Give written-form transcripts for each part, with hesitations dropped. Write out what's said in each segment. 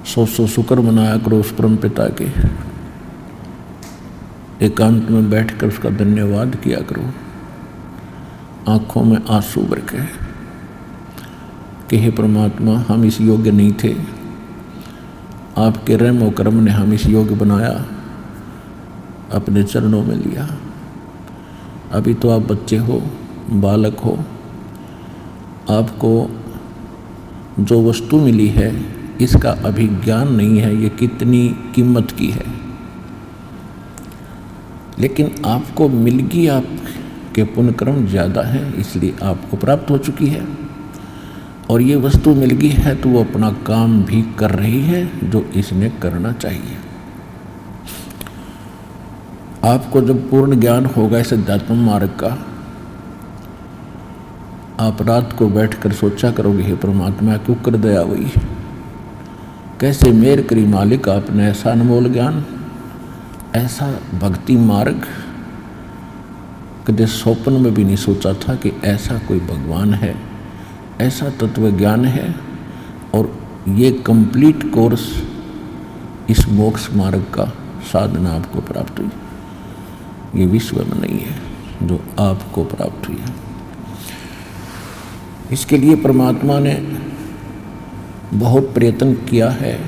सौ शुक्र मनाया करो उस परम पिता के, एकांत में बैठकर उसका धन्यवाद किया करो, आंखों में आंसू भर के कि हे परमात्मा, हम इस योग्य नहीं थे, आपके रहम और करम ने हम इस योग्य बनाया, अपने चरणों में लिया। अभी तो आप बच्चे हो, बालक हो, आपको जो वस्तु मिली है इसका अभी ज्ञान नहीं है, ये कितनी कीमत की है, लेकिन आपको मिल गई, आपके पुण्यक्रम ज़्यादा है इसलिए आपको प्राप्त हो चुकी है। और ये वस्तु मिल गई है तो वो अपना काम भी कर रही है जो इसने करना चाहिए। आपको जब पूर्ण ज्ञान होगा इस अध्यात्म मार्ग का, आप रात को बैठकर सोचा करोगे, हे परमात्मा क्यों कर दया हुई, कैसे मेर करी मालिक, आपने ऐसा अनमोल ज्ञान, ऐसा भक्ति मार्ग कभी स्वप्न में भी नहीं सोचा था कि ऐसा कोई भगवान है, ऐसा तत्व ज्ञान है। और ये कंप्लीट कोर्स इस मोक्ष मार्ग का साधना आपको प्राप्त हुई, ये विश्व में नहीं है जो आपको प्राप्त हुई है। इसके लिए परमात्मा ने बहुत प्रयत्न किया है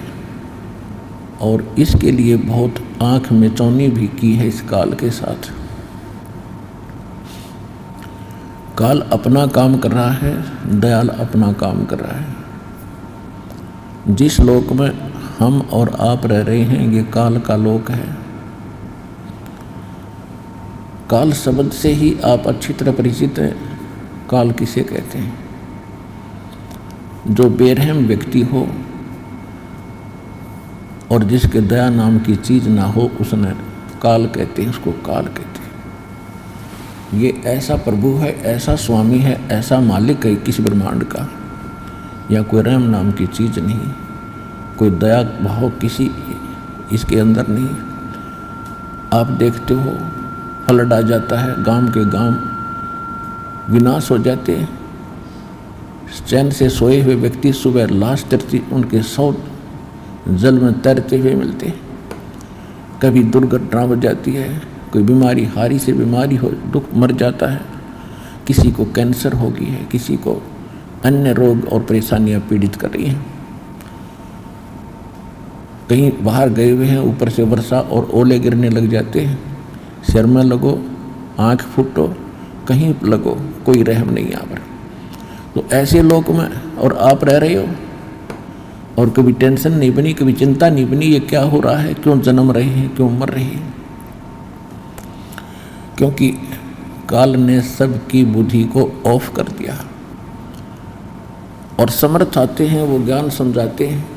और इसके लिए बहुत आँख मिचौनी भी की है इस काल के साथ। काल अपना काम कर रहा है, दयाल अपना काम कर रहा है। जिस लोक में हम और आप रह रहे हैं ये काल का लोक है। काल शब्द से ही आप अच्छी तरह परिचित हैं। काल किसे कहते हैं? जो बेरहम व्यक्ति हो और जिसके दया नाम की चीज ना हो, उसने काल कहते हैं, उसको काल कहते हैं। ये ऐसा प्रभु है, ऐसा स्वामी है, ऐसा मालिक है किसी ब्रह्मांड का, या कोई रहम नाम की चीज नहीं, कोई दया भाव किसी इसके अंदर नहीं। आप देखते हो फ्लड आ जाता है, गांव के गांव विनाश हो जाते हैं। चैन से सोए हुए व्यक्ति सुबह लाश तरती उनके 100 जल में तैरते हुए मिलते हैं। कभी दुर्घटना हो जाती है, कोई बीमारी, हारी से बीमारी हो, दुख मर जाता है, किसी को कैंसर हो गई है, किसी को अन्य रोग और परेशानियां पीड़ित कर रही हैं। कहीं बाहर गए हुए हैं, ऊपर से वर्षा और ओले गिरने लग जाते हैं, सिर में लगो, आँख फूटो, कहीं लगो, कोई रहम नहीं यहाँ पर। तो ऐसे लोक में और आप रह रहे हो और कभी टेंशन नहीं बनी, कभी चिंता नहीं बनी, ये क्या हो रहा है, क्यों जन्म रहे हैं, क्यों मर रहे हैं? क्योंकि काल ने सबकी बुद्धि को ऑफ कर दिया और समर्थ आते हैं, वो ज्ञान समझाते हैं,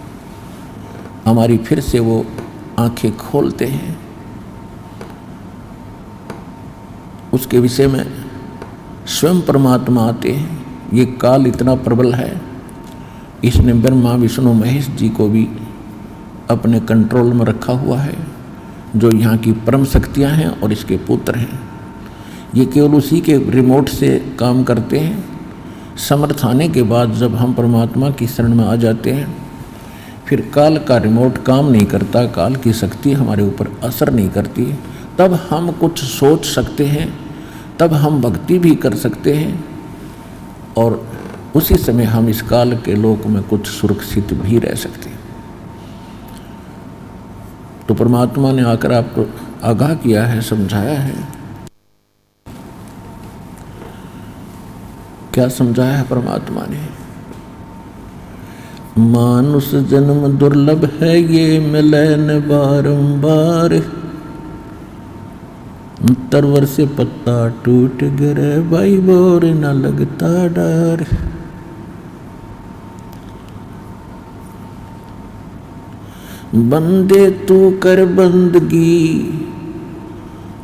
हमारी फिर से वो आंखें खोलते हैं। उसके विषय में स्वयं परमात्मा आते हैं। ये काल इतना प्रबल है, इसने ब्रह्मा विष्णु महेश जी को भी अपने कंट्रोल में रखा हुआ है, जो यहाँ की परम शक्तियाँ हैं और इसके पुत्र हैं। ये केवल उसी के रिमोट से काम करते हैं। समर्थ आने के बाद जब हम परमात्मा की शरण में आ जाते हैं, फिर काल का रिमोट काम नहीं करता, काल की शक्ति हमारे ऊपर असर नहीं करती, तब हम कुछ सोच सकते हैं, तब हम भक्ति भी कर सकते हैं और उसी समय हम इस काल के लोक में कुछ सुरक्षित भी रह सकते हैं। तो परमात्मा ने आकर आपको आगाह किया है, समझाया है। क्या समझाया है परमात्मा ने? मानुष जन्म दुर्लभ है, ये मिले न बारंबार, तरवर से पत्ता टूट गिरे, भाई बोर न लगता डर। बंदे तू कर बंदगी,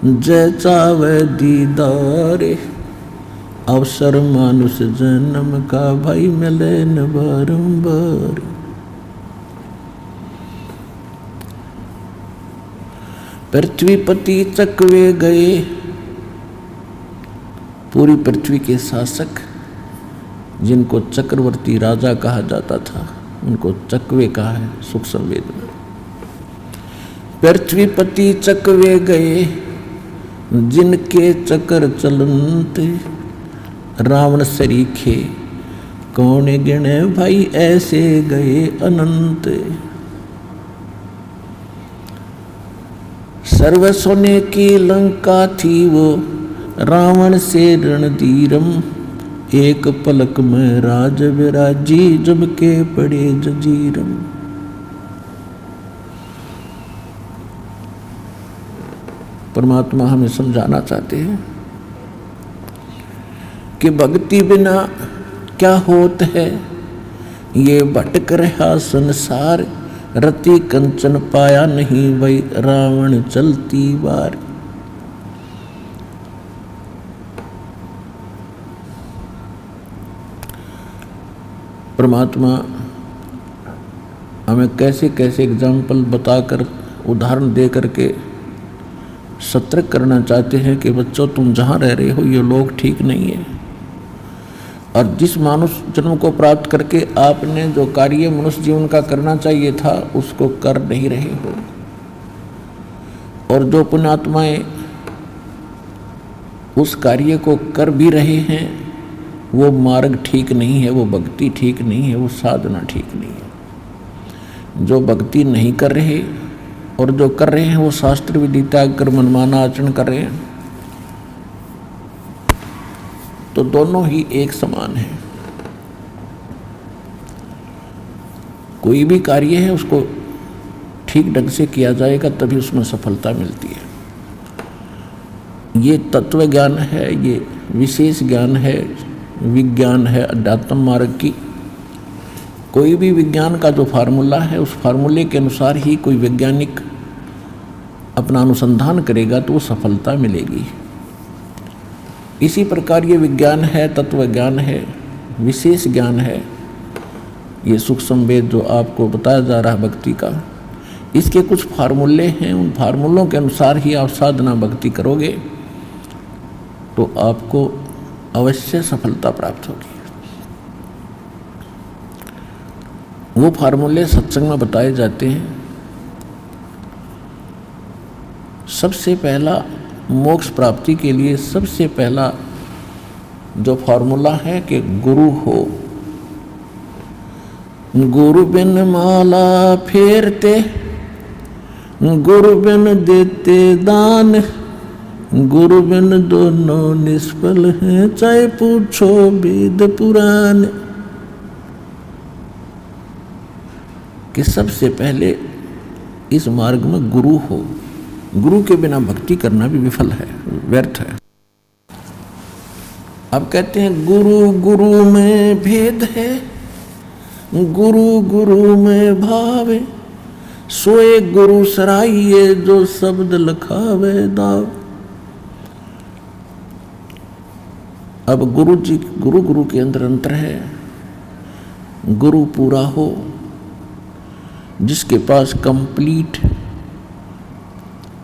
जय चावे दीदार, अवसर मानुष जन्म का, भाई मिले न बारंबार। पृथ्वीपति चकवे गए, पूरी पृथ्वी के शासक जिनको चक्रवर्ती राजा कहा जाता था, उनको चकवे कहा है सुख संवेद में। पृथ्वीपति चकवे गए जिनके चक्र चलंत, रावण सरीखे कौन गिणे भाई ऐसे गए अनंत। सर्व सोने की लंका थी वो रावण से रणधीरम, एक पलक में राज विराजी जब के पड़े जंजीरम। परमात्मा हमें समझाना चाहते हैं कि भक्ति बिना क्या होत है, ये भटक रहा संसार, रति कंचन पाया नहीं वही रावण चलती बार। परमात्मा हमें कैसे कैसे एग्जाम्पल बताकर उदाहरण दे करके सतर्क करना चाहते हैं कि बच्चों तुम जहाँ रह रहे हो ये लोग ठीक नहीं है, और जिस मानुष जन्म को प्राप्त करके आपने जो कार्य मनुष्य जीवन का करना चाहिए था उसको कर नहीं रहे हो, और जो पुण्यात्माएं उस कार्य को कर भी रहे हैं वो मार्ग ठीक नहीं है, वो भक्ति ठीक नहीं है, वो साधना ठीक नहीं है। जो भक्ति नहीं कर रहे और जो कर रहे हैं वो शास्त्र विधि त्याग कर मनमाना आचरण कर रहे हैं, तो दोनों ही एक समान है। कोई भी कार्य है उसको ठीक ढंग से किया जाएगा तभी उसमें सफलता मिलती है। ये तत्व ज्ञान है, ये विशेष ज्ञान है, विज्ञान है अध्यात्म मार्ग की। कोई भी विज्ञान का जो फार्मूला है उस फार्मूले के अनुसार ही कोई वैज्ञानिक अपना अनुसंधान करेगा तो वो सफलता मिलेगी। इसी प्रकार ये विज्ञान है, तत्व ज्ञान है, विशेष ज्ञान है, ये सुख संवेद जो आपको बताया जा रहा है भक्ति का, इसके कुछ फार्मूले हैं। उन फार्मूलों के अनुसार ही आप साधना भक्ति करोगे तो आपको अवश्य सफलता प्राप्त होगी। वो फार्मूले सत्संग में बताए जाते हैं। सबसे पहला मोक्ष प्राप्ति के लिए सबसे पहला जो फार्मूला है कि गुरु हो। गुरु बिन माला फेरते, गुरु बिन देते दान, गुरु बिन दोनों निष्फल हैं, चाहे पूछो वेद पुराण। कि सबसे पहले इस मार्ग में गुरु हो। गुरु के बिना भक्ति करना भी विफल है, व्यर्थ है। अब कहते हैं गुरु गुरु में भेद है, गुरु गुरु में भावे, सोए गुरु सराइये जो शब्द लखावे दाव। अब गुरु जी गुरु गुरु के अंदर अंतर है। गुरु पूरा हो, जिसके पास कंप्लीट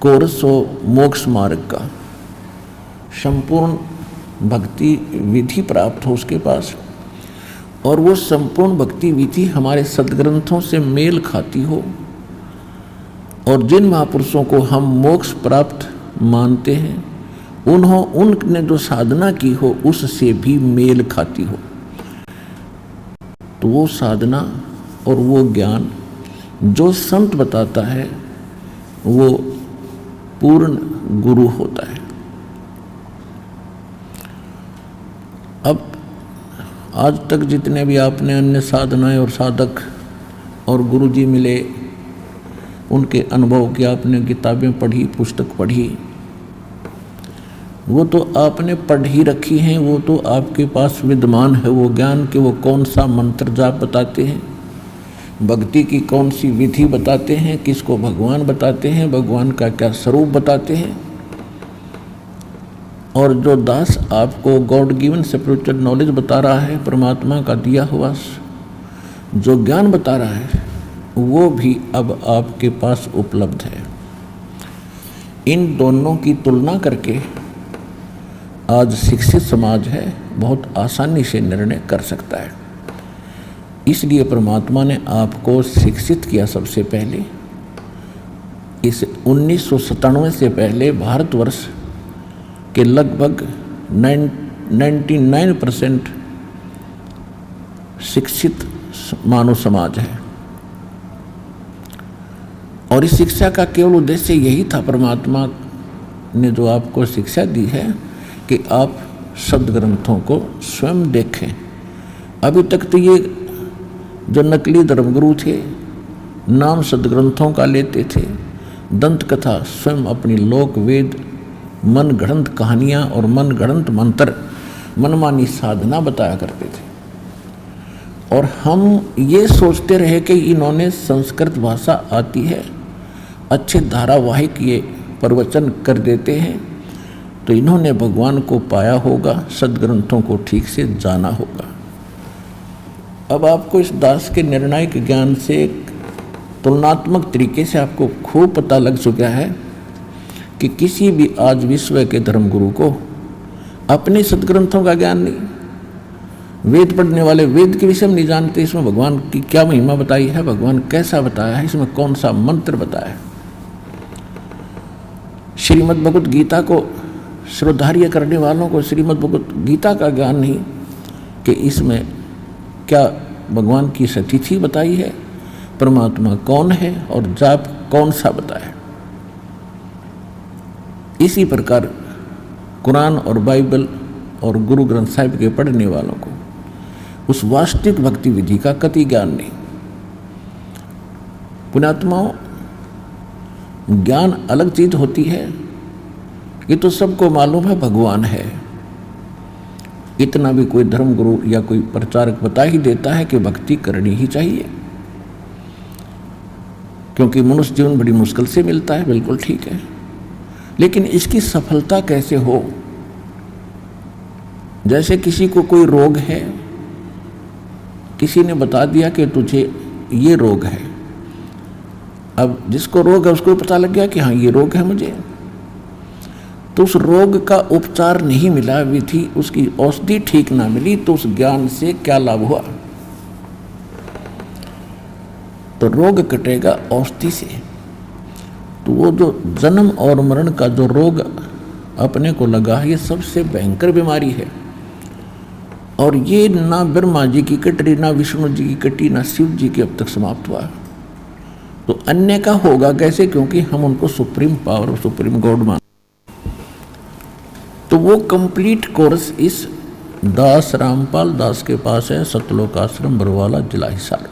कोर्स हो मोक्ष मार्ग का, संपूर्ण भक्ति विधि प्राप्त हो उसके पास, और वो संपूर्ण भक्ति विधि हमारे सद्ग्रंथों से मेल खाती हो, और जिन महापुरुषों को हम मोक्ष प्राप्त मानते हैं उनने जो साधना की हो उससे भी मेल खाती हो, तो वो साधना और वो ज्ञान जो संत बताता है वो पूर्ण गुरु होता है। अब आज तक जितने भी आपने अन्य साधनाएं और साधक और गुरु जी मिले, उनके अनुभव की आपने किताबें पढ़ी, पुस्तक पढ़ी, वो तो आपने पढ़ ही रखी हैं, वो तो आपके पास विद्यमान है वो ज्ञान कि वो कौन सा मंत्र जाप बताते हैं, भक्ति की कौन सी विधि बताते हैं, किसको भगवान बताते हैं, भगवान का क्या स्वरूप बताते हैं। और जो दास आपको गॉड गिवन स्पिरिचुअल नॉलेज बता रहा है, परमात्मा का दिया हुआ जो ज्ञान बता रहा है, वो भी अब आपके पास उपलब्ध है। इन दोनों की तुलना करके आज शिक्षित समाज है बहुत आसानी से निर्णय कर सकता है। इसलिए परमात्मा ने आपको शिक्षित किया सबसे पहले। इस 1997 से पहले भारतवर्ष के लगभग 99% शिक्षित मानव समाज है, और इस शिक्षा का केवल उद्देश्य यही था, परमात्मा ने जो आपको शिक्षा दी है कि आप सदग्रंथों को स्वयं देखें। अभी तक तो ये जो नकली धर्मगुरु थे नाम सदग्रंथों का लेते थे, दंत कथा स्वयं अपनी लोक वेद, मन गढ़ंत कहानियाँ और मन गढ़ंत मंत्र, मनमानी साधना बताया करते थे। और हम ये सोचते रहे कि इन्होंने संस्कृत भाषा आती है, अच्छे धारावाहिक ये प्रवचन कर देते हैं, तो इन्होंने भगवान को पाया होगा, सदग्रंथों को ठीक से जाना होगा। अब आपको इस दास के निर्णायक ज्ञान से तुलनात्मक तरीके से आपको खूब पता लग चुका है कि किसी भी आज विश्व के धर्मगुरु को अपने सदग्रंथों का ज्ञान नहीं। वेद पढ़ने वाले वेद के विषय में नहीं जानते, इसमें भगवान की क्या महिमा बताई है, भगवान कैसा बताया है, इसमें कौन सा मंत्र बताया है। श्रीमद् भगवत गीता को श्रोधार्य करने वालों को श्रीमद् भगवत गीता का ज्ञान नहीं कि इसमें क्या भगवान की सतिथि बताई है, परमात्मा कौन है और जाप कौन सा बताया। इसी प्रकार कुरान और बाइबल और गुरु ग्रंथ साहिब के पढ़ने वालों को उस वास्तविक भक्ति विधि का कति ज्ञान नहीं। पुण्यात्माओं, ज्ञान अलग चीज होती है। ये तो सबको मालूम है भगवान है, इतना भी कोई धर्मगुरु या कोई प्रचारक बता ही देता है कि भक्ति करनी ही चाहिए, क्योंकि मनुष्य जीवन बड़ी मुश्किल से मिलता है, बिल्कुल ठीक है। लेकिन इसकी सफलता कैसे हो? जैसे किसी को कोई रोग है, किसी ने बता दिया कि तुझे ये रोग है, अब जिसको रोग है उसको पता लग गया कि हाँ ये रोग है मुझे, तो उस रोग का उपचार नहीं मिला, विधि उसकी औषधि ठीक ना मिली, तो उस ज्ञान से क्या लाभ हुआ? तो रोग कटेगा औषधि से। तो वो जो जन्म और मरण का जो रोग अपने को लगा है, ये सबसे भयंकर बीमारी है। और ये ना ब्रह्मा जी की कटरी, ना विष्णु जी की कटी, ना शिव जी की अब तक समाप्त हुआ। तो अन्य का होगा कैसे? क्योंकि हम उनको सुप्रीम पावर, सुप्रीम गॉड मान। तो वो कंप्लीट कोर्स इस दास रामपाल दास के पास है, सतलोक आश्रम बरवाला, जिला हिसार।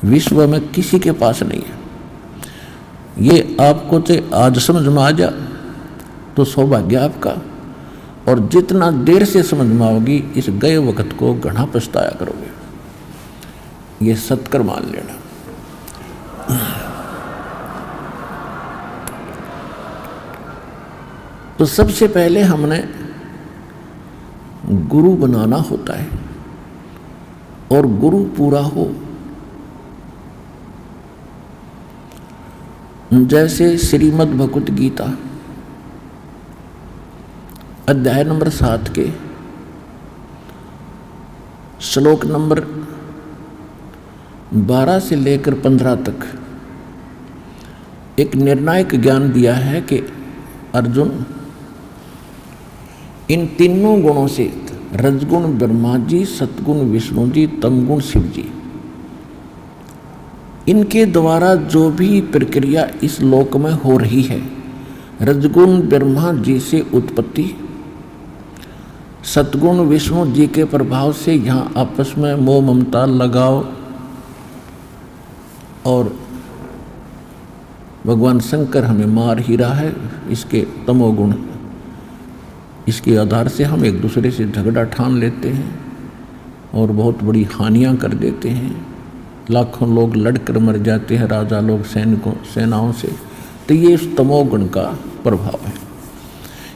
विश्व में किसी के पास नहीं है। ये आपको तो आज समझ में आ जा तो सौभाग्य आपका, और जितना देर से समझ में आओगी इस गए वक्त को घना पछताया करोगे। ये सत्कर मान लेना। तो सबसे पहले हमने गुरु बनाना होता है, और गुरु पूरा हो। जैसे श्रीमद् भगवत गीता अध्याय नंबर 7 के श्लोक नंबर 12 से लेकर 15 तक एक निर्णायक ज्ञान दिया है कि अर्जुन, इन तीनों गुणों से, रजगुण ब्रह्मा जी, सतगुण विष्णु जी, तमगुण शिव जी, इनके द्वारा जो भी प्रक्रिया इस लोक में हो रही है, रजगुण ब्रह्मा जी से उत्पत्ति, सतगुण विष्णु जी के प्रभाव से यहाँ आपस में मोह ममता लगाव, और भगवान शंकर हमें मार ही रहा है, इसके तमोगुण, इसके आधार से हम एक दूसरे से झगड़ा ठान लेते हैं और बहुत बड़ी हानियां कर देते हैं। लाखों लोग लड़कर मर जाते हैं, राजा लोग सेनाओं से। तो ये इस तमोगुण का प्रभाव है।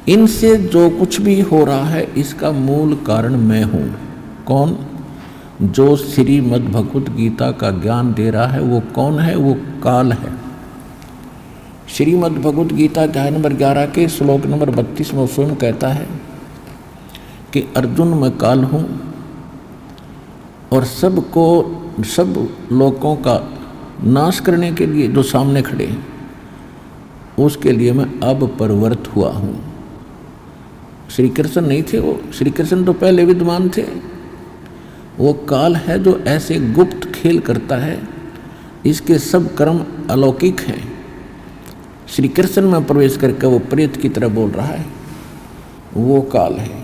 इनसे जो कुछ भी हो रहा है इसका मूल कारण मैं हूँ। कौन? जो श्रीमद् भगवत गीता का ज्ञान दे रहा है वो कौन है? वो काल है। श्रीमद् भगवत गीता अध्याय नंबर 11 के श्लोक नंबर 32 में स्वयं कहता है कि अर्जुन मैं काल हूँ, और सबको, सब लोगों का नाश करने के लिए जो सामने खड़े हैं, उसके लिए मैं अब प्रवृत्त हुआ हूँ। श्री कृष्ण नहीं थे वो, श्री कृष्ण तो पहले विद्वान थे। वो काल है जो ऐसे गुप्त खेल करता है, इसके सब कर्म अलौकिक हैं। श्री कृष्ण में प्रवेश करके वो प्रेत की तरह बोल रहा है, वो काल है।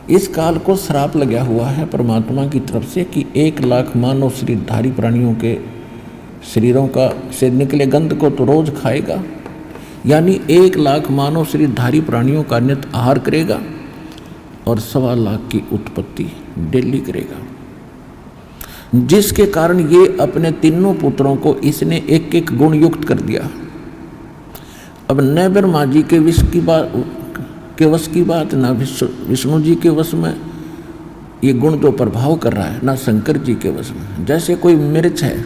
इस काल को श्राप लगा हुआ है परमात्मा की तरफ से कि 1,00,000 मानव शरीरधारी प्राणियों के शरीरों का से निकले गंध को तो रोज खाएगा, यानी 1,00,000 मानव शरीरधारी प्राणियों का नित्य आहार करेगा और 1,25,00,000 की उत्पत्ति डेली करेगा, जिसके कारण ये अपने तीनों पुत्रों को इसने एक एक गुण युक्त कर दिया। अब न ब्रह्मा जी के विष की बात, ना विष्णु जी के वश में ये गुण जो प्रभाव कर रहा है, ना शंकर जी के वश में। जैसे कोई मिर्च है,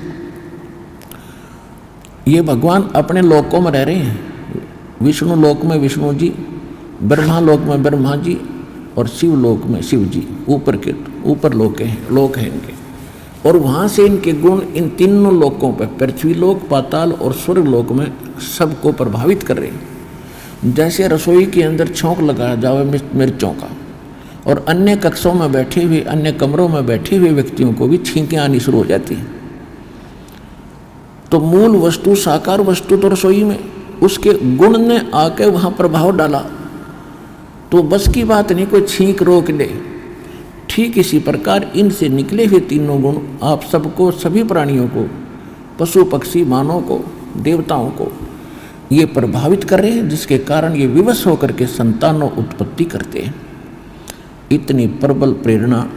ये भगवान अपने लोकों में रह रहे हैं, विष्णु लोक में विष्णु जी, ब्रह्मा लोक में ब्रह्मा जी और शिव लोक में शिव जी, ऊपर लोक हैं इनके। और वहाँ से इनके गुण इन तीनों लोकों पर, पृथ्वी लोक, पाताल और स्वर्ग लोक में सबको प्रभावित कर रहे हैं। जैसे रसोई के अंदर छौंक लगाया जाए मिर्चों का, और अन्य कक्षों में बैठे हुए, अन्य कमरों में बैठे हुए व्यक्तियों को भी छींकें आनी शुरू हो जाती हैं। तो मूल वस्तु, साकार वस्तु तो रसोई में, उसके गुण ने आके वहाँ प्रभाव डाला, तो बस की बात नहीं कोई छींक रोक ले। ठीक इसी प्रकार इनसे निकले हुए तीनों गुण आप सबको, सभी प्राणियों को, पशु पक्षी, मानव को, देवताओं को ये प्रभावित कर रहे हैं, जिसके कारण ये विवश होकर के संतानों उत्पत्ति करते हैं। इतनी प्रबल प्रेरणा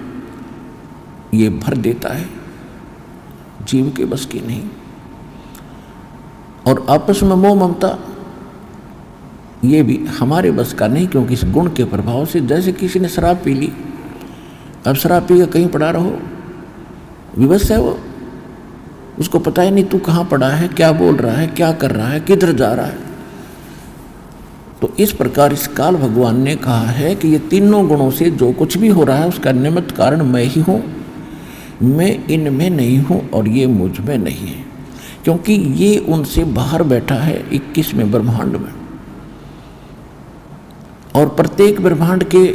ये भर देता है, जीव के बस की नहीं। और आपस में मोह ममता ये भी हमारे बस का नहीं, क्योंकि इस गुण के प्रभाव से, जैसे किसी ने शराब पी ली, अब शराब पी के कहीं पड़ा रहो, विवश है वो, उसको पता ही नहीं तू कहाँ पड़ा है, क्या बोल रहा है, क्या कर रहा है, किधर जा रहा है। तो इस प्रकार इस काल भगवान ने कहा है कि ये तीनों गुणों से जो कुछ भी हो रहा है उसका निमित्त कारण मैं ही हूँ, मैं इनमें नहीं हूँ और ये मुझ में नहीं है, क्योंकि ये उनसे बाहर बैठा है 21वें ब्रह्मांड में। और प्रत्येक ब्रह्मांड के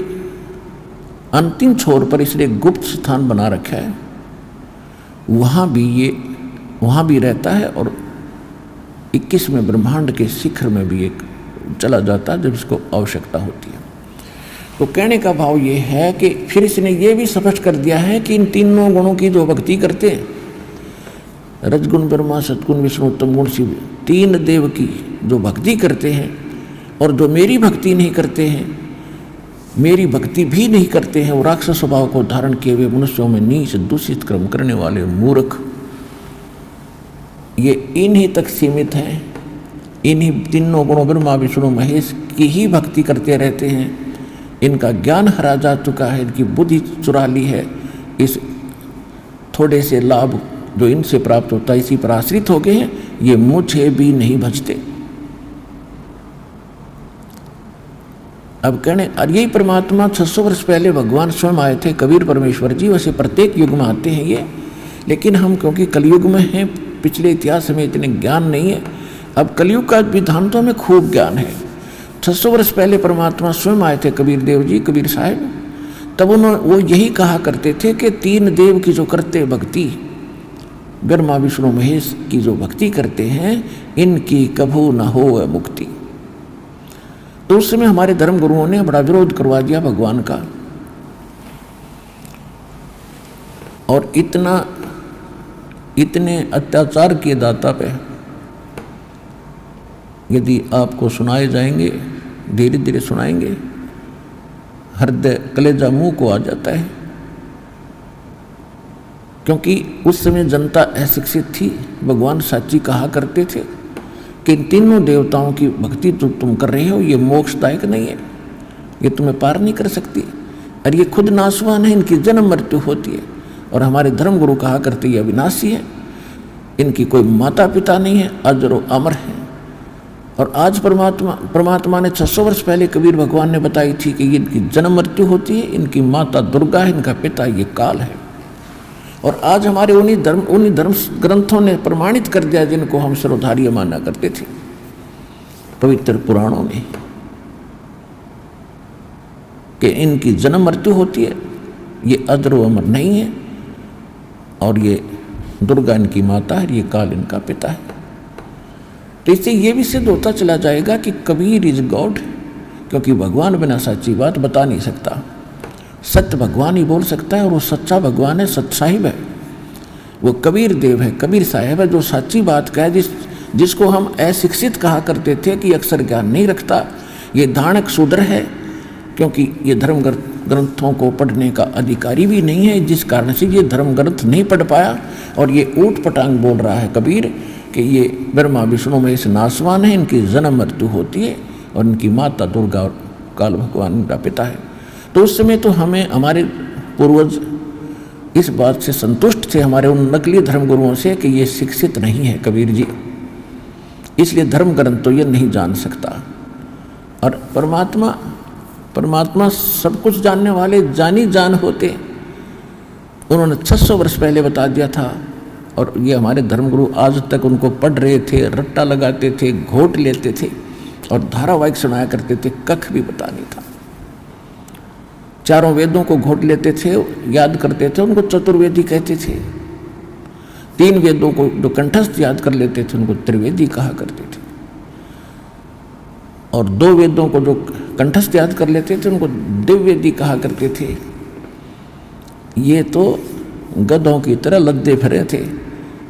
अंतिम छोर पर इसलिए गुप्त स्थान बना रखा है, वहाँ भी रहता है, और 21वें ब्रह्मांड के शिखर में भी एक चला जाता है जब इसको आवश्यकता होती है। तो कहने का भाव ये है कि फिर इसने ये भी स्पष्ट कर दिया है कि इन तीनों गुणों की जो भक्ति करते हैं, रजगुण ब्रह्मा, सतगुण विष्णु, तमगुण शिव, 3 देव की जो भक्ति करते हैं, और जो मेरी भक्ति नहीं करते हैं, मेरी भक्ति भी नहीं करते हैं, वो राक्षस स्वभाव को धारण किए हुए मनुष्यों में नीच दूषित कर्म करने वाले मूर्ख, ये इन्हीं तक सीमित हैं। इन्हीं तीनों गुणों ब्रह्मा विष्णु महेश की ही भक्ति करते रहते हैं। इनका ज्ञान हरा जा चुका है, इनकी बुद्धि चुरा ली है, इस थोड़े से लाभ जो इनसे प्राप्त होता है इसी पर आश्रित हो गए हैं, ये मुझे भी नहीं भजते। अब कहने, और यही परमात्मा 600 वर्ष पहले भगवान स्वयं आए थे, कबीर परमेश्वर जी। वैसे प्रत्येक युग में आते हैं ये, लेकिन हम क्योंकि कलयुग में हैं, पिछले इतिहास में इतने ज्ञान नहीं है। अब कलयुग का विधांतों में खूब ज्ञान है। 600 वर्ष पहले परमात्मा स्वयं आए थे, कबीर देव जी, कबीर साहब। तब वो यही कहा करते थे कि 3 देव की जो करते भक्ति, ब्रह्मा विष्णु महेश की जो भक्ति करते हैं, इनकी कभू न हो मुक्ति। तो उस समय हमारे धर्म गुरुओं ने बड़ा विरोध करवा दिया भगवान का, और इतने अत्याचार किए दाता पे यदि आपको सुनाए जाएंगे, धीरे धीरे सुनाएंगे, हृदय कलेजा मुंह को आ जाता है। क्योंकि उस समय जनता अशिक्षित थी। भगवान साची कहा करते थे कि इन तीनों देवताओं की भक्ति जो तुम कर रहे हो ये मोक्षदायक नहीं है, ये तुम्हें पार नहीं कर सकती, और ये खुद नाशवान है, इनकी जन्म मृत्यु होती है। और हमारे धर्म गुरु कहा करते ये अविनाशी है, इनकी कोई माता पिता नहीं है, अजर व अमर है। और आज परमात्मा ने 600 वर्ष पहले कबीर भगवान ने बताई थी कि इनकी जन्म मृत्यु होती है, इनकी माता दुर्गा है, इनका पिता ये काल है। और आज हमारे उन्हीं धर्म ग्रंथों ने प्रमाणित कर दिया जिनको हम सर्वधार्य माना करते थे पवित्र पुराणों में, कि इनकी जन्म मृत्यु होती है, ये अजर व अमर नहीं है, और ये दुर्गा इनकी माता है, ये काल इनका पिता है। तो इससे ये भी सिद्ध होता चला जाएगा कि कबीर इज गॉड, क्योंकि भगवान बिना सच्ची बात बता नहीं सकता। सत्य भगवान ही बोल सकता है, और वो सच्चा भगवान है, सत्य साहिब है, वो कबीर देव है, कबीर साहिब है, जो सच्ची बात कहे। जिसको हम अशिक्षित कहा करते थे कि अक्सर ज्ञान नहीं रखता, ये धाणक शूद्र है, क्योंकि ये धर्म ग्रंथों को पढ़ने का अधिकारी भी नहीं है, जिस कारण से ये धर्म ग्रंथ नहीं पढ़ पाया। और ये ऊट पटांग बोल रहा है कबीर कि ये ब्रह्मा विष्णु में इस नासवान है, इनकी जन्म मृत्यु होती है, और इनकी माता दुर्गा और काल भगवान इनका पिता है। तो उस समय तो हमें हमारे पूर्वज इस बात से संतुष्ट थे, हमारे उन नकली धर्मगुरुओं से, कि ये शिक्षित नहीं है कबीर जी, इसलिए धर्म ग्रंथ तो ये नहीं जान सकता। और परमात्मा सब कुछ जानने वाले जानी जान होते, उन्होंने 600 वर्ष पहले बता दिया था। और ये हमारे धर्मगुरु आज तक उनको पढ़ रहे थे, रट्टा लगाते थे, घोट लेते थे और धारावाहिक सुनाया करते थे, कख भी पता नहीं था। चारों वेदों को घोट लेते थे, याद करते थे, उनको चतुर्वेदी कहते थे। 3 वेदों को जो कंठस्थ याद कर लेते थे उनको त्रिवेदी कहा करते थे, और 2 वेदों को जो कंठस्थ याद कर लेते थे उनको दिव्यवेदी कहा करते थे। ये तो गधों की तरह लद्दे फिरे थे,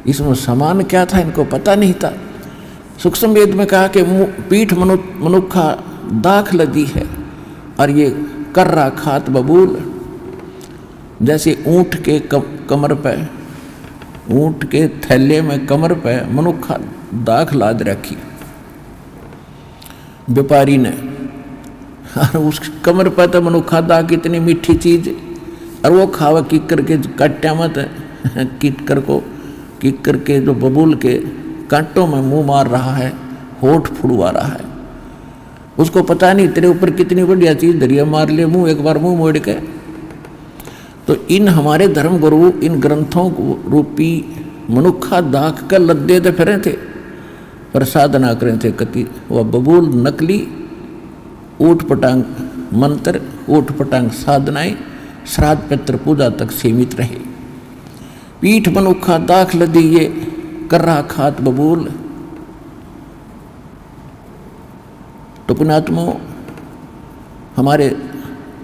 इसमें समान क्या था इनको पता नहीं था। सूक्ष्म वेद में कहा कि पीठ मनुखा दाख लदी है, और ये कर्रा खात बबूल, जैसे ऊंट के कमर पे, ऊंट के थैले में कमर पे मनुखा दाख लाद रखी व्यापारी ने, और उस कमर पर तो मनुखा दाख इतनी मीठी चीज, और वो खावा किक्कर के काट्या मत किक्कर के जो बबूल के कांटों में मुंह मार रहा है, होठ फुड़वा रहा है, उसको पता नहीं तेरे ऊपर कितनी बढ़िया चीज दरिया मार ले मुंह, एक बार मुंह मोड़ के। तो इन हमारे धर्म गुरु इन ग्रंथों रूपी मनुखा दाख कर लद्दे तो फिरे थे, पर साधना करें थे कति वह बबूल नकली ऊट पटांग मंत्र, ऊट पटांग साधनाएं श्राद्ध पितृ पूजा तक सीमित रहे। पीठ मनुखा दाख लदी ये कर्रा खात बबूल। तो पुण्यात्मों, हमारे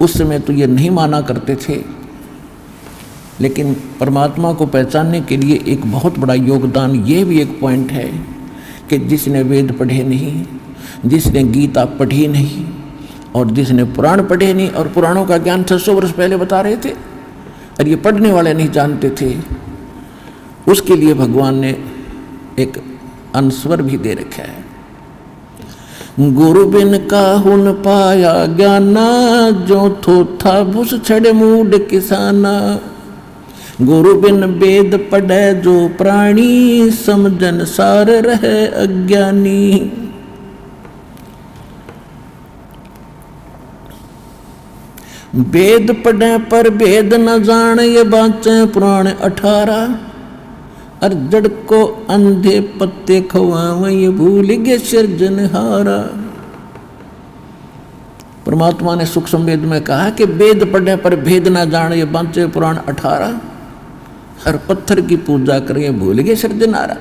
उस समय तो ये नहीं माना करते थे, लेकिन परमात्मा को पहचानने के लिए एक बहुत बड़ा योगदान ये भी एक पॉइंट है कि जिसने वेद पढ़े नहीं, जिसने गीता पढ़ी नहीं, और जिसने पुराण पढ़े नहीं, और पुराणों का ज्ञान 600 वर्ष पहले बता रहे थे और ये पढ़ने वाले नहीं जानते थे, उसके लिए भगवान ने एक अनुस्वर भी दे रखा है। गुरु बिन काहू न पाया ज्ञाना, जो थोथा भूस छड़े मूड किसाना। गुरु बिन वेद पढ़े जो प्राणी, समझन सार रहे अज्ञानी। वेद पढ़े पर वेद न जाने, ये बाँचे पुराण 18। और जड़ को अंधे पत्ते खवावे, ये भूल गए सृजनहारा। परमात्मा ने सूक्ष्म वेद में कहा कि वेद पढ़ने पर भेद न जाने, ये बाँचे पुराण 18। हर पत्थर की पूजा करें, भूल गए सृजनहारा।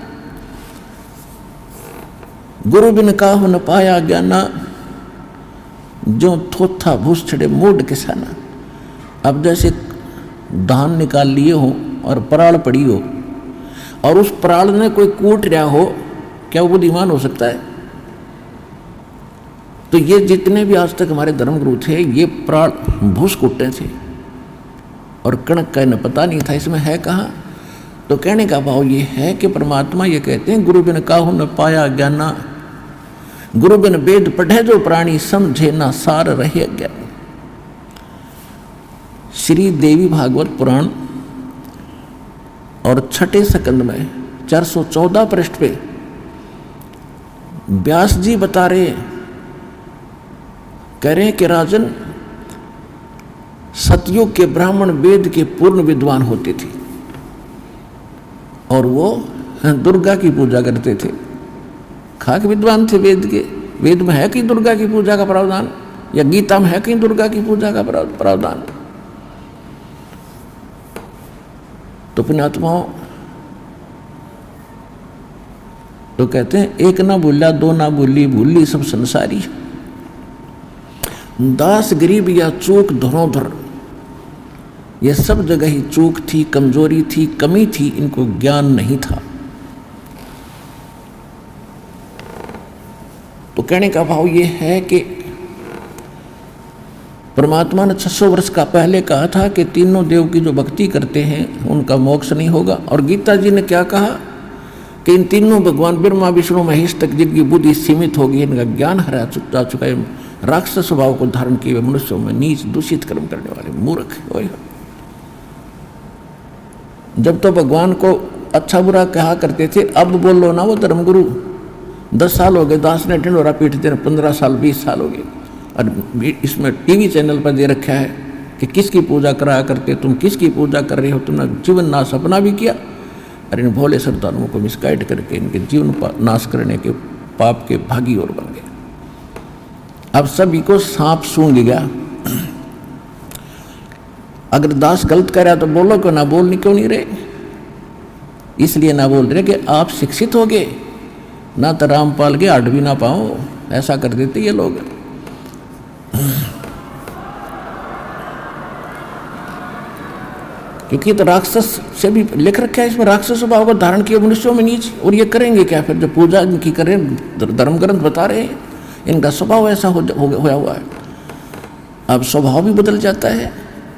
गुरु बिन काहू न पाया ज्ञाना, जो थोथा भूस छड़े मूड किसाना। अब जैसे धान निकाल लिए हो और पराल पड़ी हो, और उस पराल ने कोई कूट रहा हो, क्या वो बुद्धिमान हो सकता है? तो ये जितने भी आज तक हमारे धर्मगुरु थे, ये पराल भूस कूटते थे, और कणक का इन्हें पता नहीं था इसमें है कहाँ। तो कहने का भाव ये है कि परमात्मा ये कहते हैं, गुरु बिन काहू न पाया ज्ञाना, गुरु बिन वेद पढ़े जो प्राणी, समझे ना सार रहे ज्ञान। श्री देवी भागवत पुराण और 6ठे स्कंद में 414 पृष्ठ पे व्यास जी बता रहे, कह रहे कि राजन, सतयुग के ब्राह्मण वेद के पूर्ण विद्वान होते थे, और वो दुर्गा की पूजा करते थे। खाक विद्वान थे वेद के। वेद में है कि दुर्गा की पूजा का प्रावधान, या गीता में है कि दुर्गा की पूजा का प्रावधान? तो पुण्यात्माओं, तो कहते हैं एक ना भूला दो ना भूली, भूली सब संसारी। दास गरीब या चूक धरोधर, ये सब जगह ही चूक थी, कमजोरी थी, कमी थी, इनको ज्ञान नहीं था। तो कहने का भाव ये है कि परमात्मा ने 600 वर्ष का पहले कहा था कि तीनों देव की जो भक्ति करते हैं उनका मोक्ष नहीं होगा। और गीता जी ने क्या कहा कि इन तीनों भगवान ब्रह्मा विष्णु महेश तक जिनकी बुद्धि सीमित होगी, इनका ज्ञान हरा जा चुका है, राक्षस स्वभाव को धारण किए हुए मनुष्यों में नीच दूषित कर्म करने वाले मूर्ख। जब तो भगवान को अच्छा बुरा कहा करते थे, अब बोलो ना वो धर्मगुरु। 10 साल हो गए दास ने ढिंढोरा पीट दे, 15 साल 20 साल हो गए, और इसमें टीवी चैनल पर दे रखा है कि किसकी पूजा कराया करते, तुम किसकी पूजा कर रहे हो, तुमने जीवन नाश अपना भी किया और इन भोले श्रद्धालुओं को मिसगाइड करके इनके जीवन नाश करने के पाप के भागी और बन गए। अब सभी को सांप सूंघ गया। अगर दास गलत कर रहा तो बोलो क्यों, ना बोलने क्यों नहीं रहे? इसलिए ना बोल रहे कि आप शिक्षित हो गए, ना तो रामपाल के हट भी ना पाओ, ऐसा कर देते ये लोग। क्योंकि तो राक्षस से भी लिख रखा है इसमें, राक्षस स्वभाव को धारण किए मनुष्यों में नीच। और ये करेंगे क्या फिर, जब पूजा इनकी करें, धर्म ग्रंथ बता रहे हैं इनका स्वभाव ऐसा होया हुआ है। अब स्वभाव भी बदल जाता है।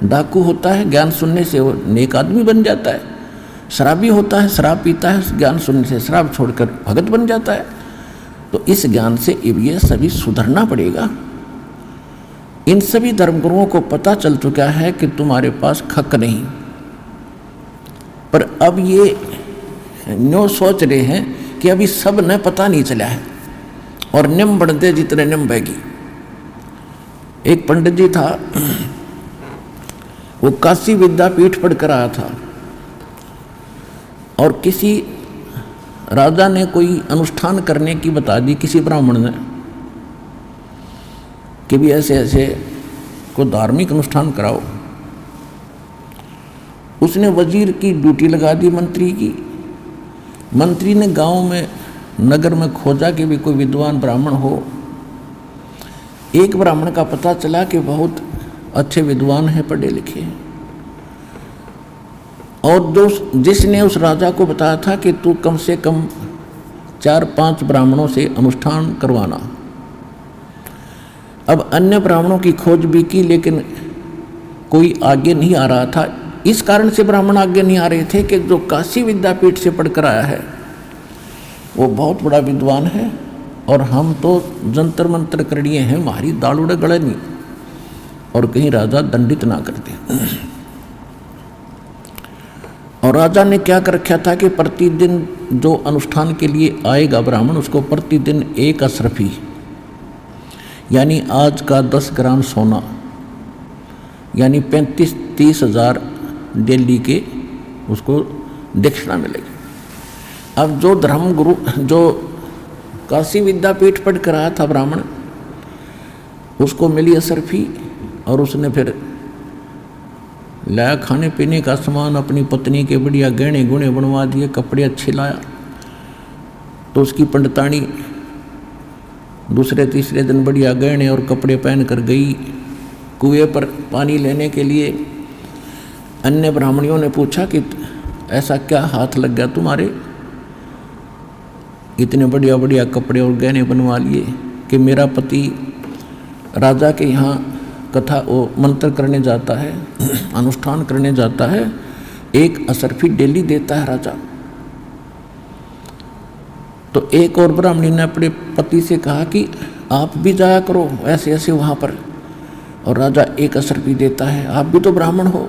डाकू होता है, ज्ञान सुनने से वो नेक आदमी बन जाता है। शराबी होता है, शराब पीता है, ज्ञान सुनने से शराब छोड़कर भगत बन जाता है। तो इस ज्ञान से ये सभी सुधरना पड़ेगा। इन सभी धर्मगुरुओं को पता चल चुका है कि तुम्हारे पास खक नहीं, पर अब ये न्यो सोच रहे हैं कि अभी सब न पता नहीं चला है और निम बढ़ते जितने निम बहेगी। एक पंडित जी था, वो काशी विद्यापीठ पढ़ कर आया था और किसी राजा ने कोई अनुष्ठान करने की बता दी, किसी ब्राह्मण ने, कि भी ऐसे ऐसे को धार्मिक अनुष्ठान कराओ। उसने वजीर की ड्यूटी लगा दी, मंत्री की। मंत्री ने गांव में नगर में खोजा कि भी कोई विद्वान ब्राह्मण हो। एक ब्राह्मण का पता चला कि बहुत अच्छे विद्वान हैं, पढ़े लिखे हैं, और जिसने उस राजा को बताया था कि तू कम से कम 4-5 ब्राह्मणों से अनुष्ठान करवाना। अब अन्य ब्राह्मणों की खोज भी की, लेकिन कोई आगे नहीं आ रहा था। इस कारण से ब्राह्मण आगे नहीं आ रहे थे कि जो काशी विद्यापीठ से पढ़कर आया है वो बहुत बड़ा विद्वान है, और हम तो जंतर मंत्र करिए हैं, हमारी दालूड़े गड़े नहीं, और कहीं राजा दंडित ना कर दे। और राजा ने क्या कर रखा था कि प्रतिदिन जो अनुष्ठान के लिए आएगा ब्राह्मण, उसको प्रतिदिन 1 अशरफी, यानी आज का 10 ग्राम सोना, यानी 35-30 हज़ार दिल्ली के उसको दक्षिणा मिलेगी। अब जो धर्मगुरु, जो काशी विद्यापीठ पढ़ कर आया था ब्राह्मण, उसको मिली अशरफी, और उसने फिर लाया खाने पीने का सामान, अपनी पत्नी के बढ़िया गहने गुणे बनवा दिए, कपड़े अच्छे लाया। तो उसकी पंडितानी दूसरे तीसरे दिन बढ़िया गहने और कपड़े पहन कर गई कुएं पर पानी लेने के लिए। अन्य ब्राह्मणियों ने पूछा कि ऐसा क्या हाथ लग गया तुम्हारे, इतने बढ़िया बढ़िया कपड़े और गहने बनवा लिए? कि मेरा पति राजा के यहाँ कथा वो मंत्र करने जाता है, अनुष्ठान करने जाता है, 1 अशरफी डेली देता है राजा। तो एक और ब्राह्मणी ने अपने पति से कहा कि आप भी जाया करो ऐसे ऐसे वहाँ पर, और राजा 1 अशरफी देता है, आप भी तो ब्राह्मण हो।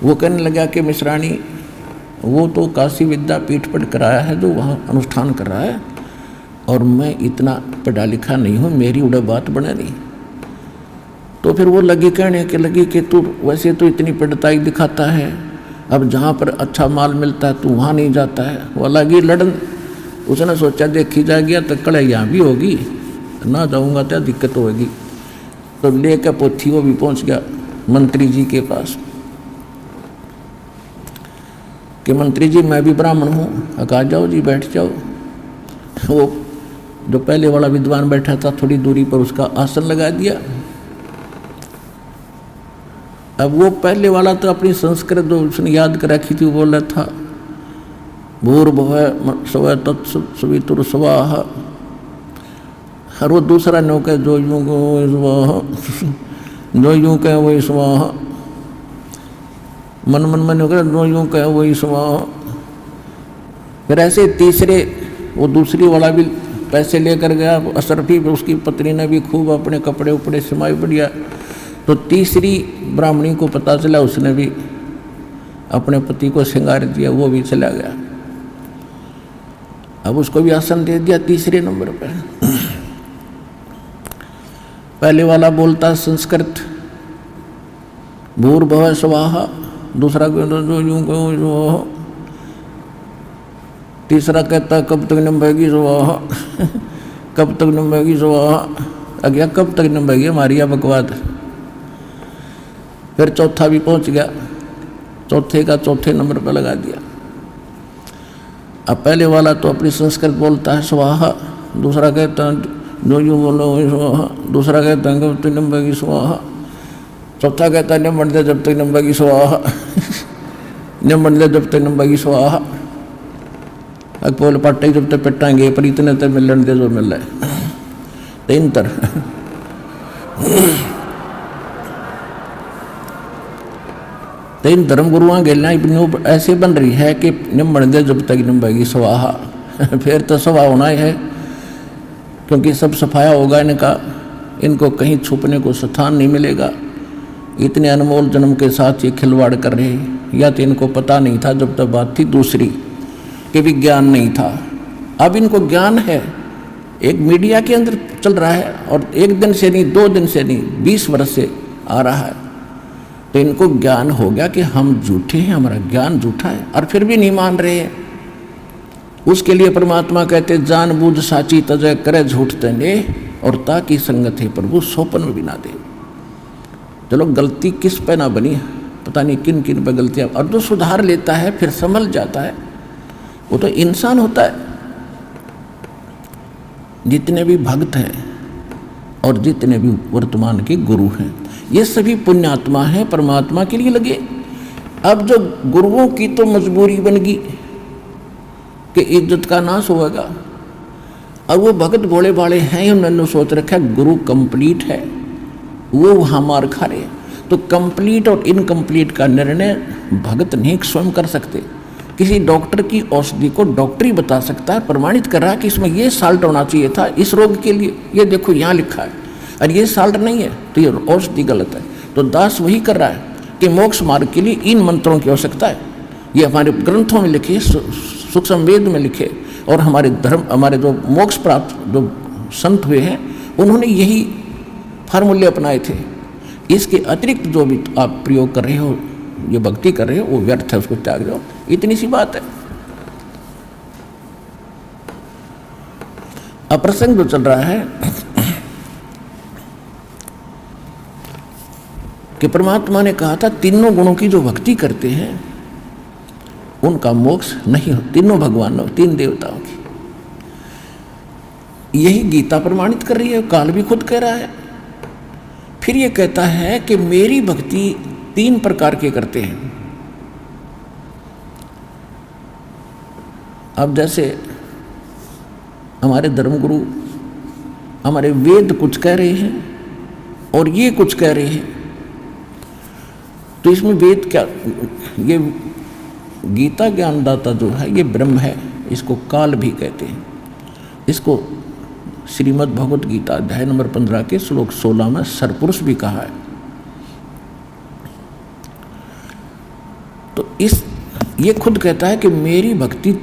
वो कहने लगा कि मिश्राणी, वो तो काशी विद्यापीठ पढ़ कर आया है जो वहाँ अनुष्ठान कर रहा है, और मैं इतना पढ़ा लिखा नहीं हूँ, मेरी उड़ा बात बने नहीं। तो फिर वो लगी कहने के लगी कि तू वैसे तो इतनी पढ़ताई दिखाता है, अब जहाँ पर अच्छा माल मिलता है तो वहाँ नहीं जाता है, वो अलग ही लड़न। उसने सोचा देखी जा गया तो कड़े यहाँ भी होगी, ना जाऊँगा तो दिक्कत होगी। तो लेकर पोथी वो भी पहुँच गया मंत्री जी के पास कि मंत्री जी मैं भी ब्राह्मण हूँ। कहा जाओ जी बैठ जाओ। वो जो पहले वाला विद्वान बैठा था थोड़ी दूरी पर उसका आसन लगा दिया। अब वो पहले वाला तो अपनी संस्कृत जो उसने याद कर रखी थी वो बोल रहा था भूर्भुवः स्वः तत्सवितुर्स्वः। और वो दूसरा नौका जो यूं जो यूं कहे वही स्वाहा, मन मन मन होकर जो यूं कहे वही स्वाहा। फिर ऐसे तीसरे वो दूसरी वाला भी पैसे लेकर गया, अशरफी उसकी पत्नी ने भी खूब अपने कपड़े उपड़े सिमाई बढ़िया। तो तीसरी ब्राह्मणी को पता चला, उसने भी अपने पति को श्रृंगार दिया, वो भी चला गया। अब उसको भी आसन दे दिया तीसरे नंबर पर। पहले वाला बोलता संस्कृत भूर्भुवः स्वः, दूसरा जो यूं कहो, तीसरा कहता कब तक नंबेगी स्वाहा, कब तक नंबेगी स्वाहा। अगला कब तक नंबेगी हमारी यह बकवाद। फिर चौथा भी पहुंच गया, चौथे का चौथे नंबर पर लगा दिया। अब पहले वाला तो अपनी संस्कृत बोलता है स्वाहा, दूसरा कहता है जो यूँ बोलो वही स्वाहा, दूसरा कहता है कब तक नंबेगी स्वाहा, चौथा कहता है नंबर दे जब तक नंबेगी स्वाहा, नंबर दे जब तक नंबेगी स्वाहा। अकपोल पट्टे जब तक पिटाएंगे पर इतने तक मिलन दे जो मिल रहा है तीन तर। तीन धर्म गुरुआं गेलना ऐसे बन रही है कि निम्बण दे जब तक निम्बेगी स्वाहा। फिर तो सवा होना ही है, क्योंकि सब सफाया होगा इनका, इनको कहीं छुपने को स्थान नहीं मिलेगा। इतने अनमोल जन्म के साथ ये खिलवाड़ कर रहे हैं। या तो इनको पता नहीं था जब तक बात थी दूसरी कि विज्ञान नहीं था, अब इनको ज्ञान है। एक मीडिया के अंदर चल रहा है और एक दिन से नहीं, 2 दिन से नहीं, 20 वर्ष से आ रहा है। तो इनको ज्ञान हो गया कि हम झूठे हैं, हमारा ज्ञान झूठा है, और फिर भी नहीं मान रहे हैं। उसके लिए परमात्मा कहते जानबूझ साची तजय करे झूठ तने, और ताकि संगत है प्रभु सोपन में भी ना दे। चलो गलती किस पे ना बनी, पता नहीं किन किन पे गलतियाँ, और जो सुधार लेता है फिर संभल जाता है, वो तो इंसान होता है। जितने भी भक्त हैं और जितने भी वर्तमान के गुरु हैं, ये सभी पुण्यात्मा हैं, परमात्मा के लिए लगे। अब जो गुरुओं की तो मजबूरी बन गई कि इज्जत का नाश होगा, और वो भगत भोले भाले हैं, उन्होंने सोच रखा गुरु कंप्लीट है, वो वहाँ मार खा रहे। तो कंप्लीट और इनकम्प्लीट का निर्णय भगत नहीं स्वयं कर सकते। किसी डॉक्टर की औषधि को डॉक्टर ही बता सकता है, प्रमाणित कर रहा है कि इसमें ये साल्ट होना चाहिए था इस रोग के लिए, ये देखो यहाँ लिखा है, और ये साल्ट नहीं है तो ये औषधि गलत है। तो दास वही कर रहा है कि मोक्ष मार्ग के लिए इन मंत्रों की आवश्यकता है। ये हमारे ग्रंथों में लिखे, सूक्ष्म वेद में लिखे, और हमारे धर्म, हमारे जो मोक्ष प्राप्त जो संत हुए हैं उन्होंने यही फार्मूले अपनाए थे। इसके अतिरिक्त जो भी आप प्रयोग कर रहे हो, ये भक्ति कर रहे हो, वो व्यर्थ है, उसको त्याग दो। इतनी सी बात है। अप्रसंग जो चल रहा है कि परमात्मा ने कहा था तीनों गुणों की जो भक्ति करते हैं उनका मोक्ष नहीं हो, तीनों भगवानों, 3 देवताओं की। यही गीता प्रमाणित कर रही है, काल भी खुद कह रहा है। फिर ये कहता है कि मेरी भक्ति 3 प्रकार के करते हैं। अब जैसे हमारे धर्मगुरु, हमारे वेद कुछ कह रहे हैं और ये कुछ कह रहे हैं, तो इसमें वेद क्या, ये गीता ज्ञानदाता जो है ये ब्रह्म है, इसको काल भी कहते हैं। इसको श्रीमद् भगवत गीता अध्याय नंबर 15 के श्लोक 16 में सरपुरुष भी कहा है। तो ये खुद कहता है कि मेरी भक्ति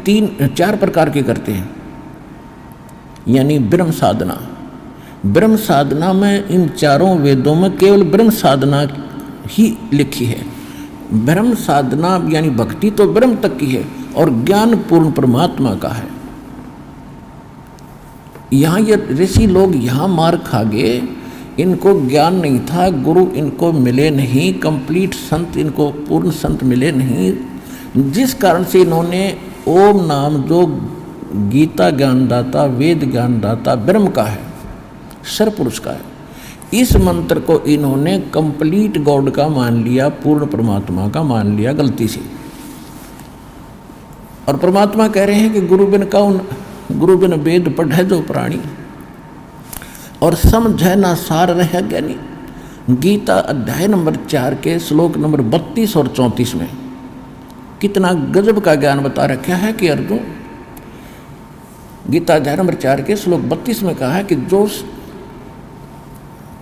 4 प्रकार के करते हैं, यानी ब्रह्म साधना। ब्रह्म साधना में इन 4 वेदों में केवल ब्रह्म साधना ही लिखी है। ब्रह्म साधना यानी भक्ति तो ब्रह्म तक की है और ज्ञान पूर्ण परमात्मा का है। यहाँ ये ऋषि लोग यहाँ मार खा गए, इनको ज्ञान नहीं था, गुरु इनको मिले नहीं, कंप्लीट संत इनको पूर्ण संत मिले नहीं, जिस कारण से इन्होंने ओम नाम जो गीता ज्ञानदाता, वेद ज्ञानदाता ब्रह्म का है, सर्वपुरुष का है, इस मंत्र को इन्होंने कंप्लीट गॉड का मान लिया, पूर्ण परमात्मा का मान लिया गलती से। और परमात्मा कह रहे हैं कि गुरु बिन वेद पढ़े जो प्राणी और समझे ना सार रह ज्ञानी। गीता अध्याय नंबर 4 के श्लोक नंबर 32 और 34 में कितना गजब का ज्ञान बता रखा है कि अर्जुन, गीता अध्याय नंबर 4 के श्लोक 32 में कहा है कि जो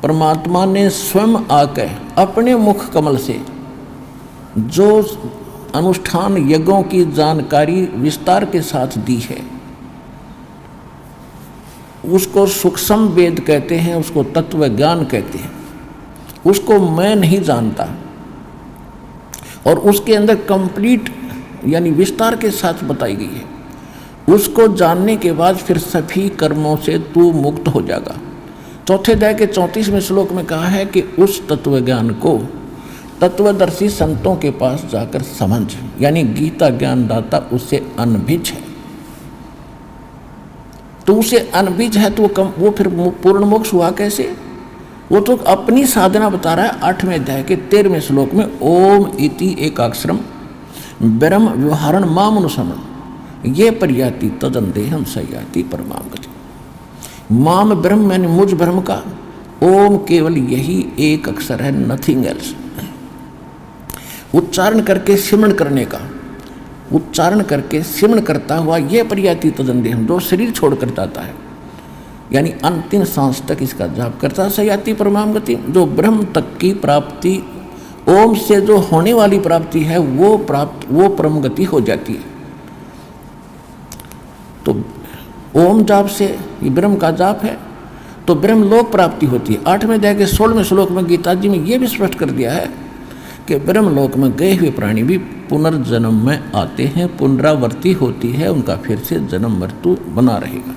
परमात्मा ने स्वयं आकर अपने मुख कमल से जो अनुष्ठान यज्ञों की जानकारी विस्तार के साथ दी है, उसको सूक्ष्म वेद कहते हैं, उसको तत्व ज्ञान कहते हैं। उसको मैं नहीं जानता और उसके अंदर कंप्लीट यानी विस्तार के साथ बताई गई है। उसको जानने के बाद फिर सभी कर्मों से तू मुक्त हो जाएगा। चौथे अध्याय के 34वें श्लोक में कहा है कि उस तत्व ज्ञान को तत्वदर्शी संतों के पास जाकर समझ, यानी गीता ज्ञानदाता उससे अनभिज है। तो उसे अनभिज है तो वो फिर पूर्ण मोक्ष हुआ कैसे? वो तो अपनी साधना बता रहा है 8वें अध्याय के 13वें श्लोक में, ओम इति एकाक्षरम ब्रह्म व्यवहारण मामनुसमन ये पर्याति तदंदेहम सयाति परमाम गति। माम ब्रह्म यानी मुझ ब्रह्म का, ओम केवल यही एक अक्षर है, नथिंग एल्स। उच्चारण करके सिमरण करने का, उच्चारण करके सिमरण करता हुआ ये पर्याति तदंदेहम, जो शरीर छोड़कर जाता है यानी अंतिम सांस तक इसका जाप करता, सयाति परमाम गति। जो ब्रह्म तक की प्राप्ति, ओम से जो होने वाली प्राप्ति है वो परम गति हो जाती है। तो ओम जाप से ये ब्रह्म का जाप है तो ब्रह्म लोक प्राप्ति होती है। 8वें अध्याय के 16वें श्लोक में गीता जी में ये भी स्पष्ट कर दिया है कि ब्रह्म लोक में गए हुए प्राणी भी पुनर्जन्म में आते हैं, पुनरावृत्ति होती है, उनका फिर से जन्म मृत्यु बना रहेगा।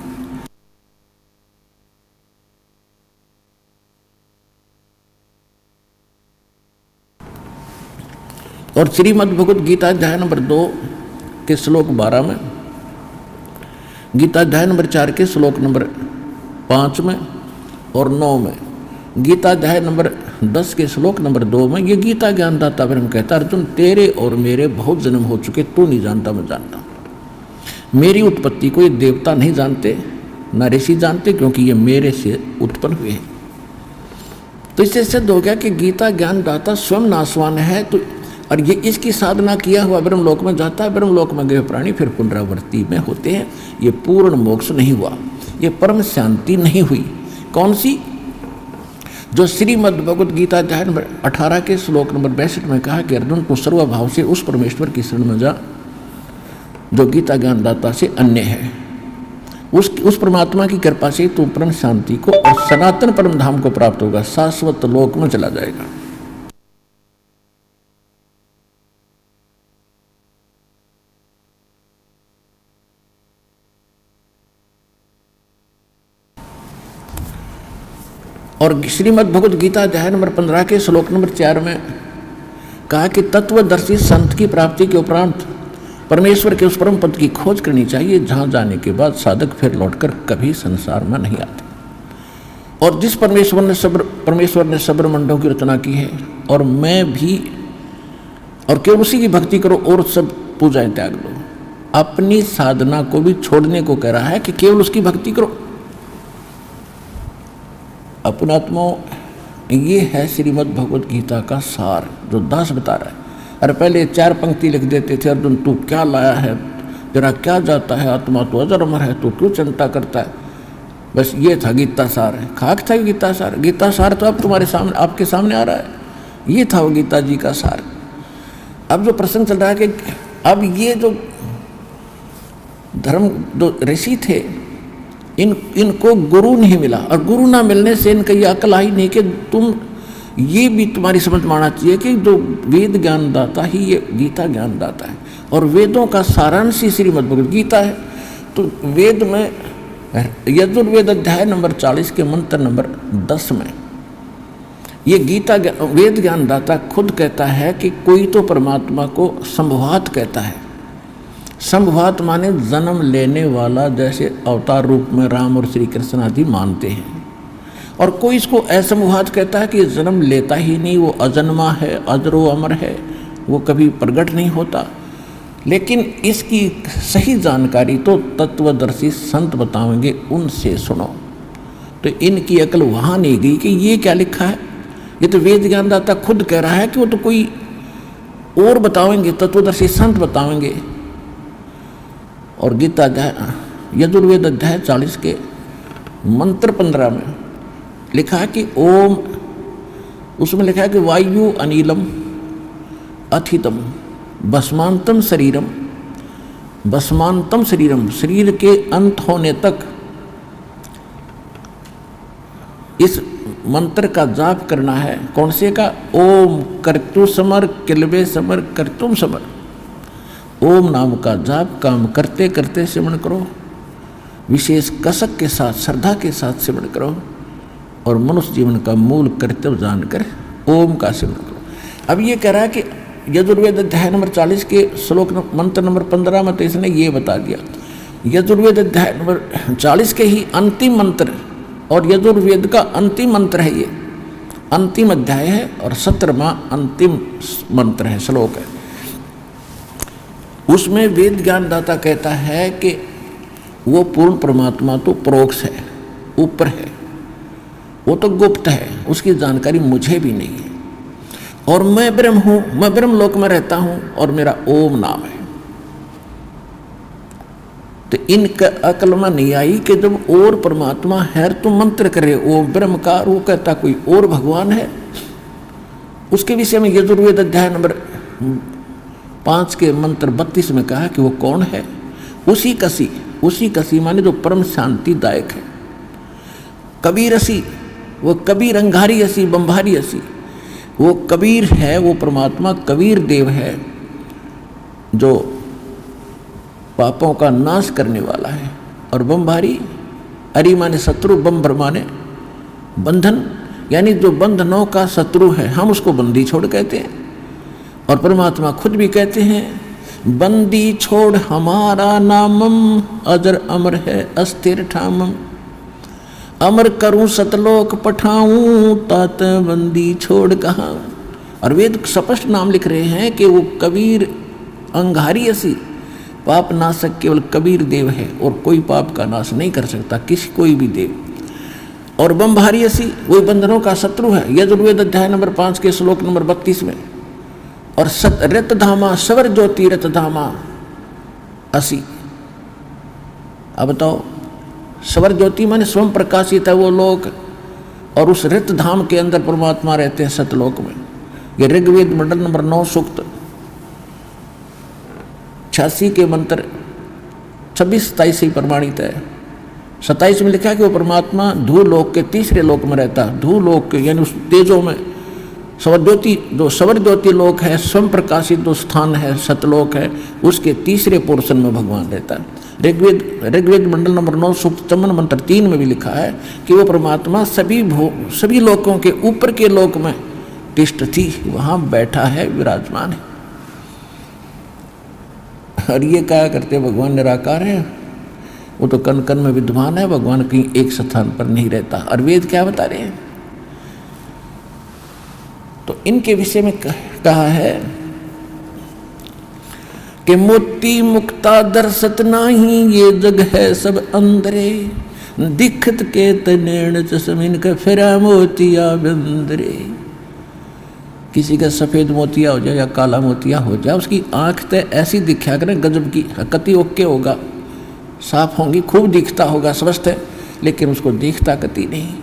और श्रीमद् भगवद गीता अध्याय नंबर 2 के श्लोक 12 में, गीता अध्याय नंबर 4 के श्लोक नंबर 5 में और 9 में, गीता अध्याय नंबर 10 के श्लोक नंबर 2 में ये गीता ज्ञानदाता ब्रह्म कहता, अर्जुन तेरे और मेरे बहुत जन्म हो चुके, तू नहीं जानता मैं जानता। मेरी उत्पत्ति को ये देवता नहीं जानते, न ऋषि जानते, क्योंकि ये मेरे से उत्पन्न हुए हैं। तो इससे सिद्ध हो गया कि गीता ज्ञानदाता स्वयं नाशवान है। तो और ये इसकी साधना किया हुआ ब्रह्मलोक में जाता है, ब्रह्मलोक में गए प्राणी फिर पुनरावृत्ति में होते हैं। ये पूर्ण मोक्ष नहीं हुआ, ये परम शांति नहीं हुई। कौन सी? जो श्रीमद् भगवद गीता अध्याय नंबर 18 के श्लोक नंबर 62 में कहा कि अर्जुन तू सर्वभाव से उस परमेश्वर की शरण में जा जो गीता ज्ञानदाता से अन्य है। उस परमात्मा की कृपा से तू परम शांति को और सनातन परम धाम को प्राप्त होगा, शाश्वत लोक में चला जाएगा। और श्रीमद् भगवद गीता अध्याय नंबर 15 के श्लोक नंबर 4 में कहा कि तत्वदर्शी संत की प्राप्ति के उपरांत परमेश्वर के उस परम पद की खोज करनी चाहिए, जहाँ जाने के बाद साधक फिर लौटकर कभी संसार में नहीं आते। और जिस परमेश्वर ने सब ब्रह्मांडों की रचना की है, और मैं भी, और केवल उसी की भक्ति करो और सब पूजाएं त्याग लो। अपनी साधना को भी छोड़ने को कह रहा है कि केवल उसकी भक्ति करो। अपनात्मा ये है श्रीमद् भगवद गीता का सार जो दास बता रहा है। अरे पहले 4 पंक्ति लिख देते थे, अर्जुन तू क्या लाया है, तेरा क्या जाता है, आत्मा तो अजर अमर है, तू क्यों चिंता करता है। बस ये था गीता सार है, खाक था गीता सार। गीता सार तो अब तुम्हारे सामने, आपके सामने आ रहा है। ये था वो गीता जी का सार। अब जो प्रसंग चल रहा है कि अब ये जो धर्म जो ऋषि थे, इनको गुरु नहीं मिला, और गुरु ना मिलने से इनका ये अकल आई नहीं कि तुम ये भी तुम्हारी समझ में आना चाहिए कि जो वेद ज्ञानदाता ही ये गीता ज्ञानदाता है, और वेदों का सारांश ही श्रीमद् भगवद गीता है। तो वेद में यजुर्वेद अध्याय नंबर 40 के मंत्र नंबर 10 में ये गीता वेद ज्ञानदाता खुद कहता है कि कोई तो परमात्मा को संभवात कहता है। संभवात माने जन्म लेने वाला, जैसे अवतार रूप में राम और श्री कृष्ण आदि मानते हैं, और कोई इसको असंभवात कहता है कि जन्म लेता ही नहीं, वो अजन्मा है, अजरो अमर है, वो कभी प्रकट नहीं होता। लेकिन इसकी सही जानकारी तो तत्वदर्शी संत बताएंगे, उनसे सुनो। तो इनकी अकल वहाँ नहीं गई कि ये क्या लिखा है, ये तो वेद ज्ञानदाता खुद कह रहा है कि वो तो कोई और बताएंगे, तत्वदर्शी संत बताएंगे। और गीता यजुर्वेद अध्याय 40 के मंत्र 15 में लिखा है कि ओम, उसमें लिखा है कि वायु अनिलम अथितम भस्मांतम शरीरम, भस्मांतम शरीरम, शरीर के अंत होने तक इस मंत्र का जाप करना है। कौन से का? ओम कर्तु समर किलवे समर कर्तुम समर। ओम नाम का जाप काम करते करते सिमरण करो, विशेष कसक के साथ, श्रद्धा के साथ सिमरण करो, और मनुष्य जीवन का मूल कर्तव्य जानकर ओम का सिमरण करो। अब ये कह रहा है कि यजुर्वेद अध्याय नंबर 40 के श्लोक मंत्र नंबर 15 में तो इसने ये बता दिया। यजुर्वेद अध्याय नंबर 40 के ही अंतिम मंत्र, और यजुर्वेद का अंतिम मंत्र है, ये अंतिम अध्याय है और 17वां अंतिम मंत्र है, श्लोक है। उसमें वेद ज्ञानदाता कहता है कि वो पूर्ण परमात्मा तो परोक्ष है, ऊपर है, वो तो गुप्त है, उसकी जानकारी मुझे भी नहीं है, और मैं ब्रह्म हूँ, मैं ब्रह्म लोक में रहता हूँ, और मेरा ओम नाम है। तो इनका अकल में नहीं आई कि जब और परमात्मा है तो मंत्र करे ओम ब्रह्म का, वो कहता कोई और भगवान है। उसके विषय में यजुर्वेद अध्याय नंबर 5 के मंत्र 32 में कहा कि वो कौन है? उसी कसी माने जो परम शांतिदायक है। कबीर असी, वो कबीर अंगारी असी बम्भारी असी, वो कबीर है, वो परमात्मा कबीर देव है, जो पापों का नाश करने वाला है। और बम्भारी, अरि माने शत्रु, बम्भर माने बंधन, यानी जो बंधनों का शत्रु है, हम उसको बंदी छोड़ कहते हैं। और परमात्मा खुद भी कहते हैं बंदी छोड़ हमारा नामम, अजर अमर है अस्थिर ठामम, अमर करूं सतलोक पठाऊं, तात बंदी छोड़ कहाँ। और वेद स्पष्ट नाम लिख रहे हैं कि वो कबीर अंगारी असी, पाप नाशक केवल कबीर देव है, और कोई पाप का नाश नहीं कर सकता किसी कोई भी देव। और बम्भारी असी, वही बंधनों का शत्रु है, यजुर्वेद अध्याय नंबर 5 के श्लोक नंबर 32 में। और रत धामा सवर ज्योति रत धामा असी। अब बताओ, सवर ज्योति माने स्वयं प्रकाशित है वो लोक, और उस रित धाम के अंदर परमात्मा रहते हैं सतलोक में। ये ऋग्वेद मंडल नंबर 9 सूक्त 86 के मंत्र 26-27 से प्रमाणित है। 27 में लिखा है कि वो परमात्मा धूलोक के तीसरे लोक में रहता है। धूलोक यानी उस तेजों में सवरज्योति, जो सवरज्योति लोक है, स्वयं प्रकाशित जो स्थान है सतलोक है, उसके तीसरे पोर्शन में भगवान रहता है। ऋग्वेद मंडल नंबर 9 सूक्त 54 मंत्र 3 में भी लिखा है कि वो परमात्मा सभी लोकों के ऊपर के लोक में तिष्ठति, वहाँ बैठा है, विराजमान है। और ये क्या करते, भगवान निराकार है, वो तो कण कण में विद्यमान है, भगवान कहीं एक स्थान पर नहीं रहता। और वेद क्या बता रहे हैं? तो इनके विषय में कहा है कि मोती मुक्ता दर्शत नाही, ये जग है सब अंदरे, दिखत के तनेण चसमिन का फिरा मोतिया बंदरे। किसी का सफ़ेद मोतिया हो जाए या काला मोतिया हो जाए, उसकी आंख तो ऐसी दिखा करें गजब की, कति ओके होगा, साफ होंगी, खूब दिखता होगा, स्वस्थ है, लेकिन उसको दिखता कति नहीं।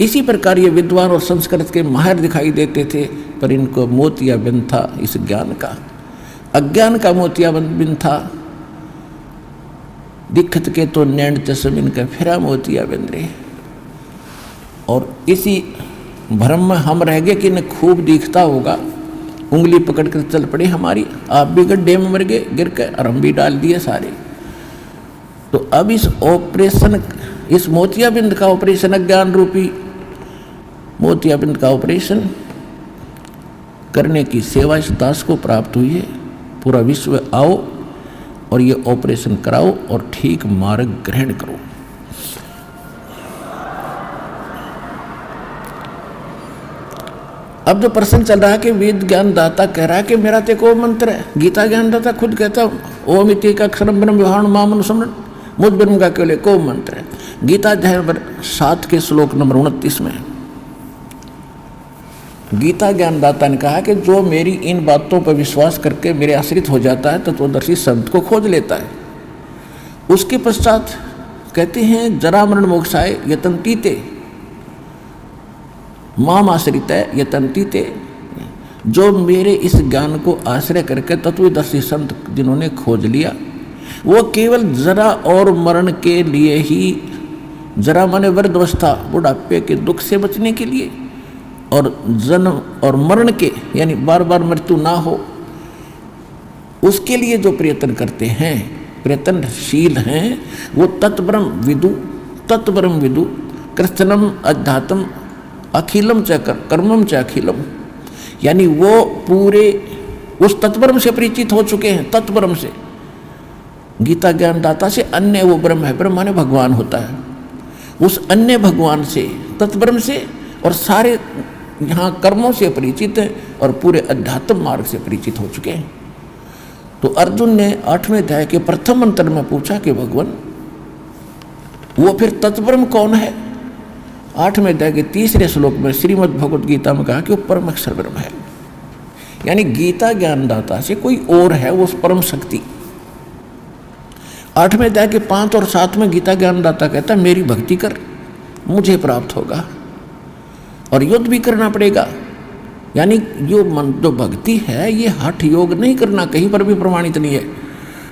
इसी प्रकार ये विद्वान और संस्कृत के माहिर दिखाई देते थे, पर इनको मोतिया बिन था इस ज्ञान का, अज्ञान का मोतिया बिन था। दिखत के तो नैण चसमिन का फिरा मोतिया बिन रे। और इसी भ्रम में हम रह गए कि न खूब दिखता होगा, उंगली पकड़ कर चल पड़ी हमारी, आप भी गड्ढे में मर गए गिर के और हम भी डाल दिए सारे। तो अब इस ऑपरेशन, इस मोतियाबिंद का ऑपरेशन, अज्ञान रूपी मोतियाबिंद का ऑपरेशन करने की सेवा इस दास को प्राप्त हुई है। पूरा विश्व आओ और ये ऑपरेशन कराओ और ठीक मार्ग ग्रहण करो। अब जो प्रश्न चल रहा है कि वेद ज्ञान दाता कह रहा है कि मेरा ते को मंत्र है, गीता ज्ञान दाता खुद कहता ओम इति का अक्षरम ब्रह्म विहाण मामन समरण, मुझ ब्रह्म का केवल को मंत्र है। गीता अध्याय नंबर 7 के श्लोक नंबर 29 में गीता ज्ञानदाता ने कहा कि जो मेरी इन बातों पर विश्वास करके मेरे आश्रित हो जाता है तत्वदर्शी संत को खोज लेता है। उसके पश्चात कहते हैं जरा मरण मोक्षाय यतन्तीते माम आश्रित यतन्तीते, जो मेरे इस ज्ञान को आश्रय करके तत्वदर्शी संत जिन्होंने खोज लिया वो केवल जरा और मरण के लिए ही, जरा माने वृद्धावस्था बुढ़ापे के दुख से बचने के लिए, और जन्म और मरण के यानी बार बार मृत्यु ना हो उसके लिए जो प्रयत्न करते हैं, प्रयत्नशील हैं, वो तत्ब्रह्म विदु कृष्णम अध्यात्म अखिलम च कर्मम च अखिलम, यानी वो पूरे उस तत्ब्रह्म से परिचित हो चुके हैं। तत्ब्रह्म से, गीता ज्ञानदाता से अन्य वो ब्रह्म है, ब्रह्म माने भगवान होता है, उस अन्य भगवान से, तत्ब्रह्म से और सारे यहाँ कर्मों से परिचित हैं और पूरे अध्यात्म मार्ग से परिचित हो चुके हैं। तो अर्जुन ने 8वें अध्याय के प्रथम मंत्र में पूछा कि भगवान वो फिर तत्ब्रह्म कौन है? 8वें अध्याय के 3रे श्लोक में श्रीमद् भगवद गीता में कहा कि वो परम अक्षर ब्रह्म है, यानी गीता ज्ञानदाता से कोई और है वो परम शक्ति। 8वें अध्याय के 5 और 7 में गीता ज्ञानदाता कहता है मेरी भक्ति कर, मुझे प्राप्त होगा, और युद्ध भी करना पड़ेगा। यानी जो भक्ति है ये हठ योग नहीं करना, कहीं पर भी प्रमाणित नहीं है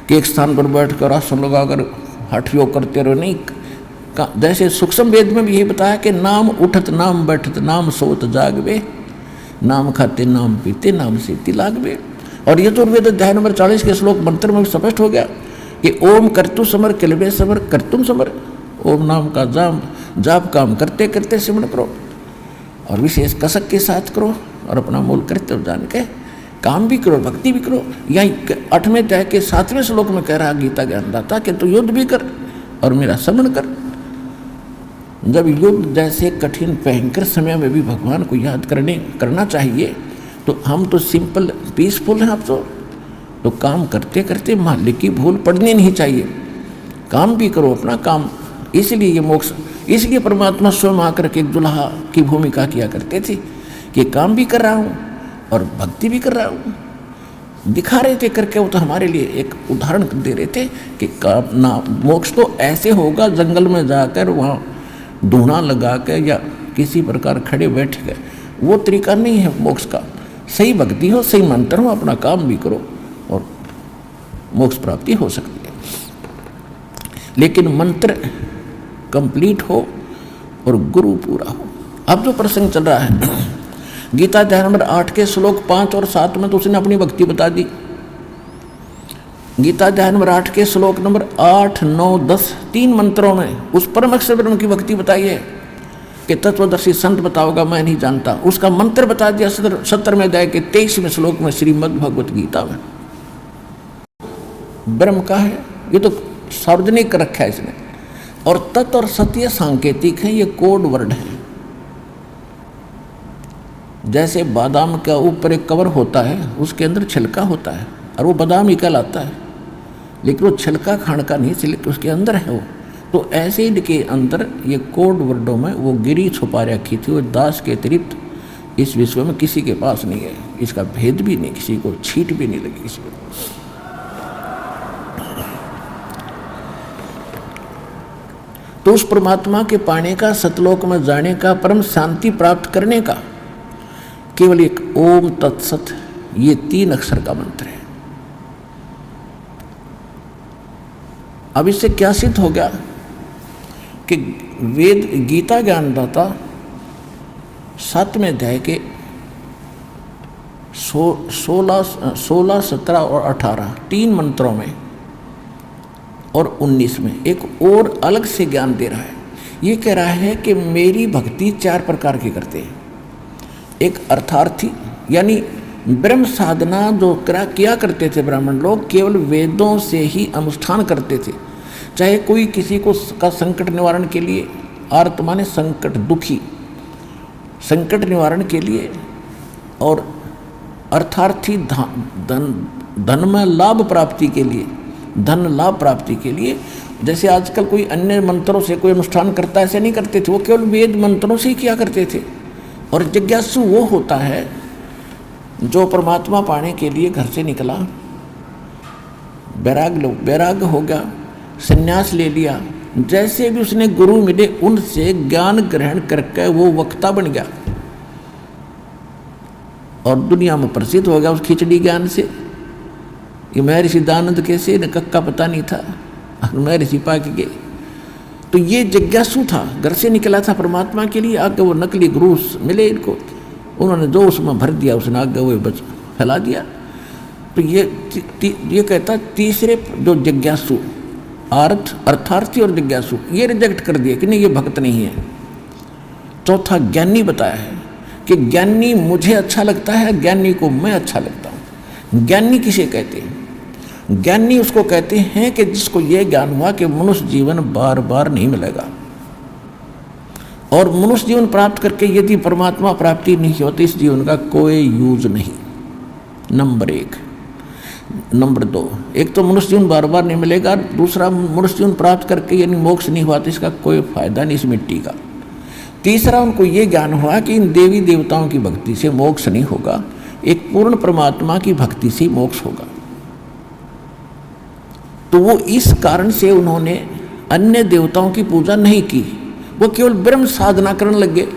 कि एक स्थान पर बैठ कर आसन लगाकर हठ योग करते रहो, नहीं। जैसे सूक्ष्म वेद में भी यही बताया कि नाम उठत नाम बैठत नाम सोत जागवे, नाम खाते नाम पीते नाम सेती लागवे। और यजुर्वेद अध्याय नंबर 40 के श्लोक मंत्र में स्पष्ट हो गया कि ओम कर्तु समर किलवे समर कर्तुम समर, ओम नाम का जाप काम करते करते सिमरण करो और विशेष कसक के साथ करो और अपना मूल कर्तव्य जान के काम भी करो, भक्ति भी करो। यही 8वें अध्याय के 7वें श्लोक में कह रहा गीता ज्ञानदाता कि तू युद्ध भी कर और मेरा स्मरण कर। जब युद्ध जैसे कठिन भयंकर समय में भी भगवान को याद करना चाहिए, तो हम तो सिंपल पीसफुल हैं। अब तो काम करते करते मोहल्ले की भूल पड़नी नहीं चाहिए, काम भी करो अपना काम। इसलिए ये मोक्ष, इसलिए परमात्मा स्वयं आकर के एक दुल्हा की भूमिका किया करते थे कि काम भी कर रहा हूँ और भक्ति भी कर रहा हूँ। दिखा रहे थे करके, वो तो हमारे लिए एक उदाहरण दे रहे थे कि काम ना, मोक्ष तो ऐसे होगा जंगल में जाकर वहाँ धूना लगा के या किसी प्रकार खड़े बैठ गए, वो तरीका नहीं है मोक्ष का। सही भक्ति हो, सही मंत्र हो, अपना काम भी करो और मोक्ष प्राप्ति हो सकती है। लेकिन मंत्र कंप्लीट हो और गुरु पूरा हो। अब जो प्रसंग चल रहा है गीता अध्याय नंबर 8 के श्लोक 5 और 7 में तो उसने अपनी भक्ति बता दी। गीता अध्याय नंबर 8 के श्लोक नंबर 8, 9, 10 3 मंत्रों में उस परम अक्षर ब्रह्म की भक्ति बताई है कि तत्वदर्शी संत बताओगा मैं नहीं जानता। उसका मंत्र बता दिया 17वें अध्याय के 23वें श्लोक में श्रीमद् भगवत गीता में। ब्रह्म का है, ये तो सार्वजनिक कर रखा है इसने। और तत् और सत्य सांकेतिक है, ये कोड वर्ड है। जैसे बादाम का ऊपर एक कवर होता है, उसके अंदर छिलका होता है और वो बादाम ही कहलाता है, लेकिन वो छिलका खाने का नहीं, छिलका उसके अंदर है वो। तो ऐसे ही के अंदर ये कोड वर्डों में वो गिरी छुपा रखी थी। वो दास के अतिरिक्त इस विश्व में किसी के पास नहीं है, इसका भेद भी नहीं, किसी को छीट भी नहीं लगी किसी को। तो उस परमात्मा के पाने का, सतलोक में जाने का, परम शांति प्राप्त करने का केवल एक ओम तत्सत, ये 3 अक्षर का मंत्र है। अब इससे क्या सिद्ध हो गया कि वेद गीता ज्ञानदाता 7वें अध्याय के 16, 17 और 18 3 मंत्रों में और 19 में एक और अलग से ज्ञान दे रहा है। ये कह रहा है कि मेरी भक्ति 4 प्रकार की करते हैं। एक अर्थार्थी, यानी ब्रह्म साधना जो किया करते थे ब्राह्मण लोग, केवल वेदों से ही अनुष्ठान करते थे। चाहे कोई किसी को का संकट निवारण के लिए, आर्त माने संकट, दुखी, संकट निवारण के लिए, और अर्थार्थी धन में लाभ प्राप्ति के लिए, धन लाभ प्राप्ति के लिए। जैसे आजकल कोई अन्य मंत्रों से कोई अनुष्ठान करता है, ऐसे नहीं करते थे, वो केवल वेद मंत्रों से ही किया करते थे। और जिज्ञासु वो होता है जो परमात्मा पाने के लिए घर से निकला, वैराग्य हो गया, संन्यास ले लिया, जैसे भी उसने गुरु मिले उनसे ज्ञान ग्रहण करके वो वक्ता बन गया और दुनिया में प्रसिद्ध हो गया उस खिचड़ी ज्ञान से। ये महर्षि दानंद कैसे न कक्का पता नहीं था, महर्षि पाक गए। तो ये जिज्ञासु था, घर से निकला था परमात्मा के लिए, आगे वो नकली गुरु मिले इनको, उन्होंने जो उसमें भर दिया उसने आगे वो बच फैला दिया। तो ये कहता तीसरे जो जिज्ञासु, अर्थार्थी और जिज्ञासु, ये रिजेक्ट कर दिए कि नहीं ये भक्त नहीं है। चौथा ज्ञानी बताया है कि ज्ञानी मुझे अच्छा लगता है, ज्ञानी को मैं अच्छा लगता हूँ। ज्ञानी किसे कहते हैं? ज्ञानी उसको कहते हैं कि जिसको ये ज्ञान हुआ कि मनुष्य जीवन बार बार नहीं मिलेगा, और मनुष्य जीवन प्राप्त करके यदि परमात्मा प्राप्ति नहीं होती इस जीवन का कोई यूज नहीं। नंबर 1। नंबर 2, एक तो मनुष्य जीवन बार बार नहीं मिलेगा, दूसरा मनुष्य जीवन प्राप्त करके यदि मोक्ष नहीं हुआ तो इसका कोई फायदा नहीं इस मिट्टी का। तीसरा, उनको ये ज्ञान हुआ कि इन देवी देवताओं की भक्ति से मोक्ष नहीं होगा, एक पूर्ण परमात्मा की भक्ति से मोक्ष होगा। तो वो इस कारण से उन्होंने अन्य देवताओं की पूजा नहीं की, वो केवल ब्रह्म साधना करने लगे।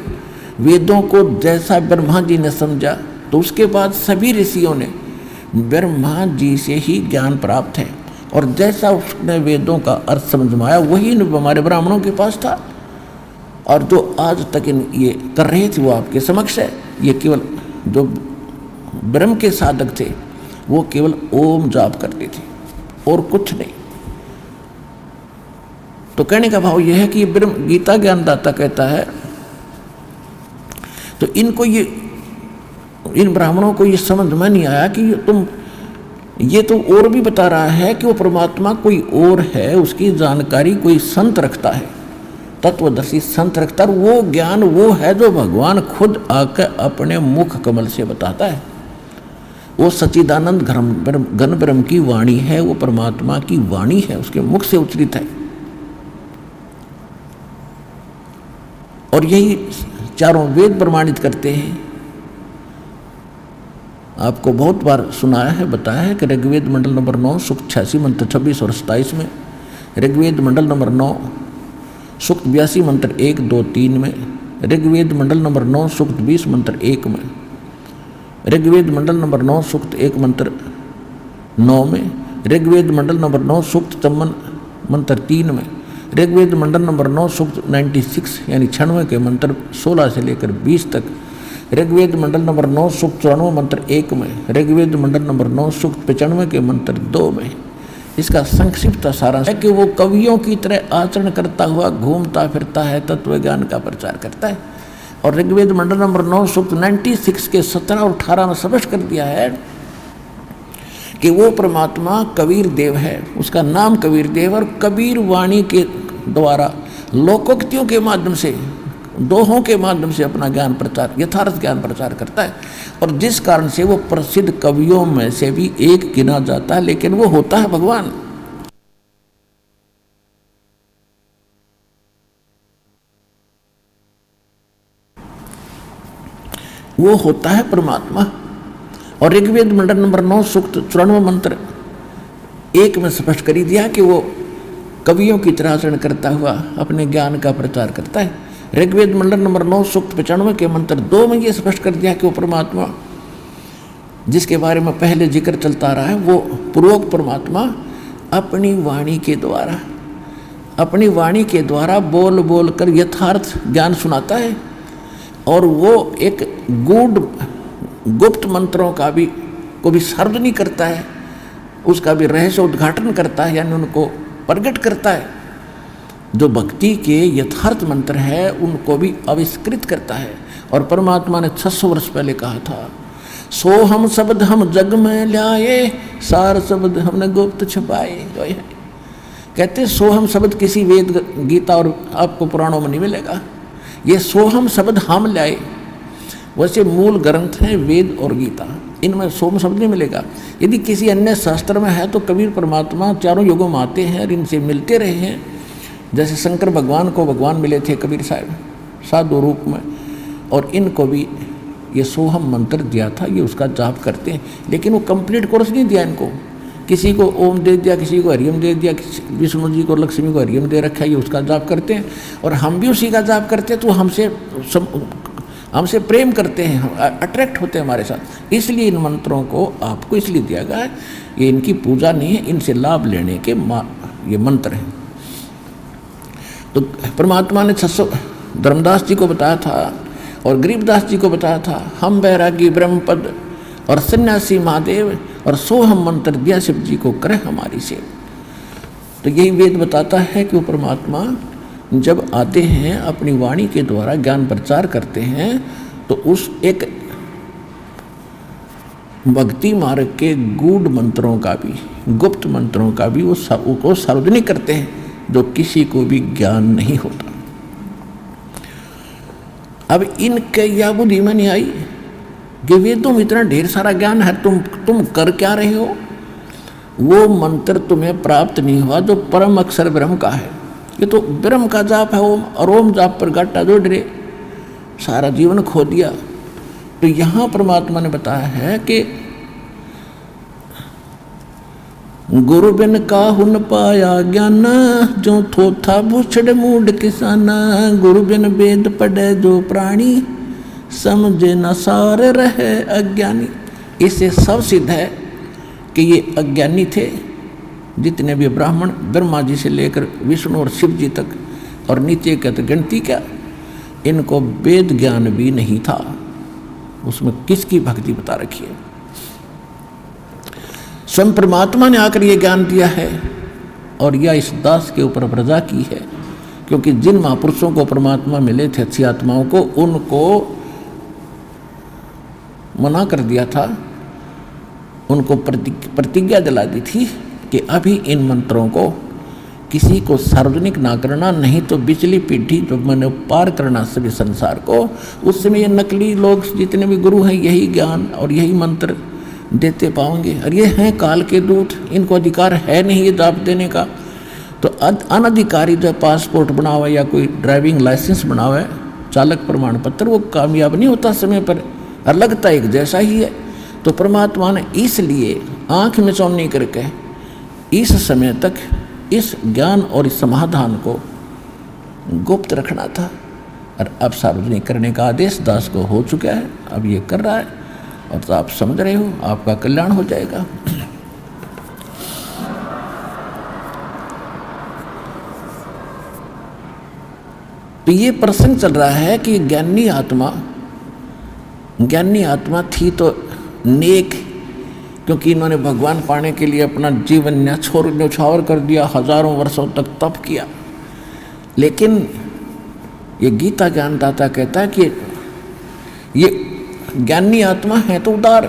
वेदों को जैसा ब्रह्मा जी ने समझा, तो उसके बाद सभी ऋषियों ने ब्रह्मा जी से ही ज्ञान प्राप्त है, और जैसा उसने वेदों का अर्थ समझ में आया वही हमारे ब्राह्मणों के पास था। और जो आज तक ये कर रहे थे वो आपके समक्ष है। ये केवल जो ब्रह्म के साधक थे वो केवल ओम जाप करते थे और कुछ नहीं। तो कहने का भाव यह है कि ये ब्रह्म गीता ज्ञानदाता कहता है, तो इनको इन ब्राह्मणों को ये समझ में नहीं आया कि ये तो और भी बता रहा है कि वो परमात्मा कोई और है, उसकी जानकारी कोई संत रखता है, तत्वदर्शी संत रखता है। वो ज्ञान वो है जो भगवान खुद आकर अपने मुख कमल से बताता है। वो सच्चिदानंद घन ब्रह्म की वाणी है, वो परमात्मा की वाणी है, उसके मुख से उच्चरित है। और यही चारों वेद प्रमाणित करते हैं। आपको बहुत बार सुनाया है, बताया है कि ऋग्वेद मंडल नंबर 9 सूक्त 86 मंत्र 26 और 27 में, ऋग्वेद मंडल नंबर 9 सूक्त 82 मंत्र 1, 2, 3 में, ऋग्वेद मंडल नंबर 9 सूक्त 20 मंत्र 1 में, ऋग्वेद मंडल नंबर 9 सूक्त 1 मंत्र 9 में, ऋग्वेद मंडल नंबर 9 सूक्त 54 मंत्र 3 में, ऋग्वेद मंडल नंबर 9 सूक्त 96 यानी 96 के मंत्र 16 से लेकर 20 तक, ऋग्वेद मंडल नंबर 9 सूक्त 94 मंत्र 1 में, ऋग्वेद मंडल नंबर 9 सूक्त 95 के मंत्र 2 में। इसका संक्षिप्त सारांश है कि वो कवियों की तरह आचरण करता हुआ घूमता फिरता है, तत्व ज्ञान का प्रचार करता है। और ऋग्वेद मंडल नंबर 9 सूक्त 96 के 17 और 18 में स्पष्ट कर दिया है कि वो परमात्मा कबीर देव है, उसका नाम कबीर देव, और कबीर वाणी के द्वारा लोकोक्तियों के माध्यम से, दोहों के माध्यम से अपना ज्ञान प्रचार, यथार्थ ज्ञान प्रचार करता है। और जिस कारण से वो प्रसिद्ध कवियों में से भी एक गिना जाता है, लेकिन वो होता है भगवान। वो होता है परमात्मा। और ऋग्वेद मंडल नंबर 9 सूक्त 94 मंत्र 1 में स्पष्ट कर दिया कि वो कवियों की तरह आचरण करता हुआ अपने ज्ञान का प्रचार करता है। ऋग्वेद मंडल नंबर 9 सूक्त 95 के मंत्र 2 में ये स्पष्ट कर दिया कि वो परमात्मा जिसके बारे में पहले जिक्र चलता रहा है, वो पूर्वोक्त परमात्मा अपनी वाणी के द्वारा बोल बोल कर यथार्थ ज्ञान सुनाता है। और वो एक गुप्त मंत्रों का भी को भी सार्वजनिक करता है, उसका भी रहस्य उद्घाटन करता है, यानी उनको प्रकट करता है। जो भक्ति के यथार्थ मंत्र है उनको भी आविष्कृत करता है। और परमात्मा ने 600 वर्ष पहले कहा था, सो हम शब्द हम जग में लाए, सार शब्द हमने गुप्त छुपाए। कहते सोहम शब्द किसी वेद गीता और आपको पुराणों में नहीं मिलेगा। ये सोहम शब्द हम लाए, वैसे मूल ग्रंथ हैं वेद और गीता, इनमें सोम शब्द नहीं मिलेगा। यदि किसी अन्य शास्त्र में है तो कबीर परमात्मा चारों युगों में आते हैं और इनसे मिलते रहे हैं। जैसे शंकर भगवान को भगवान मिले थे कबीर साहब साधु रूप में, और इनको भी ये सोहम मंत्र दिया था, ये उसका जाप करते हैं। लेकिन वो कंप्लीट कोर्स नहीं दिया इनको, किसी को ओम दे दिया, किसी को हरिओम दे दिया, विष्णु जी को लक्ष्मी को हरिओम दे रखा है, ये उसका जाप करते हैं। और हम भी उसी का जाप करते हैं, तो हमसे प्रेम करते हैं, हम अट्रैक्ट होते हैं हमारे साथ। इसलिए इन मंत्रों को आपको इसलिए दिया गया है, ये इनकी पूजा नहीं है, इनसे लाभ लेने के ये मंत्र हैं। तो परमात्मा ने 600 धर्मदास जी को बताया था और गरीबदास जी को बताया था, हम बैरागी ब्रह्मपद और सन्यासी महादेव और सोहम मंत्र दिया शिव जी को करे हमारी सेव। तो यही वेद बताता है कि वो परमात्मा जब आते हैं अपनी वाणी के द्वारा ज्ञान प्रचार करते हैं, तो उस एक भक्ति मार्ग के गूढ़ मंत्रों का भी, गुप्त मंत्रों का भी वो सार्वजनिक करते हैं, जो किसी को भी ज्ञान नहीं होता। अब इनके या बुद्धि में नहीं आई कि वेदों में इतना ढेर सारा ज्ञान है, तुम कर क्या रहे हो? वो मंत्र तुम्हें प्राप्त नहीं हुआ जो परम अक्षर ब्रह्म का है। ये तो ब्रह्म का जाप है ओम, और ओम जाप पर गाटा जोड़ रहे, सारा जीवन खो दिया। तो यहाँ परमात्मा ने बताया है कि गुरु बिन काहू न पाया ज्ञान, जो थोथा भूछड़ मूड किसाना। गुरु बिन वेद पढ़े जो प्राणी, समझे न सार रहे अज्ञानी। इससे सब सिद्ध है कि ये अज्ञानी थे, जितने भी ब्राह्मण ब्रह्मा जी से लेकर विष्णु और शिव जी तक, और नीचे का तो गिनती क्या, इनको वेद ज्ञान भी नहीं था। उसमें किसकी भक्ति बता रखी है? स्वयं परमात्मा ने आकर ये ज्ञान दिया है, और यह इस दास के ऊपर प्रजा की है। क्योंकि जिन महापुरुषों को परमात्मा मिले थे, अच्छी आत्माओं को, उनको मना कर दिया था, उनको प्रतिज्ञा दिला दी थी कि अभी इन मंत्रों को किसी को सार्वजनिक ना करना, नहीं तो बिचली पीढ़ी जो मैंने पार करना सभी संसार को। उस समय ये नकली लोग जितने भी गुरु हैं यही ज्ञान और यही मंत्र देते पाओगे, और ये हैं काल के दूत, इनको अधिकार है नहीं ये जाप देने का। तो अनधिकारी जो पासपोर्ट बनावे या कोई ड्राइविंग लाइसेंस बनावे, चालक प्रमाण पत्र, वो कामयाब नहीं होता समय पर, और लगता एक जैसा ही है। तो परमात्मा ने इसलिए आँख में चौनी करके इस समय तक इस ज्ञान और इस समाधान को गुप्त रखना था, और अब सार्वजनिक करने का आदेश दास को हो चुका है, अब ये कर रहा है, और तो आप समझ रहे हो, आपका कल्याण हो जाएगा। तो ये प्रसंग चल रहा है कि ज्ञानी आत्मा थी तो नेक, क्योंकि इन्होंने भगवान पाने के लिए अपना जीवन न्यौछावर कर दिया, हजारों वर्षों तक तप किया। लेकिन ये गीता ज्ञानदाता कहता है कि ये ज्ञानी आत्मा है तो उदार,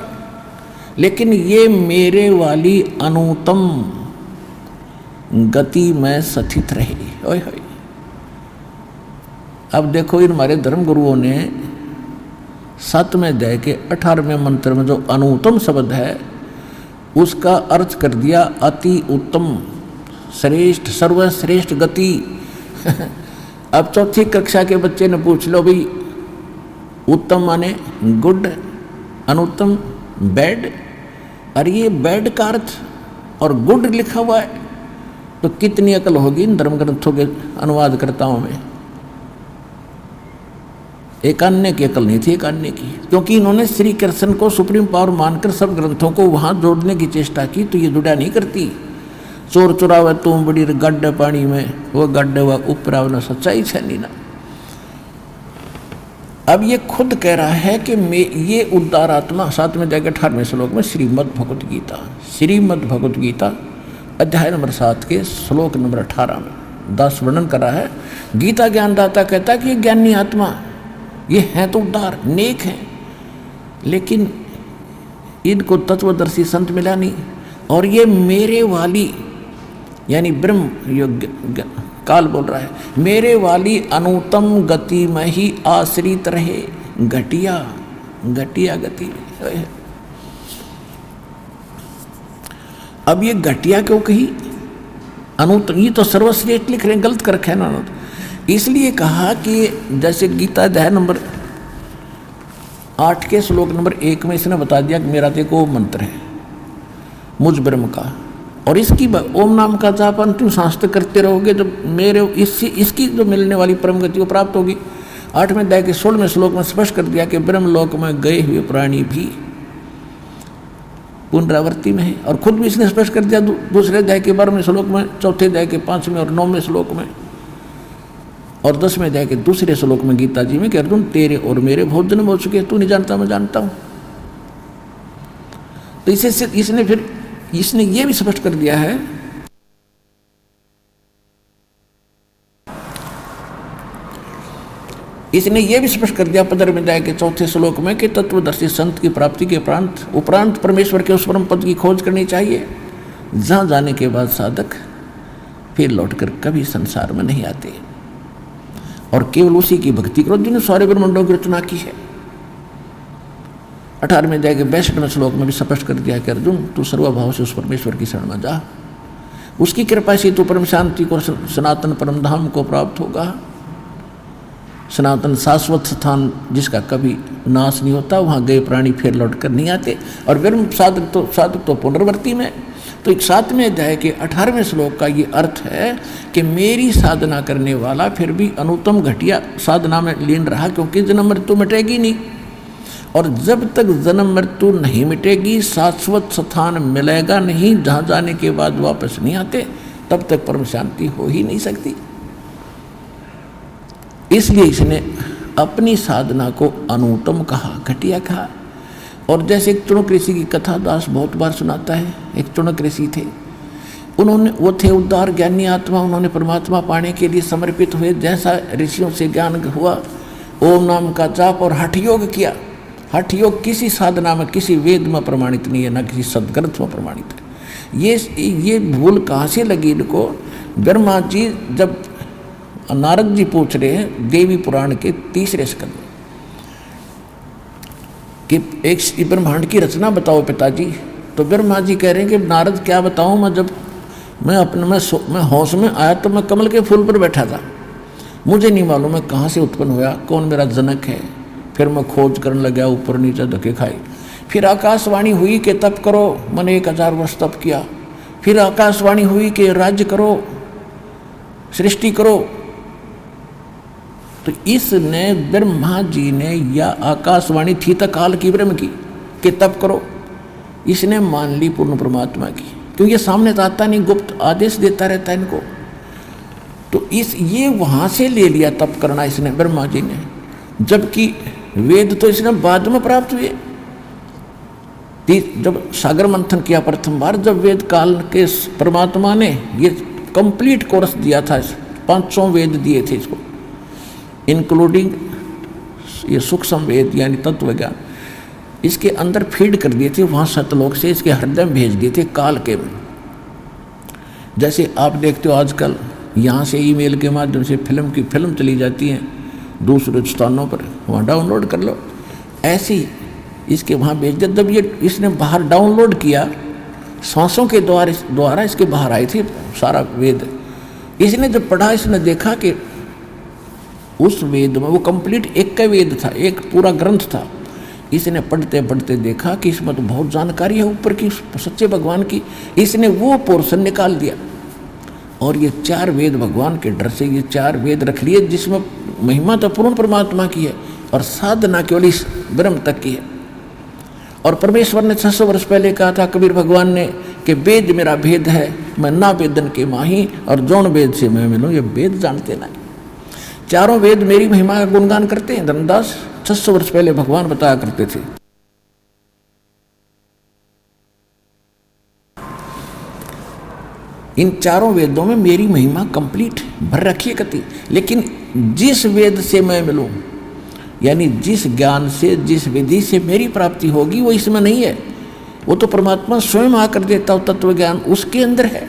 लेकिन ये मेरे वाली अनुत्तम गति में स्थित रहे। ओए होए, अब देखो इन हमारे धर्म गुरुओं ने 7वें अध्याय के 18वें मंत्र में जो अनुत्तम शब्द है उसका अर्थ कर दिया अति उत्तम, श्रेष्ठ, सर्वश्रेष्ठ गति। अब चौथी कक्षा के बच्चे ने पूछ लो भाई, उत्तम माने गुड, अनुत्तम बैड, और ये बैड का अर्थ और गुड लिखा हुआ है, तो कितनी अकल होगी इन धर्म ग्रंथों के अनुवादकर्ताओं में। एक अन्य की अकल नहीं थी, एक अन्य की, क्योंकि इन्होंने श्री कृष्ण को सुप्रीम पावर मानकर सब ग्रंथों को वहाँ जोड़ने की चेष्टा की, तो ये जुड़ा नहीं करती। चोर चुरावे तुम बड़ी गड्ढे पानी में, वो गड्ढे व ऊपर आवना सच्चाई छे नहीं ना। अब ये खुद कह रहा है कि ये उद्धार आत्मा 7वें अध्याय के 18वें श्लोक में श्रीमद् भगवत गीता अध्याय नंबर 7 के श्लोक नंबर 18 में दास वर्णन कर रहा है। गीता ज्ञानदाता कहता है कि ये ज्ञानी आत्मा ये हैं तो उद्धार नेक हैं, लेकिन इनको तत्वदर्शी संत मिला नहीं, और ये मेरे वाली यानी ब्रह्म योग्य काल बोल रहा है, मेरे वाली अनुत्तम गति में ही आश्रित रहे। घटिया गति। अब ये घटिया क्यों कही? अनुत्तम, ये तो सर्वश्रेष्ठ लिख रहे हैं, गलत कर रखा है ना। इसलिए कहा कि जैसे गीता अध्याय नंबर 8 के श्लोक नंबर 1 में इसने बता दिया कि मेरा देखो मंत्र है मुझ ब्रह्म का, और इसकी ओम नाम का जाप अंतिम सांस तक करते रहोगे तो मेरे इसकी जो मिलने वाली परम गति को प्राप्त होगी। 8वें अध्याय के 16वें श्लोक में स्पष्ट कर दिया कि ब्रह्मलोक में गए हुए प्राणी भी पुनरावृत्ति में है, और खुद भी इसने स्पष्ट कर दिया दूसरे अध्याय के 12वें श्लोक में, चौथे अध्याय के 5वें और 9वें श्लोक में, और 10वें अध्याय के दूसरे श्लोक में गीता जी में कि अर्जुन तेरे और मेरे बहुत जन्म हो चुके हैं, तू नहीं जानता मैं जानता हूं। तो इसने ये भी स्पष्ट कर दिया है इसने ये भी स्पष्ट कर दिया 15वें अध्याय के 4थे श्लोक में कि तत्वदर्शी संत की प्राप्ति के उपरांत परमेश्वर के उस परम पद की खोज करनी चाहिए, जहां जाने के बाद साधक फिर लौटकर कभी संसार में नहीं आते, और केवल उसी की भक्ति करो जिन्होंने सारे ब्रह्मांडों की रचना की है। 18वें अध्याय के 62वें श्लोक में भी स्पष्ट कर दिया कि अर्जुन तू सर्वभाव से उस परमेश्वर की शरण में जा, उसकी कृपा से तू परम शांति को सनातन परम धाम को प्राप्त होगा। सनातन शाश्वत स्थान जिसका कभी नाश नहीं होता, वहाँ गए प्राणी फिर लौट कर नहीं आते, और ब्रह्म साधक तो पुनर्वर्ती में। तो एक 7वें अध्याय के 18वें श्लोक का ये अर्थ है कि मेरी साधना करने वाला फिर भी अनुत्तम घटिया साधना में लीन रहा, क्योंकि जन्म मृत्यु मिटेगी नहीं, और जब तक जन्म मृत्यु नहीं मिटेगी शाश्वत स्थान मिलेगा नहीं, जहाँ जाने के बाद वापस नहीं आते, तब तक परम शांति हो ही नहीं सकती। इसलिए इसने अपनी साधना को अनुत्तम कहा, घटिया कहा। और जैसे एक चुनक ऋषि की कथा दास बहुत बार सुनाता है। एक चुनक ऋषि थे, वो थे उद्धार ज्ञानी आत्मा, उन्होंने परमात्मा पाने के लिए समर्पित हुए। जैसा ऋषियों से ज्ञान हुआ, ओम नाम का जाप और हठ योग किया। हठ योग किसी साधना में, किसी वेद में प्रमाणित नहीं है, ना किसी सदग्रंथ में प्रमाणित है। ये भूल कहाँ से लगी इनको? ब्रह्मा जी जब नारद जी पूछ रहे हैं देवी पुराण के 3रे स्कंद कि एक ब्रह्मांड की रचना बताओ पिताजी। तो ब्रह्मा जी कह रहे हैं कि नारद क्या बताऊं, मैं जब मैं होश में आया तो मैं कमल के फूल पर बैठा था, मुझे नहीं मालूम मैं कहाँ से उत्पन्न हुआ, कौन मेरा जनक है। फिर मैं खोज करने लगा, ऊपर नीचे धक्के खाए। फिर आकाशवाणी हुई कि तप करो, मैंने 1000 वर्ष तप किया। फिर आकाशवाणी हुई कि राज्य करो, सृष्टि करो। तो इसने ब्रह्मा जी ने, या आकाशवाणी थी तो काल की ब्रह्म की कि तप करो, इसने मान ली पूर्ण परमात्मा की, क्योंकि ये सामने तो आता नहीं, गुप्त आदेश देता रहता है इनको। तो ये वहाँ से ले लिया तप करना इसने, ब्रह्मा जी ने, जबकि वेद तो इसने बाद में प्राप्त हुए। जब सागर मंथन किया प्रथम बार, जब वेद काल के परमात्मा ने ये कंप्लीट कोर्स दिया था, 500 वेद दिए थे इसको, इंक्लूडिंग ये सूक्ष्म वेद यानी तत्व ज्ञान, इसके अंदर फीड कर दिए थे। वहाँ सतलोक से इसके हृदय में भेज दिए थे काल के। जैसे आप देखते हो आजकल यहाँ से ईमेल के माध्यम से फिल्म चली जाती है दूसरे स्थानों पर, वहाँ डाउनलोड कर लो, ऐसे ही इसके वहाँ भेज दिया। जब ये इसने बाहर डाउनलोड किया, सांसों के द्वारा इसके बाहर आई थी सारा वेद। इसने जब पढ़ा, इसने देखा कि उस वेद में वो कंप्लीट एक का वेद था, एक पूरा ग्रंथ था। इसने पढ़ते पढ़ते देखा कि इसमें तो बहुत जानकारी है ऊपर की, सच्चे भगवान की। इसने वो पोर्शन निकाल दिया, और ये 4 वेद भगवान के डर से ये 4 वेद रख लिए, जिसमें महिमा तो पूर्ण परमात्मा की है और साधना केवल इस ब्रह्म तक की है। और परमेश्वर ने 600 वर्ष पहले कहा था कबीर भगवान ने कि वेद मेरा भेद है, मैं ना वेदन के माही और जौन वेद से मैं मिलूँ। ये वेद जानते ना, चारों वेद मेरी महिमा का गुणगान करते हैं। धर्मदास 600 वर्ष पहले भगवान बताया करते थे। इन चारों वेदों में मेरी महिमा कंप्लीट भर रखी है कति। लेकिन जिस वेद से मैं मिलूं, यानी जिस ज्ञान से, जिस विधि से मेरी प्राप्ति होगी, वो इसमें नहीं है। वो तो परमात्मा स्वयं आकर देता हो, तत्व ज्ञान उसके अंदर है।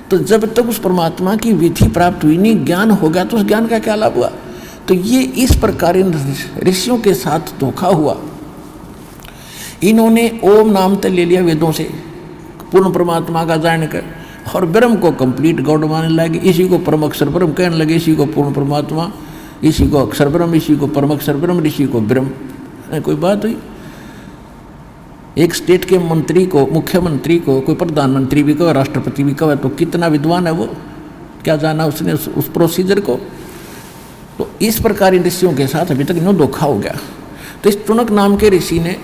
तो जब तक उस परमात्मा की विधि प्राप्त हुई नहीं, ज्ञान हो गया, तो उस ज्ञान का क्या लाभ हुआ? तो ये इस प्रकार इन ऋषियों के साथ धोखा हुआ। इन्होंने ओम नाम तो ले लिया वेदों से पूर्ण परमात्मा का जानकर, और ब्रह्म को कंप्लीट गॉड मानने लगे। इसी को परम अक्षर ब्रह्म कहने लगे, इसी को पूर्ण परमात्मा, इसी को अक्षर ब्रह्म, इसी को परम अक्षर ब्रह्म, इसी को ब्रह्म। कोई बात हुई? एक स्टेट के मंत्री को, मुख्यमंत्री को कोई प्रधानमंत्री भी कहो, राष्ट्रपति भी कहो, तो कितना विद्वान है वो, क्या जाना उसने उस प्रोसीजर को। तो इस प्रकार इन ऋषियों के साथ अभी तक इन्हों धोखा हो गया। तो इस टुनक नाम के ऋषि ने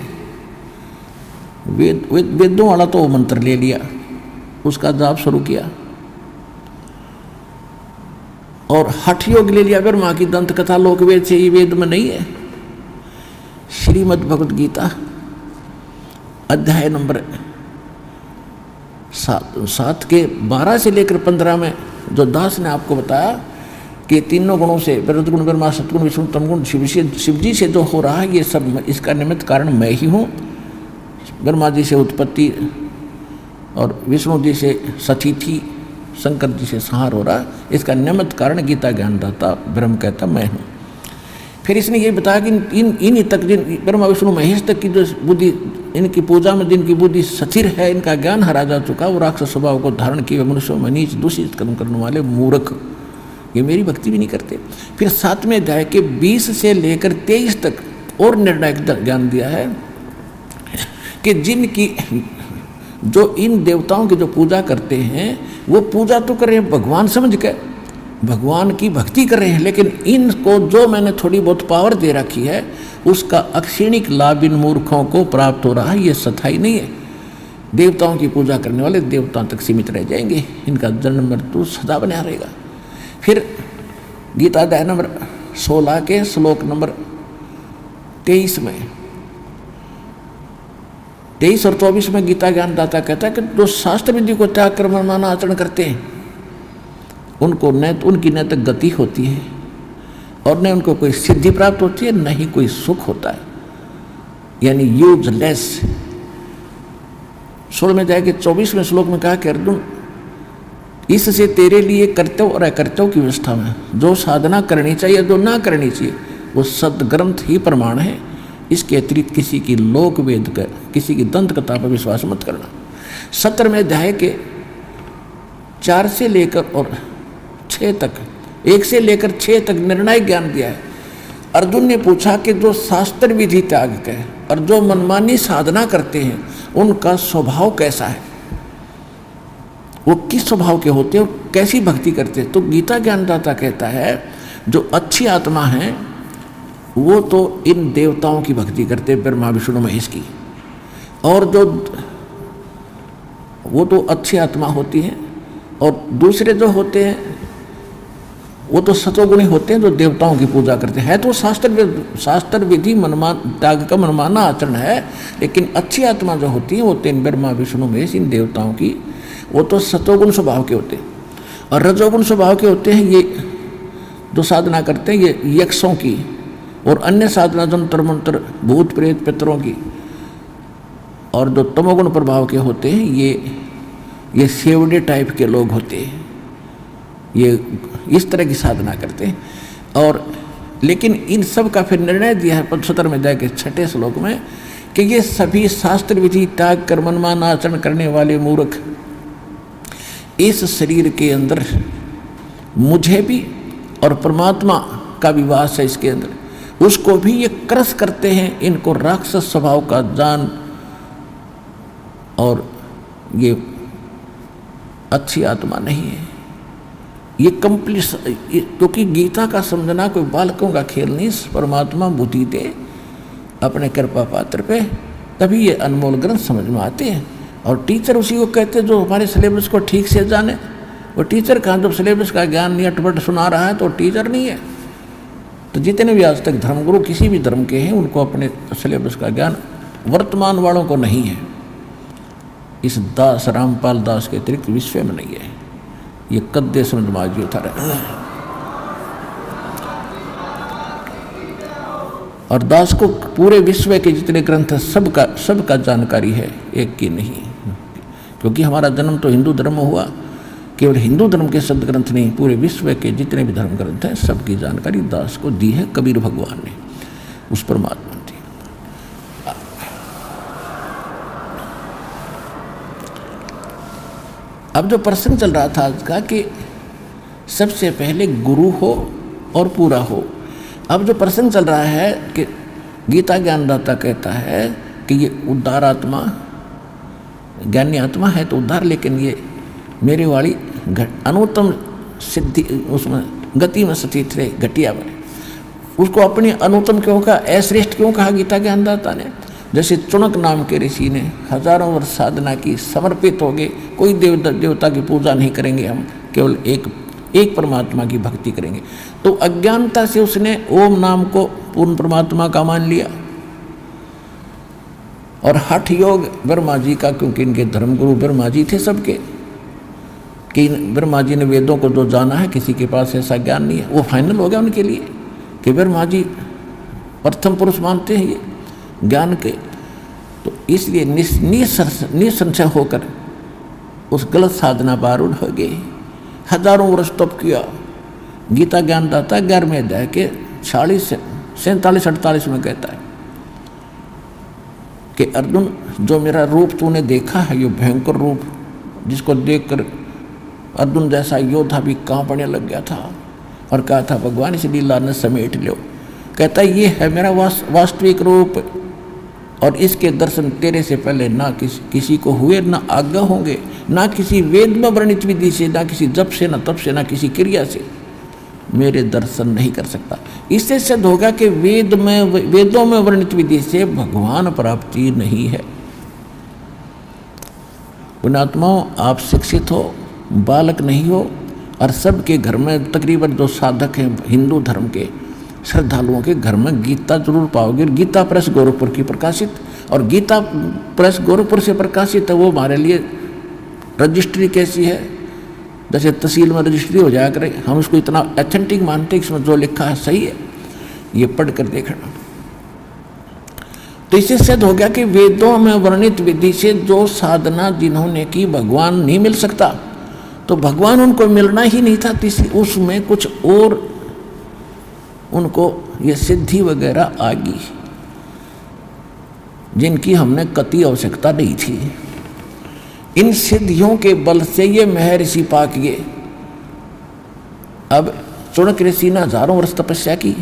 वेदों वाला तो मंत्र ले लिया, उसका जाप शुरू किया, और हठ योग ले लिया। ब्रह्मा की दंत कथा लोक वेद से, ये वेद में नहीं है। श्रीमद् भगवद गीता अध्याय नंबर 7 के 12 से लेकर 15 में जो दास ने आपको बताया कि तीनों गुणों से, ब्रह्म गुण, ब्रह्मा, सतगुण, विष्णु, तमगुण, शिव जी से जो हो रहा है, ये सब इसका निमित्त कारण मैं ही हूँ। ब्रह्मा जी से उत्पत्ति और विष्णु जी से सतीथि, शंकर जी से संहार हो रहा है, इसका निमित्त कारण गीता ज्ञानदाता ब्रह्म कहता मैं हूँ। फिर इसने ये बताया कि इन तक, जिन ब्रह्मा विष्णु महेश तक की जो बुद्धि, इनकी पूजा में जिनकी बुद्धि स्थिर है, इनका ज्ञान हरा जा चुका, वो राक्षस स्वभाव को धारण किए मनुष्यों में नीच दूषित कर्म करने वाले मूर्ख, ये मेरी भक्ति भी नहीं करते। फिर 7वें अध्याय के 20 से लेकर 23 तक और निर्णायक ज्ञान दिया है कि जिनकी, जो इन देवताओं की जो पूजा करते हैं, वो पूजा तो कर रहे हैं भगवान समझ के, भगवान की भक्ति कर रहे हैं, लेकिन इनको जो मैंने थोड़ी बहुत पावर दे रखी है, उसका अक्षीणिक लाभ इन मूर्खों को प्राप्त हो रहा है। ये सच्चाई नहीं है। देवताओं की पूजा करने वाले देवताओं तक सीमित रह जाएंगे, इनका जन्म मृत्यु सदा बना रहेगा। फिर गीता अध्याय नंबर 16 के श्लोक नंबर 23 में, 23 और 24 में गीता ज्ञानदाता कहता है कि जो शास्त्र विधि को त्याग कर मनमाना आचरण करते हैं, उनको उनकी न तो गति होती है और न उनको कोई सिद्धि प्राप्त होती है, न ही कोई सुख होता है, यानी यूजलेस। 16 में जाके 24वें श्लोक में कहा कि अर्जुन, इससे तेरे लिए कर्तव्य और अकर्तव्य की व्यवस्था में जो साधना करनी चाहिए, जो ना करनी चाहिए, वो सदग्रंथ ही प्रमाण है। इसके अतिरिक्त किसी की लोक वेद का, किसी की दंत कथा पर विश्वास मत करना। 17वें अध्याय के 4 से लेकर और 6 तक, 1 से लेकर 6 तक निर्णायक ज्ञान दिया है। अर्जुन ने पूछा कि जो शास्त्र विधि त्याग के और जो मनमानी साधना करते हैं, उनका स्वभाव कैसा है, वो किस स्वभाव के होते हैं, कैसी भक्ति करते हैं। तो गीता ज्ञानदाता कहता है जो अच्छी आत्मा है वो तो इन देवताओं की भक्ति करते हैं, ब्रह्मा विष्णु महेश की, और जो वो तो अच्छी आत्मा होती है, और दूसरे जो होते हैं वो तो सतोगुणी होते हैं, जो देवताओं की पूजा करते हैं। तो शास्त्र विधि त्याग का मनमाना आचरण है, लेकिन अच्छी आत्मा जो होती है वो तीन ब्रह्मा विष्णु महेश, इन देवताओं की, वो तो सतोगुण स्वभाव के होते हैं। और रजोगुण स्वभाव के होते हैं ये जो साधना करते हैं, ये यक्षों की और अन्य साधना जंतर मंत्र भूत प्रेत पितरों की। और जो तमोगुण प्रभाव के होते हैं ये सेवड़े टाइप के लोग होते हैं, ये इस तरह की साधना करते हैं। और लेकिन इन सब का फिर निर्णय दिया है 75 में जाके 6ठे श्लोक में कि ये सभी शास्त्र विधि त्याग कर मनमाना आचरण करने वाले मूर्ख इस शरीर के अंदर मुझे भी और परमात्मा का भी वास है इसके अंदर, उसको भी ये क्रस करते हैं। इनको राक्षस स्वभाव का जान, और ये अच्छी आत्मा नहीं है, ये कंप्लीट। क्योंकि गीता का समझना कोई बालकों का खेल नहीं, परमात्मा बुद्धि दे अपने कृपा पात्र पे, तभी ये अनमोल ग्रंथ समझ में आते हैं। और टीचर उसी को कहते हैं जो हमारे सिलेबस को ठीक से जाने। वो टीचर कहाँ, जब सिलेबस का ज्ञान नहीं अटपट सुना रहा है तो टीचर नहीं है। तो जितने भी आज तक धर्मगुरु किसी भी धर्म के हैं उनको अपने सिलेबस का ज्ञान वर्तमान वालों को नहीं है। इस दास रामपाल दास के अतिरिक्त विश्व में नहीं है। ये कद्दे समाज था रहे। और दास को पूरे विश्व के जितने ग्रंथ हैं सबका जानकारी है, एक की नहीं। क्योंकि हमारा जन्म तो हिंदू धर्म में हुआ, केवल हिंदू धर्म के शब्द ग्रंथ नहीं, पूरे विश्व के जितने भी धर्म ग्रंथ हैं सबकी जानकारी दास को दी है कबीर भगवान ने, उस परमात्मा ने। अब जो प्रसंग चल रहा था आज का कि सबसे पहले गुरु हो और पूरा हो। अब जो प्रसंग चल रहा है कि गीता ज्ञानदाता कहता है कि ये उद्धार आत्मा ज्ञानी आत्मा है तो उद्धार, लेकिन ये मेरे वाली अनुत्तम सिद्धि उसमें गति में स्थित रहे, घटिया में, उसको अपनी अनुत्तम क्यों कहा, अश्रेष्ठ क्यों कहा गीता ज्ञानदाता ने। जैसे चुनक नाम के ऋषि ने हजारों वर्ष साधना की, समर्पित हो गए, कोई देवता की पूजा नहीं करेंगे, हम केवल एक परमात्मा की भक्ति करेंगे। तो अज्ञानता से उसने ओम नाम को पूर्ण परमात्मा का मान लिया। और हठ योग ब्रह्मा जी का, क्योंकि इनके धर्मगुरु ब्रह्मा जी थे सबके, कि ब्रह्मा जी ने वेदों को जो जाना है, किसी के पास ऐसा ज्ञान नहीं है, वो फाइनल हो गया उनके लिए कि ब्रह्मा जी प्रथम पुरुष मानते हैं ये ज्ञान के। तो इसलिए निसंशय होकर उस गलत साधना पर आरूढ़ हो गए, हजारों वर्ष तप किया। गीता ज्ञानदाता 11वें अध्याय के 47-48 में कहता है कि अर्जुन, जो मेरा रूप तूने देखा है, ये भयंकर रूप, जिसको देखकर अर्जुन जैसा योद्धा भी कांपने लग गया था और कहा था भगवान इस लीला ने समेट लो। कहता है ये है मेरा वास्तविक रूप, और इसके दर्शन तेरे से पहले ना किसी को हुए, ना आज्ञा होंगे, ना किसी वेद में वर्णित विधि से, ना किसी जप से, ना तप से, ना किसी क्रिया से मेरे दर्शन नहीं कर सकता। इससे सिद्ध होगा कि वेदों में वर्णित विधि से भगवान प्राप्ति नहीं है। पुण्यात्माओं, आप शिक्षित हो, बालक नहीं हो, और सबके घर में तकरीबन जो साधक हैं हिंदू धर्म के श्रद्धालुओं के घर में गीता जरूर पाओगे। गीता प्रेस गोरखपुर की प्रकाशित, और गीता प्रेस गोरखपुर से प्रकाशित है, वो हमारे लिए रजिस्ट्री कैसी है, जैसे तहसील में रजिस्ट्री हो जाया करे, हम उसको इतना ऑथेंटिक मानते हैं, इसमें जो लिखा है सही है, ये पढ़ कर देखना। तो इससे सिद्ध हो गया कि वेदों में वर्णित विधि से जो साधना जिन्होंने की भगवान नहीं मिल सकता, तो भगवान उनको मिलना ही नहीं था, उसमें कुछ और उनको ये सिद्धि वगैरह आ गई जिनकी हमने कति आवश्यकता नहीं थी। इन सिद्धियों के बल से ये महर्षि पा गए। अब चुनक ऋषि ने हजारों वर्ष तपस्या की,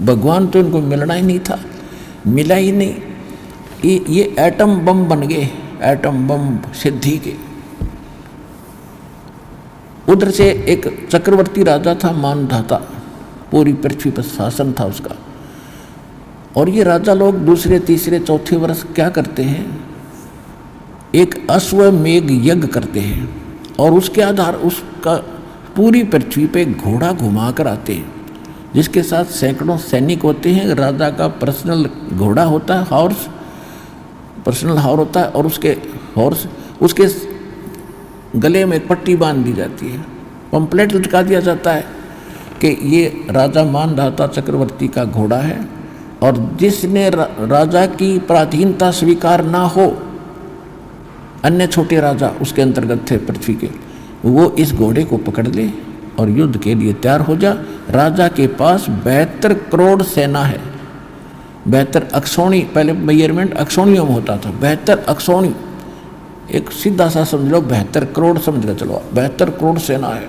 भगवान तो इनको मिलना ही नहीं था, मिला ही नहीं। ये एटम बम बन गए, एटम बम सिद्धि के। उधर से एक चक्रवर्ती राजा था मानधाता, पूरी पृथ्वी पर शासन था उसका। और ये राजा लोग दूसरे तीसरे चौथे वर्ष क्या करते हैं, एक अश्वमेघ यज्ञ करते हैं, और उसके आधार उसका पूरी पृथ्वी पे घोड़ा घुमा कर आते हैं, जिसके साथ सैकड़ों सैनिक होते हैं। राजा का पर्सनल घोड़ा होता है, हॉर्स, पर्सनल हॉर्स होता है, और उसके गले में एक पट्टी बांध दी जाती है, पंपलेट लटका दिया जाता है कि ये राजा मानधाता चक्रवर्ती का घोड़ा है, और जिसने राजा की पराधीनता स्वीकार ना हो, अन्य छोटे राजा उसके अंतर्गत थे पृथ्वी के, वो इस घोड़े को पकड़ ले और युद्ध के लिए तैयार हो जा। राजा के पास 72 करोड़ सेना है। 72 अक्षौणी, पहले मेजरमेंट अक्षौणियों में होता था, 72 अक्षौणी, एक सीधा सा समझ लो 72 करोड़ समझ कर चलो, 72 करोड़ सेना है।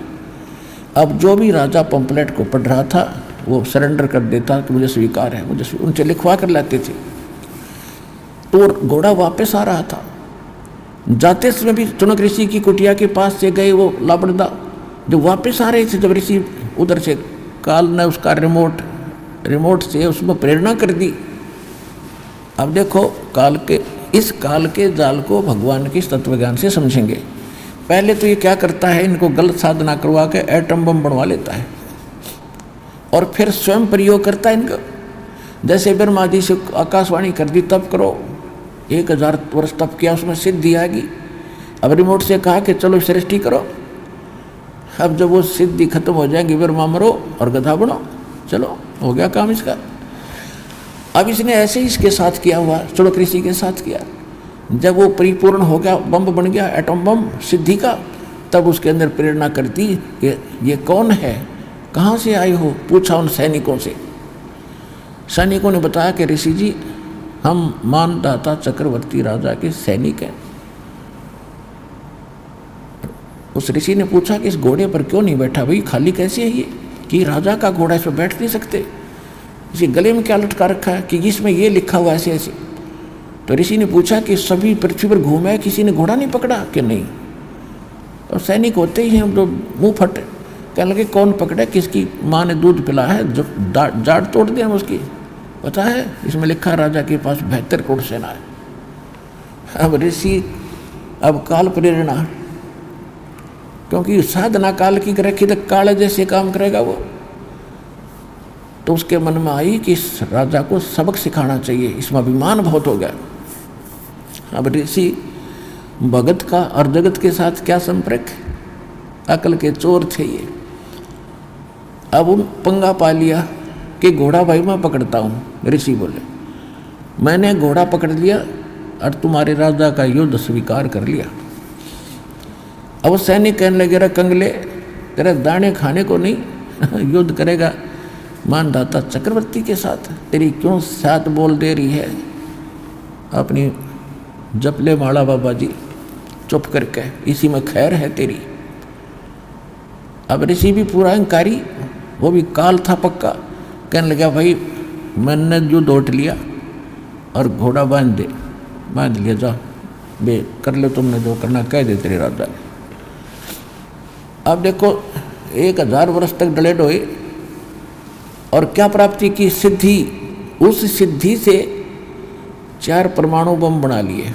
अब जो भी राजा पंपलेट को पढ़ रहा था वो सरेंडर कर देता कि मुझे स्वीकार है, मुझे उनसे लिखवा कर लाते थे। तो घोड़ा वापस आ रहा था, जाते समय भी चुनक ऋषि की कुटिया के पास से गए वो लापरदा, जो वापस आ रहे थे, जब ऋषि उधर से काल ने उसका रिमोट से उसमें प्रेरणा कर दी। अब देखो इस काल के जाल को भगवान के तत्वज्ञान से समझेंगे। पहले तो ये क्या करता है, इनको गलत साधना करवा के एटम बम बनवा लेता है। और फिर स्वयं प्रयोग करता है इनका। जैसे ब्रह्मा जी से आकाशवाणी कर दी तप करो, 1000 वर्ष तप किया, उसमें सिद्धि आएगी। अब रिमोट से कहा कि चलो सृष्टि करो, अब जब वो सिद्धि खत्म हो जाएगी, ब्रह्मा मरो और गधा बनो, चलो हो गया काम इसका। अब इसने ऐसे ही इसके साथ किया हुआ, चुड़क ऋषि के साथ किया। जब वो परिपूर्ण हो गया, बम बन गया, एटम बम सिद्धि का, तब उसके अंदर प्रेरणा करती कि ये कौन है, कहाँ से आए हो, पूछा उन सैनिकों से। सैनिकों ने बताया कि ऋषि जी हम मानदाता चक्रवर्ती राजा के सैनिक हैं। उस ऋषि ने पूछा कि इस घोड़े पर क्यों नहीं बैठा, भाई खाली कैसे है ये, कि राजा का घोड़ा इस पर बैठ नहीं सकते, इसे गले में क्या लटका रखा है, कि इसमें ये लिखा हुआ ऐसे ऐसे। तो ऋषि ने पूछा कि सभी पृथ्वी पर घूमे, किसी ने घोड़ा नहीं पकड़ा, कि नहीं। तो सैनिक होते ही हैं तो मुंह फट, कहने लगे कौन पकड़े, किसकी माँ ने दूध पिलाया है, जो जाड़ तोड़ दिया हम उसकी, पता है इसमें लिखा राजा के पास 72 करोड़ सेना है। अब ऋषि, अब काल प्रेरणा, क्योंकि साधना काल की रखी तो काल जैसे काम करेगा वो, तो उसके मन में आई कि इस राजा को सबक सिखाना चाहिए, इसमें अभिमान बहुत हो गया। अब ऋषि भगत का और जगत के साथ क्या संपर्क, अकल के चोर थे ये। अब उन पंगा पा लिया कि घोड़ा भाई मैं पकड़ता हूँ। ऋषि बोले मैंने घोड़ा पकड़ लिया और तुम्हारे राजा का युद्ध स्वीकार कर लिया। अब सैनिक कहने लगे रे कंगले, तेरे दाने खाने को नहीं युद्ध करेगा मानदाता चक्रवर्ती के साथ, तेरी क्यों साथ बोल दे रही है, अपनी जपले माला बाबा जी, चुप करके, इसी में खैर है तेरी। अब ऋषि भी पूरा अहंकारी, वो भी काल था पक्का, कहने लगा भाई मैंने जो दौट लिया और घोड़ा बांध लिया, जाओ बे कर लो तुमने जो करना, कह दे तेरे राजा। अब देखो 1000 वर्ष तक डले डोए और क्या प्राप्ति की, सिद्धि। उस सिद्धि से 4 परमाणु बम बना लिए।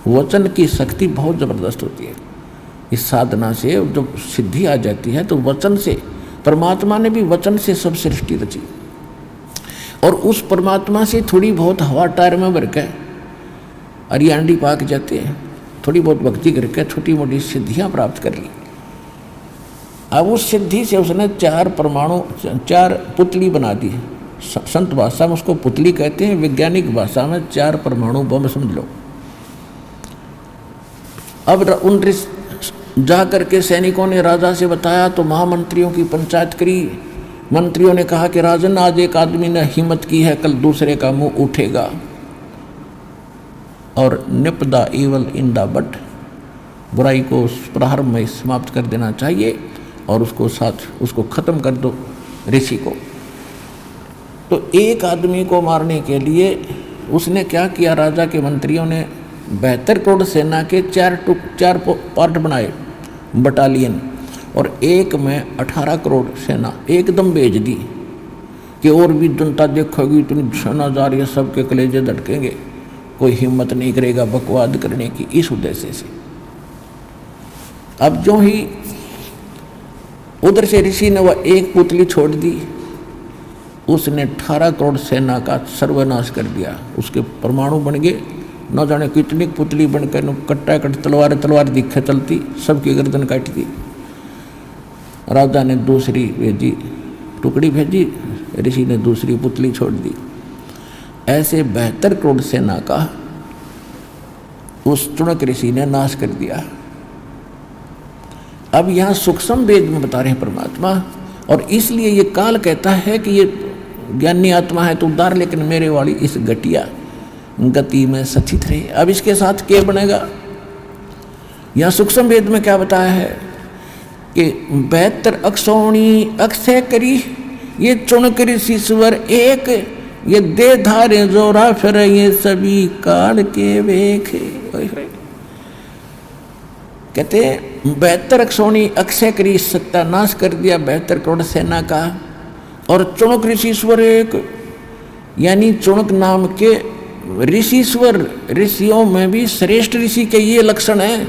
वचन की शक्ति बहुत ज़बरदस्त होती है। इस साधना से जब सिद्धि आ जाती है तो वचन से, परमात्मा ने भी वचन से सब सृष्टि रची, और उस परमात्मा से थोड़ी बहुत हवा टायर में भर के अरियांडी पाक जाते हैं, थोड़ी बहुत भक्ति करके छोटी मोटी सिद्धियाँ प्राप्त कर ली। अब उस सिद्धि से उसने 4 परमाणु, 4 पुतली बना दी। संत भाषा में उसको पुतली कहते हैं, वैज्ञानिक भाषा में 4 परमाणु बम समझ लो। अब उन जा करके सैनिकों ने राजा से बताया तो महामंत्रियों की पंचायत करी। मंत्रियों ने कहा कि राजन आज एक आदमी ने हिम्मत की है, कल दूसरे का मुंह उठेगा, और निप the evil in the but, बुराई को प्रारंभ में समाप्त कर देना चाहिए और उसको ख़त्म कर दो ऋषि को। तो एक आदमी को मारने के लिए उसने क्या किया, राजा के मंत्रियों ने 72 करोड़ सेना के 4 पार्ट बनाए, बटालियन, और एक में 18 करोड़ सेना एकदम भेज दी कि और भी जनता देखोगी इतनी सेना जा रही है, सबके कलेजे धड़केंगे, कोई हिम्मत नहीं करेगा बकवाद करने की, इस उद्देश्य से। अब जो ही उधर से ऋषि ने वह एक पुतली छोड़ दी, उसने 18 करोड़ सेना का सर्वनाश कर दिया। उसके परमाणु बन गए, न जाने कितनी पुतली बनकर कट्टा कट तलवार दिखे चलती, सबकी गर्दन काट दी। राजा ने दूसरी भेजी, टुकड़ी भेजी, ऋषि ने दूसरी पुतली छोड़ दी। ऐसे 72 करोड़ सेना का उस चुणक ऋषि ने नाश कर दिया। अब यहाँ सूक्ष्म वेद में बता रहे हैं परमात्मा, और इसलिए ये काल कहता है कि ये ज्ञानी आत्मा है तो उद्धार, लेकिन मेरे वाली इस घटिया गति में सचित रहे। अब इसके साथ क्या बनेगा, यहाँ सूक्ष्म वेद में क्या बताया है कि 72 अक्षौणी अक्षय करी, ये चुणक ऋषीश्वर एक, ये दे धारे जोरा फिर ये सभी काल के वेख। कहते 72 अक्षौणी अक्षय करी, सत्यानाश कर दिया 72 करोड़ सेना का, और चुणक ऋषीश्वर एक, यानी चुणक नाम के ऋषीश्वर, ऋषियों में भी श्रेष्ठ ऋषि के ये लक्षण है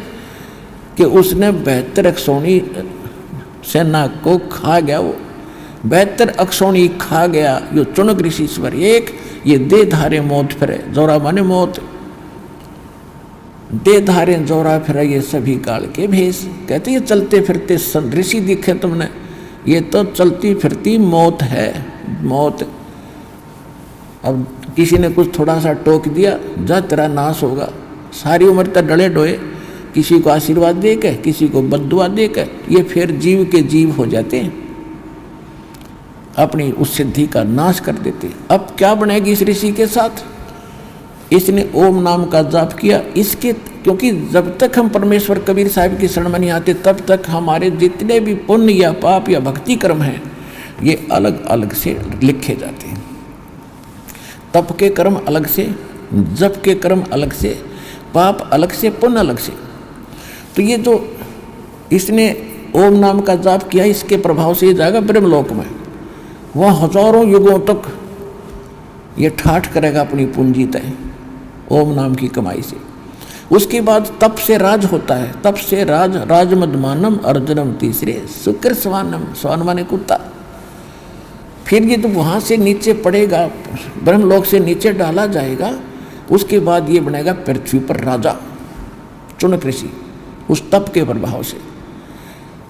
कि उसने 72 अक्षौणी सेना को खा गया वो, 72 अक्षौणी खा गया यो चुनक ऋषिश्वर एक, ये दे धारे मौत फिरे, जोरा माने मौत, दे धारे जोरा फिरे ये सभी काल के भेष। कहते ये चलते फिरते ऋषि दिखे तुमने, ये तो चलती फिरती मौत है, मौत। अब किसी ने कुछ थोड़ा सा टोक दिया, जा तेरा नाश होगा, सारी उम्र तक डले डोए, किसी को आशीर्वाद दे के, किसी को बद्दुआ दे के, ये फिर जीव के जीव हो जाते हैं, अपनी उस सिद्धि का नाश कर देते। अब क्या बनेगी इस ऋषि के साथ? इसने ओम नाम का जाप किया, इसके क्योंकि जब तक हम परमेश्वर कबीर साहब की शरण में नहीं आते तब तक हमारे जितने भी पुण्य या पाप या भक्ति कर्म हैं ये अलग अलग से लिखे जाते हैं। तप के कर्म अलग से, जप के कर्म अलग से, पाप अलग से, पुण्य अलग से। तो ये जो इसने ओम नाम का जाप किया, इसके प्रभाव से ये जाएगा ब्रह्मलोक में, वह हजारों युगों तक ये ठाठ करेगा अपनी पूंजी तय ओम नाम की कमाई से। उसके बाद तप से राज होता है, तप से राज, राजमदमानम अर्जुनम तीसरे शुक्र स्वानम, स्वान माने कुत्ता। फिर ये तो वहाँ से नीचे पड़ेगा, ब्रह्मलोक से नीचे डाला जाएगा, उसके बाद ये बनेगा पृथ्वी पर राजा, चुनक ऋषि, उस तप के प्रभाव से।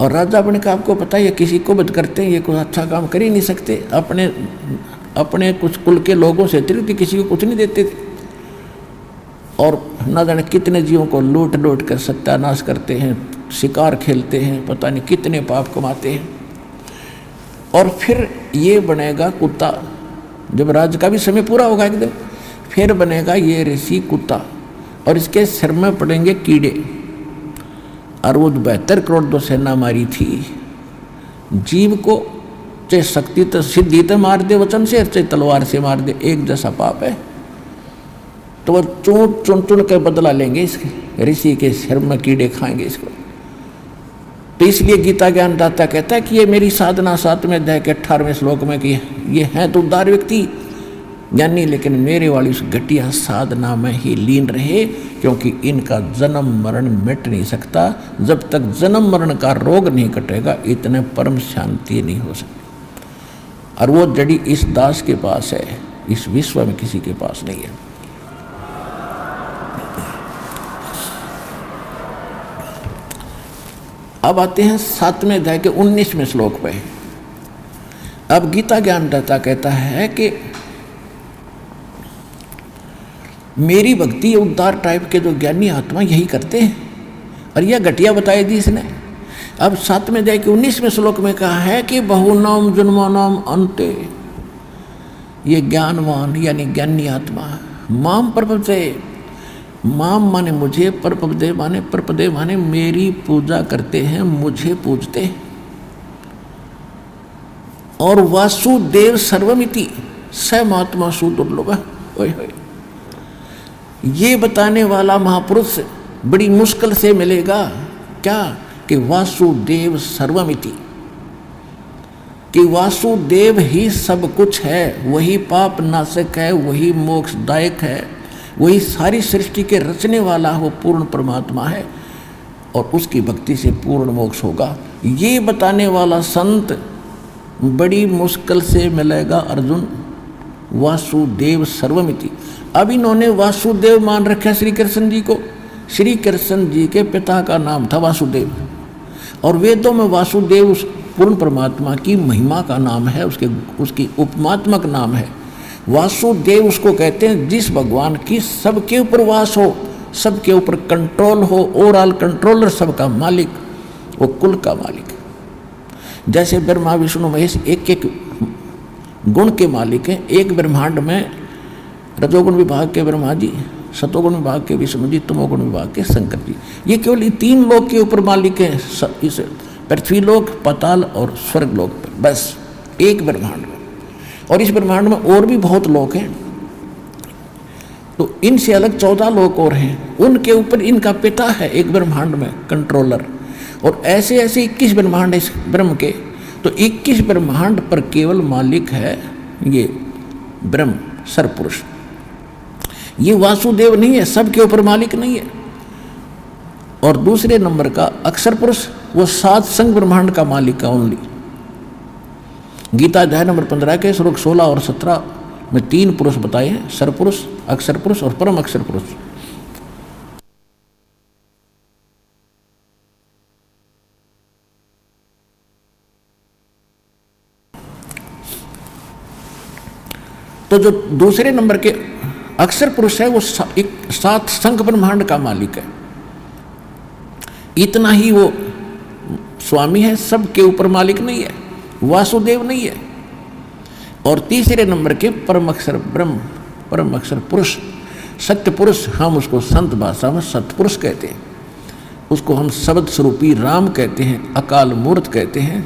और राजा बने का आपको पता है किसी को बद करते हैं, ये कोई अच्छा काम कर ही नहीं सकते, अपने कुछ कुल के लोगों से अतिरिक्त किसी को कुछ नहीं देते थे, और न जाने कितने जीवों को लूट लूट कर सत्यानाश करते हैं, शिकार खेलते हैं, पता नहीं कितने पाप कमाते हैं। और फिर ये बनेगा कुत्ता, जब राज का भी समय पूरा होगा एक दिन, फिर बनेगा ये ऋषि कुत्ता, और इसके सिर में पड़ेंगे कीड़े। और वो 72 करोड़ तो सेना मारी थी, जीव को चाहे शक्ति तो सिद्धि तो मार दे वचन से, चाहे तलवार से मार दे, एक जैसा पाप है। तो वो चुन चुन के बदला लेंगे, इस ऋषि के सिर में कीड़े खाएंगे इसको। तो इसलिए गीता ज्ञानदाता कहता है कि ये मेरी साधना 7वें अध्याय के 18वें श्लोक में कि ये हैं तो उदार व्यक्ति ज्ञानी, लेकिन मेरे वाली उस घटिया साधना में ही लीन रहे, क्योंकि इनका जन्म मरण मिट नहीं सकता। जब तक जन्म मरण का रोग नहीं कटेगा इतने परम शांति नहीं हो सकती। और वो जड़ी इस दास के पास है, इस विश्व में किसी के पास नहीं है। अब आते हैं 7वें अध्याय के 19वें श्लोक पे। अब गीता ज्ञानदाता कहता है कि मेरी भक्ति उद्धार टाइप के जो ज्ञानी आत्मा यही करते हैं, और यह घटिया बताई दी इसने। अब 7वें अध्याय के 19वें श्लोक में कहा है कि बहुनाम जन्मानाम अंते, ये ज्ञानवान यानी ज्ञानी आत्मा माम प्रपदे, माम माने मुझे, प्रपदे माने मेरी पूजा करते हैं, मुझे पूजते हैं। और वासुदेव सर्वमिति स महात्मा सुदुर्लभ, ये बताने वाला महापुरुष बड़ी मुश्किल से मिलेगा। क्या कि वासुदेव सर्वमिति, कि वासुदेव ही सब कुछ है, वही पाप नाशक है, वही मोक्षदायक है, वही सारी सृष्टि के रचने वाला हो पूर्ण परमात्मा है, और उसकी भक्ति से पूर्ण मोक्ष होगा। ये बताने वाला संत बड़ी मुश्किल से मिलेगा अर्जुन। वासुदेव सर्वमिति। अब इन्होंने वासुदेव मान रखा श्री कृष्ण जी को। श्री कृष्ण जी के पिता का नाम था वासुदेव, और वेदों में वासुदेव उस पूर्ण परमात्मा की महिमा का नाम है, उसकी उपमात्मक नाम है। वासुदेव उसको कहते हैं जिस भगवान की सबके ऊपर वास हो, सबके ऊपर कंट्रोल हो, ओवरऑल कंट्रोलर, सबका मालिक, वो कुल का मालिक। जैसे ब्रह्मा विष्णु महेश एक एक गुण के मालिक हैं। एक ब्रह्मांड में रजोगुण विभाग के ब्रह्मा जी, सतोगुण विभाग के विष्णु जी, तमोगुण विभाग के शंकर जी। ये केवल 3 लोक के ऊपर मालिक हैं, इस पृथ्वी लोक, पाताल और स्वर्ग लोक पर, बस एक ब्रह्मांड में। और इस ब्रह्मांड में और भी बहुत लोक हैं, तो इनसे अलग 14 लोक और हैं, उनके ऊपर इनका पिता है एक ब्रह्मांड में कंट्रोलर। और ऐसे ऐसे 21 ब्रह्मांड इस ब्रह्म के, तो 21 ब्रह्मांड पर केवल मालिक है ये ब्रह्म सरपुरुष। ये वासुदेव नहीं है, सबके ऊपर मालिक नहीं है। और दूसरे नंबर का अक्षर पुरुष, वो 7 संग ब्रह्मांड का मालिक है ओनली। गीता अध्याय नंबर 15 के श्लोक 16 और 17 में 3 पुरुष बताए हैं, सरपुरुष, अक्षर पुरुष और परम अक्षर पुरुष। तो जो दूसरे नंबर के अक्षर पुरुष है वो एक 7 संख ब्रह्मांड का मालिक है। इतना ही वो स्वामी है, सबके ऊपर मालिक नहीं है, वासुदेव नहीं है। और तीसरे नंबर के परम अक्षर ब्रह्म, परम अक्षर पुरुष, सत्य पुरुष, हम उसको संत भाषा में सतपुरुष कहते हैं। उसको हम शब्द स्वरूपी राम कहते हैं, अकाल मूर्त कहते हैं।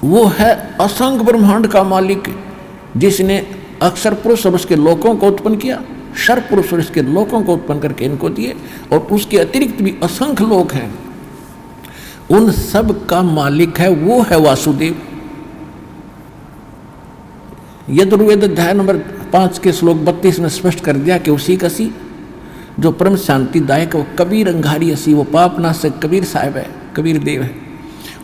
वो है असंख्य ब्रह्मांड का मालिक, जिसने अक्षर पुरुष और उसके लोकों को उत्पन्न किया, शर पुरुष और इसके लोकों को उत्पन्न करके इनको दिए, और उसके अतिरिक्त भी असंख्य लोक हैं। उन सब का मालिक है, वो है वासुदेव। यजुर्वेद अध्याय नंबर 5 के श्लोक 32 में स्पष्ट कर दिया कि उसी कसी जो परम शांतिदायक, वो कबीर अंगारी असी, वो पापनाशक कबीर साहिब है, कबीर देव है।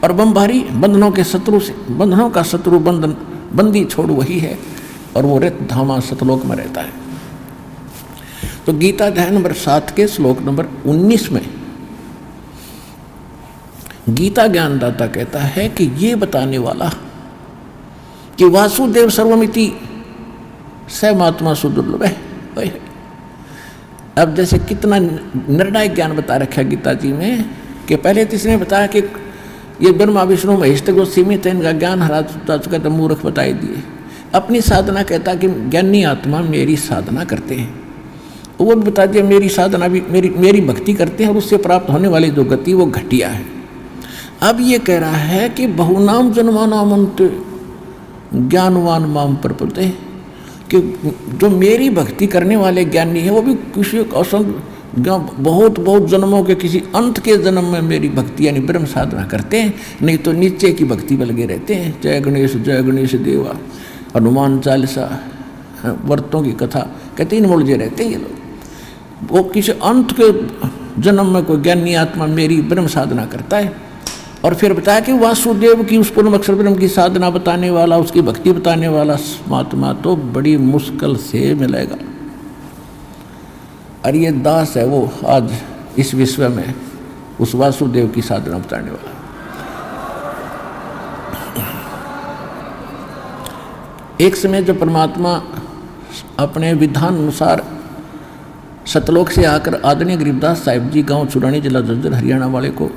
और बमभारी बंधनों के शत्रु से, बंधनों का शत्रु बंधन बंदी छोड़ वही है, और वो रित धामा सतलोक में रहता है। तो गीता अध्याय नंबर 7 के श्लोक नंबर 19 में गीता ज्ञानदाता कहता है कि ये बताने वाला कि वासुदेव सर्वमिति स महात्मा सुदुर्लभ है। अब जैसे कितना निर्णायक ज्ञान बता रखा है गीता जी में, कि पहले तो इसने बताया कि ये ब्रह्मा विष्णु महेश तक जो सीमित है, इनका ज्ञान हरा चुका, तो मूर्ख बताई दिए। अपनी साधना कहता कि ज्ञानी आत्मा मेरी साधना करते हैं, वो भी बता दिया मेरी साधना भी मेरी भक्ति करते हैं, और उससे प्राप्त होने वाली जो गति वो घटिया है। अब ये कह रहा है कि बहुनाम जन्मानामंत ज्ञानवान माम प्रपते, कि जो मेरी भक्ति करने वाले ज्ञानी है वो भी किसी बहुत बहुत जन्मों के किसी अंत के जन्म में मेरी भक्ति यानी ब्रह्म साधना करते हैं, नहीं तो नीचे की भक्ति में लगे रहते हैं। जय गणेश देवा, हनुमान चालीसा, व्रतों की कथा कहते इन मुलझे रहते हैं ये लोग। वो किसी अंत के जन्म में कोई ज्ञानी आत्मा मेरी ब्रह्म साधना करता है। और फिर बताया कि वासुदेव की उस पूर्ण अक्षर ब्रह्म की साधना बताने वाला, उसकी भक्ति बताने वाला महात्मा तो बड़ी मुश्किल से मिलेगा। और ये दास है वो आज इस विश्व में उस वासुदेव की साधना बताने वाला। एक समय जब परमात्मा अपने विधान अनुसार सतलोक से आकर आदरणीय गरीबदास साहिब जी गांव चुरानी जिला झज्जर हरियाणा वाले को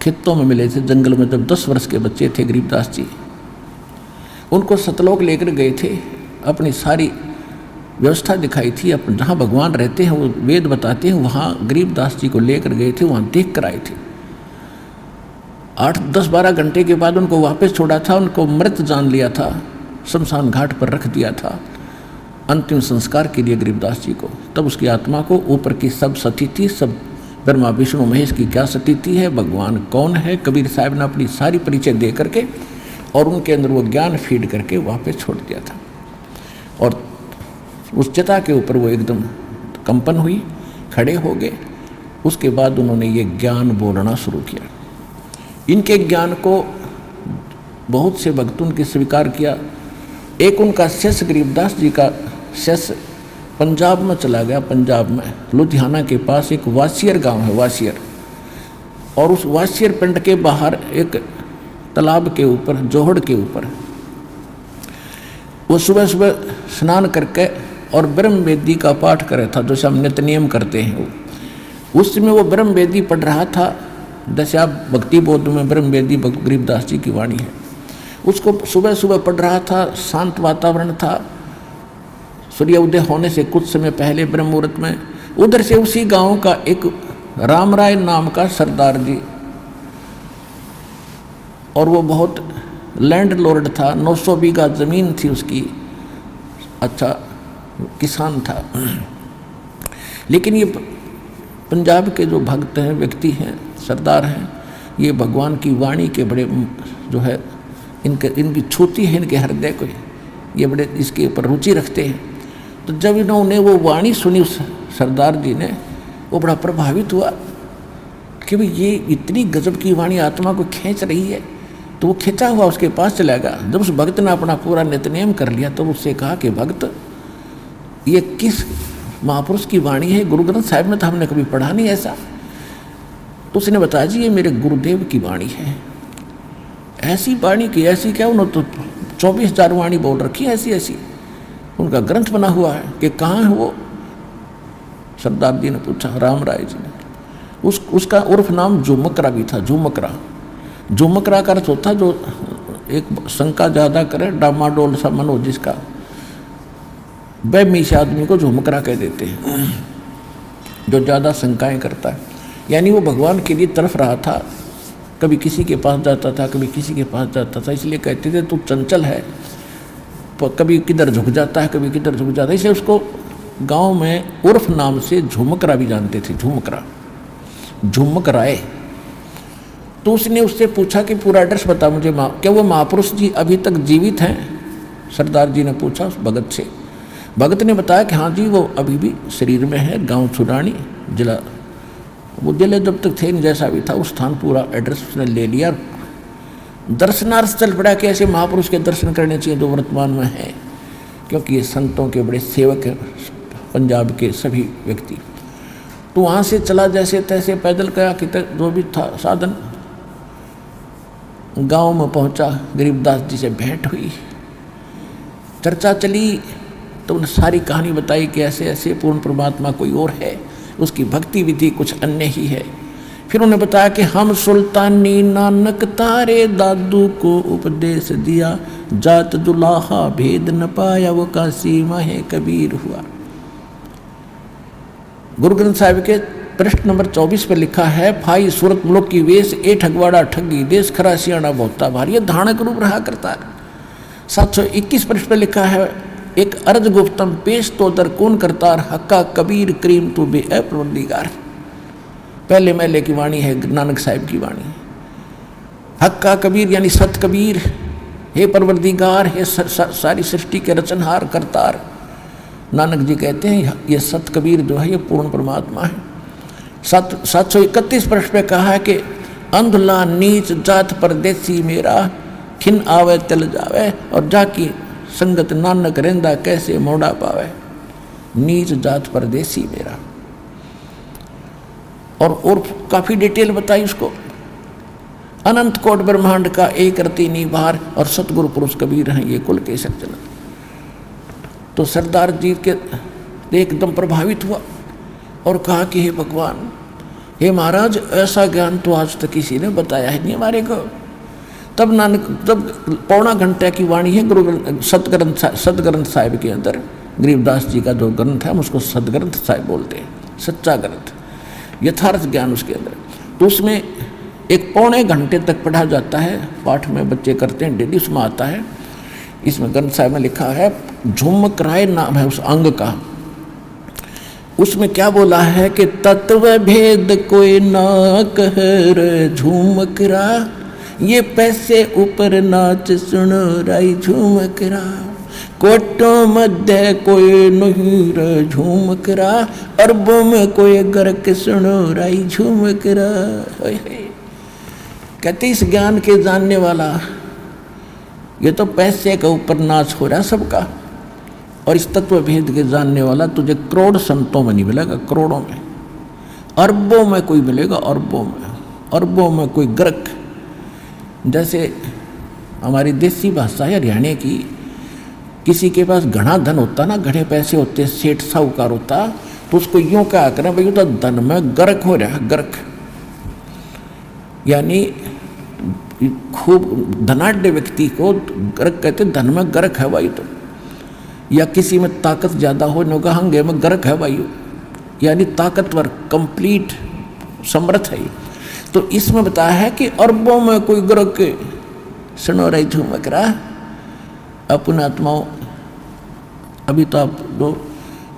खेतों में मिले थे, जंगल में, जब 10 वर्ष के बच्चे थे गरीबदास जी। उनको सतलोक लेकर गए थे, अपनी सारी व्यवस्था दिखाई थी। अपन जहाँ भगवान रहते हैं वो वेद बताते हैं, वहाँ गरीबदास जी को लेकर गए थे, वहाँ देख कर आए थे। 8, 10, 12 घंटे के बाद उनको वापस छोड़ा था, उनको मृत जान लिया था, शमशान घाट पर रख दिया था अंतिम संस्कार के लिए गरीबदास जी को। तब उसकी आत्मा को ऊपर की सब सतीथि, सब ब्रह्मा विष्णु महेश की क्या सतीथि है, भगवान कौन है, कबीर साहब ने अपनी सारी परिचय दे करके और उनके अंदर वो ज्ञान फीड करके वापस छोड़ दिया था। और उस चिता के ऊपर वो एकदम कंपन हुई, खड़े हो गए। उसके बाद उन्होंने ये ज्ञान बोलना शुरू किया। इनके ज्ञान को बहुत से भक्तों ने स्वीकार किया। एक उनका शिष्य गरीबदास जी का शिष्य पंजाब में चला गया। पंजाब में लुधियाना के पास एक वासियर गांव है, वासियर, और उस वासियर पिंड के बाहर एक तालाब के ऊपर, जोहड़ के ऊपर, वो सुबह सुबह स्नान करके और ब्रह्म वेदी का पाठ कर रहा था, जैसे हम नित्य नियम करते हैं। उस समय वो ब्रह्म वेदी पढ़ रहा था। दशा भक्ति बोध में ब्रह्म वेदी गरीबदास जी की वाणी है, उसको सुबह सुबह पढ़ रहा था। शांत वातावरण था, सूर्य उदय होने से कुछ समय पहले ब्रह्म मुहूर्त में उधर से उसी गांव का एक राम राय नाम का सरदार जी, और वो बहुत लैंड लॉर्ड था, 900 बीघा जमीन थी उसकी, अच्छा किसान था। लेकिन ये पंजाब के जो भक्त हैं, व्यक्ति हैं, सरदार हैं, ये भगवान की वाणी के बड़े जो है इनकी छूती है इनके हृदय को, ये बड़े इसके ऊपर रुचि रखते हैं। तो जब इन्होंने वो वाणी सुनी उस सरदार जी ने, वो बड़ा प्रभावित हुआ कि भाई ये इतनी गजब की वाणी आत्मा को खींच रही है। तो वो खिंचा हुआ उसके पास चला गया। जब उस भक्त ने अपना पूरा नित्यनेम कर लिया तो उससे कहा कि भक्त, ये किस महापुरुष की वाणी है? गुरु ग्रंथ साहिब में तो हमने कभी पढ़ा नहीं ऐसा। तो उसने बताया जी ये मेरे गुरुदेव की वाणी है। ऐसी वाणी की ऐसी क्या, उन्होंने तो 24,000 वाणी बोल रखी है ऐसी ऐसी, उनका ग्रंथ बना हुआ है कि कहाँ है वो? सरदार जी ने पूछा, राम राय जी ने। उसका उर्फ नाम झुमकरा भी था। झुमकरा का अर्थ होता जो एक शंका ज़्यादा करे, डामाडोल सा मन हो जिसका, बेमीश आदमी को झुमकरा कह देते हैं, जो ज़्यादा शंकाएं करता है। यानी वो भगवान के लिए तरफ रहा था, कभी किसी के पास जाता था, कभी किसी के पास जाता था, इसलिए कहते थे तू चंचल है, कभी किधर झुक जाता है, कभी किधर झुक जाता है। इसलिए उसको गांव में उर्फ नाम से झुमकरा भी जानते थे, झुमकराए। तो उसने उससे पूछा कि पूरा एड्रेस बता मुझे, क्या वो महापुरुष जी अभी तक जीवित हैं? सरदार जी ने पूछा उस भगत से। भगत ने बताया कि हाँ जी, वो अभी भी शरीर में है, गांव छुड़ानी जिला। वो जिले जब तक थे जैसा भी था, उस स्थान पूरा एड्रेस उसने ले लिया। दर्शनार्थ चल पड़ा कि ऐसे महापुरुष के दर्शन करने चाहिए जो वर्तमान में है, क्योंकि ये संतों के बड़े सेवक हैं पंजाब के सभी व्यक्ति। तो वहाँ से चला जैसे तैसे पैदल गया कि जो भी था साधन। गांव में पहुँचा, गरीबदास जी से भेंट हुई, चर्चा चली, तो उन्हें सारी कहानी बताई कि ऐसे ऐसे पूर्ण परमात्मा कोई और है, उसकी भक्ति विधि कुछ अन्य ही है। फिर उन्हें बताया कि हम सुल्तानी नानक तारे दादू को उपदेश दिया, जात दुलाहा भेद न पाया, वो काशी माहे कबीर हुआ। गुरु ग्रंथ साहिब के पृष्ठ नंबर 24 पर लिखा है, भाई सूरत मुल्क की वेश ए ठगवाड़ा ठगी, देश खरा सियाणा बहुता भारी, धानक रूप रहा करता। 721 पृष्ठ पर लिखा है, एक अर्ज गुफ्तम पेश तो दर कौन करतार, हक्का कबीर करीम तू बे परवरदिगार। पहले महले की वाणी है, नानक साहिब की वाणी। हक्का कबीर यानी सत कबीर, हे परवरदिगार, हे सारी सृष्टि के रचनहार करतार। नानक जी कहते हैं ये सत कबीर जो है ये पूर्ण परमात्मा है। 731 पृष्ठ पे कहा है कि अंधला नीच जात परदेसी मेरा, खिन आवे तिल जावे, और जाकी संगत नानक रेंदा कैसे मोड़ा पावे। नीच जात परदेसी मेरा, और काफी डिटेल बताई उसको। अनंत कोट ब्रह्मांड का एक रति निभार, और सतगुरु पुरुष कबीर हैं ये कुल के सज्जन। तो सरदार जी के एकदम प्रभावित हुआ और कहा कि हे भगवान, हे महाराज, ऐसा ज्ञान तो आज तक किसी ने बताया ही नहीं हमारे को। तब पौना घंटे की वाणी है गुरु सतग्रंथ साहिब के अंदर। गरीबदास जी का जो ग्रंथ है हम उसको सतग्रंथ साहिब बोलते हैं, सच्चा ग्रंथ, यथार्थ ज्ञान उसके अंदर। तो उसमें एक पौने घंटे तक पढ़ा जाता है, पाठ में बच्चे करते हैं डेली, उसमें आता है। इसमें ग्रंथ साहिब में लिखा है, झुमकराय नाम है उस अंग का। उसमें क्या बोला है कि तत्व भेद कोई ना कह रे झुमकरा, ये पैसे ऊपर नाच सुनो राई झुमकरा, कोटों मध्य कोई नहीं रे झुमकरा, अरबों में कोई गर्क सुनो राई झुमकरा। कहते इस ज्ञान के जानने वाला, ये तो पैसे के ऊपर नाच हो रहा सबका, और इस तत्व भेद के जानने वाला तुझे करोड़ संतों में नहीं मिलेगा, करोड़ों में, अरबों में कोई मिलेगा, अरबों में कोई गर्क। जैसे हमारी देसी भाषा है हरियाणा की, किसी के पास घना धन होता ना, घने पैसे होते, सेठ साहूकार होता, तो उसको यूँ क्या करें भाई तो धन में गर्क हो रहा है, गर्क यानी खूब धनाढ़ व्यक्ति को गर्क कहते, धन में गर्क है भाई। तो या किसी में ताकत ज़्यादा हो, नौगहंगे में गर्क है भाई, यानी ताकतवर, कंप्लीट समर्थ है। तो इसमें बताया है कि अरबों में कोई गर्क सुनो रही झुमकरा। अपने आत्माओं, अभी तो आप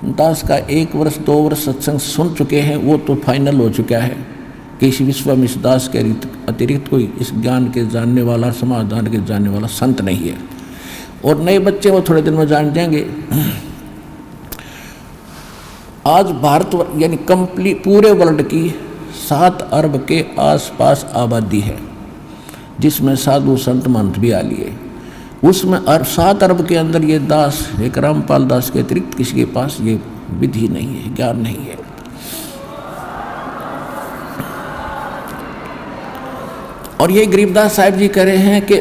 दास का 1 वर्ष 2 वर्ष सत्संग सुन चुके हैं, वो तो फाइनल हो चुका है कि इस विश्वामित्र दास के अतिरिक्त कोई इस ज्ञान के जानने वाला, समाधान के जानने वाला संत नहीं है। और नए बच्चे वो थोड़े दिन में जान जाएंगे। आज भारत यानी कंप्लीट पूरे वर्ल्ड की 7 अरब के आसपास आबादी है। जिसमें साधु संत महंत भी आ लिए। उसमें 7 अरब के अंदर ये दास, एक रामपाल दास के अतिरिक्त किसी के पास ये विधि नहीं है, ज्ञान नहीं है। और ये गरीबदास साहब जी कह रहे हैं कि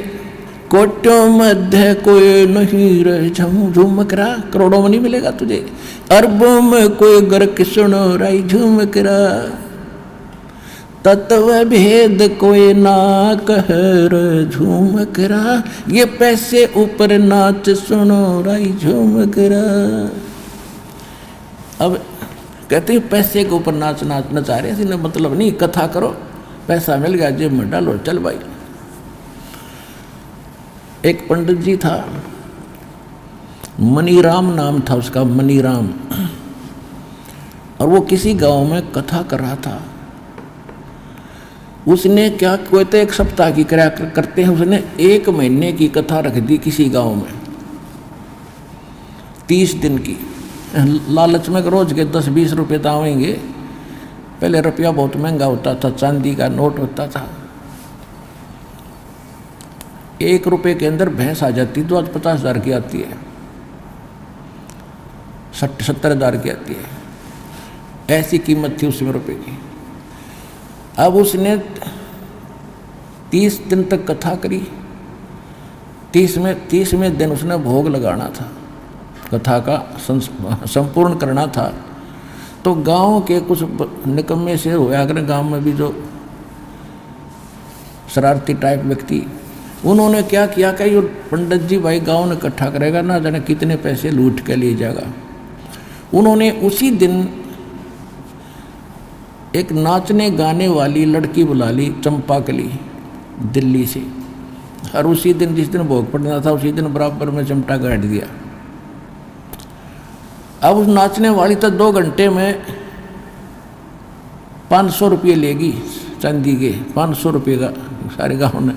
कोट्यों मध्य कोई नहीं रहे झम झूम करा, करोड़ों में नहीं मिलेगा तुझे, अरबों में कोई गर्क सुनो राई झूम करा, तत्व भेद कोई ना कह रे झूम करा, ये पैसे ऊपर नाच सुनो राई झूम करा। अब कहते हैं पैसे के ऊपर नाच नचा रहे, इसने मतलब नहीं, कथा करो, पैसा मिल गया जेब में डालो, चल भाई। एक पंडित जी था, मनीराम नाम था उसका, मनीराम, और वो किसी गांव में कथा कर रहा था। उसने क्या, कोई तो 1 सप्ताह की क्रिया करते हैं, उसने 1 महीने की कथा रख दी किसी गांव में, 30 दिन की, लालच में रोज के 10-20 रुपये तो आएंगे। पहले रुपया बहुत महंगा होता था, चांदी का नोट होता था, 1 रुपये के अंदर भैंस आ जाती, तो आज 50,000 की आती है, 70,000 की आती है, ऐसी कीमत थी उसमें रुपये की। अब उसने 30 दिन तक कथा करी, 30वें दिन उसने भोग लगाना था, कथा का संपूर्ण करना था। तो गांव के कुछ निकम्मे से हुआ अगर गांव में भी जो शरारती टाइप व्यक्ति, उन्होंने क्या किया कि ये पंडित जी भाई गांव ने इकट्ठा करेगा, ना जाने कितने पैसे लूट के ले जाएगा। उन्होंने उसी दिन एक नाचने गाने वाली लड़की बुला ली, चंपाकली, दिल्ली से, और उसी दिन जिस दिन भोग पड़ना था उसी दिन बराबर में चिमटा गाड़ दिया। अब उस नाचने वाली तो 2 घंटे में 500 रुपये लेगी, चांदी के 500 रुपये का सारे गाँव ने,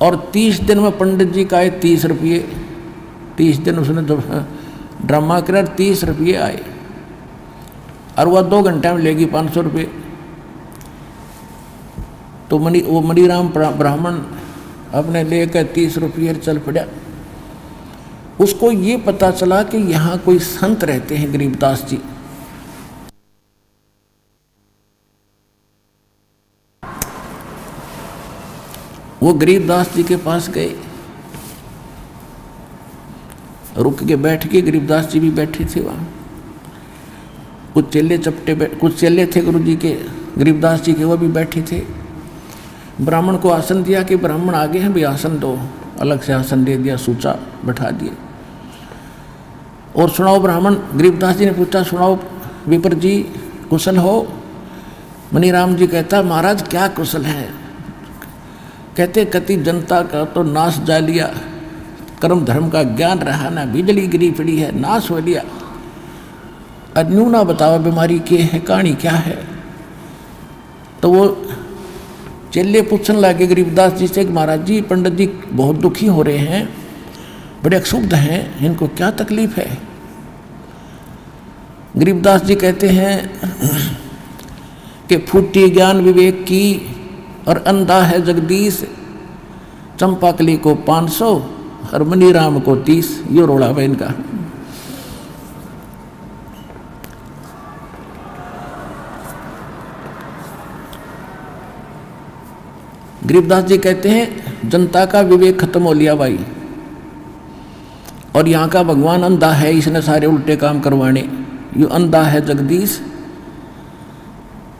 और 30 दिन में पंडित जी का आए 30 रुपये। 30 दिन उसने जब ड्रामा करा 30 रुपये आए, और वह 2 घंटे में लेगी 500 रुपये। तो वो मणिराम ब्राह्मण अपने लेकर 30 रुपये चल पड़ा। उसको ये पता चला कि यहाँ कोई संत रहते हैं, गरीबदास जी। वो गरीबदास जी के पास गए, रुक के बैठ के, गरीबदास जी भी बैठे थे वहाँ। कुछ चेले थे गुरु जी के, गरीबदास जी के, वो भी बैठे थे। ब्राह्मण को आसन दिया कि ब्राह्मण आगे हैं भी आसन दो, अलग से आसन दे दिया, सूचा बैठा दिए। और सुनाओ ब्राह्मण, गरीबदास जी ने पूछा, सुनाओ विपर जी कुशल हो? मनीराम जी कहता, महाराज क्या कुशल है? कहते कति जनता का तो नाश जा लिया, कर्म धर्म का ज्ञान रहा ना, बिजली गिरी पड़ी है, नाश हो लिया। अज्ञू ना बताओ बीमारी के है, कहानी क्या है? तो वो चेले पूछने लगे गरीबदास जी से कि महाराज जी पंडित जी बहुत दुखी हो रहे हैं, बड़े अक्षुब्ध हैं, इनको क्या तकलीफ है? गरीबदास जी कहते हैं कि फूटी ज्ञान विवेक की और अंधा है जगदीश, चंपाकली को 500 और मनीराम को 30। ये रोड़ा है इनका। गरीबदास जी कहते हैं जनता का विवेक खत्म हो लिया भाई, और यहाँ का भगवान अंधा है, इसने सारे उल्टे काम करवाने, ये अंधा है जगदीश।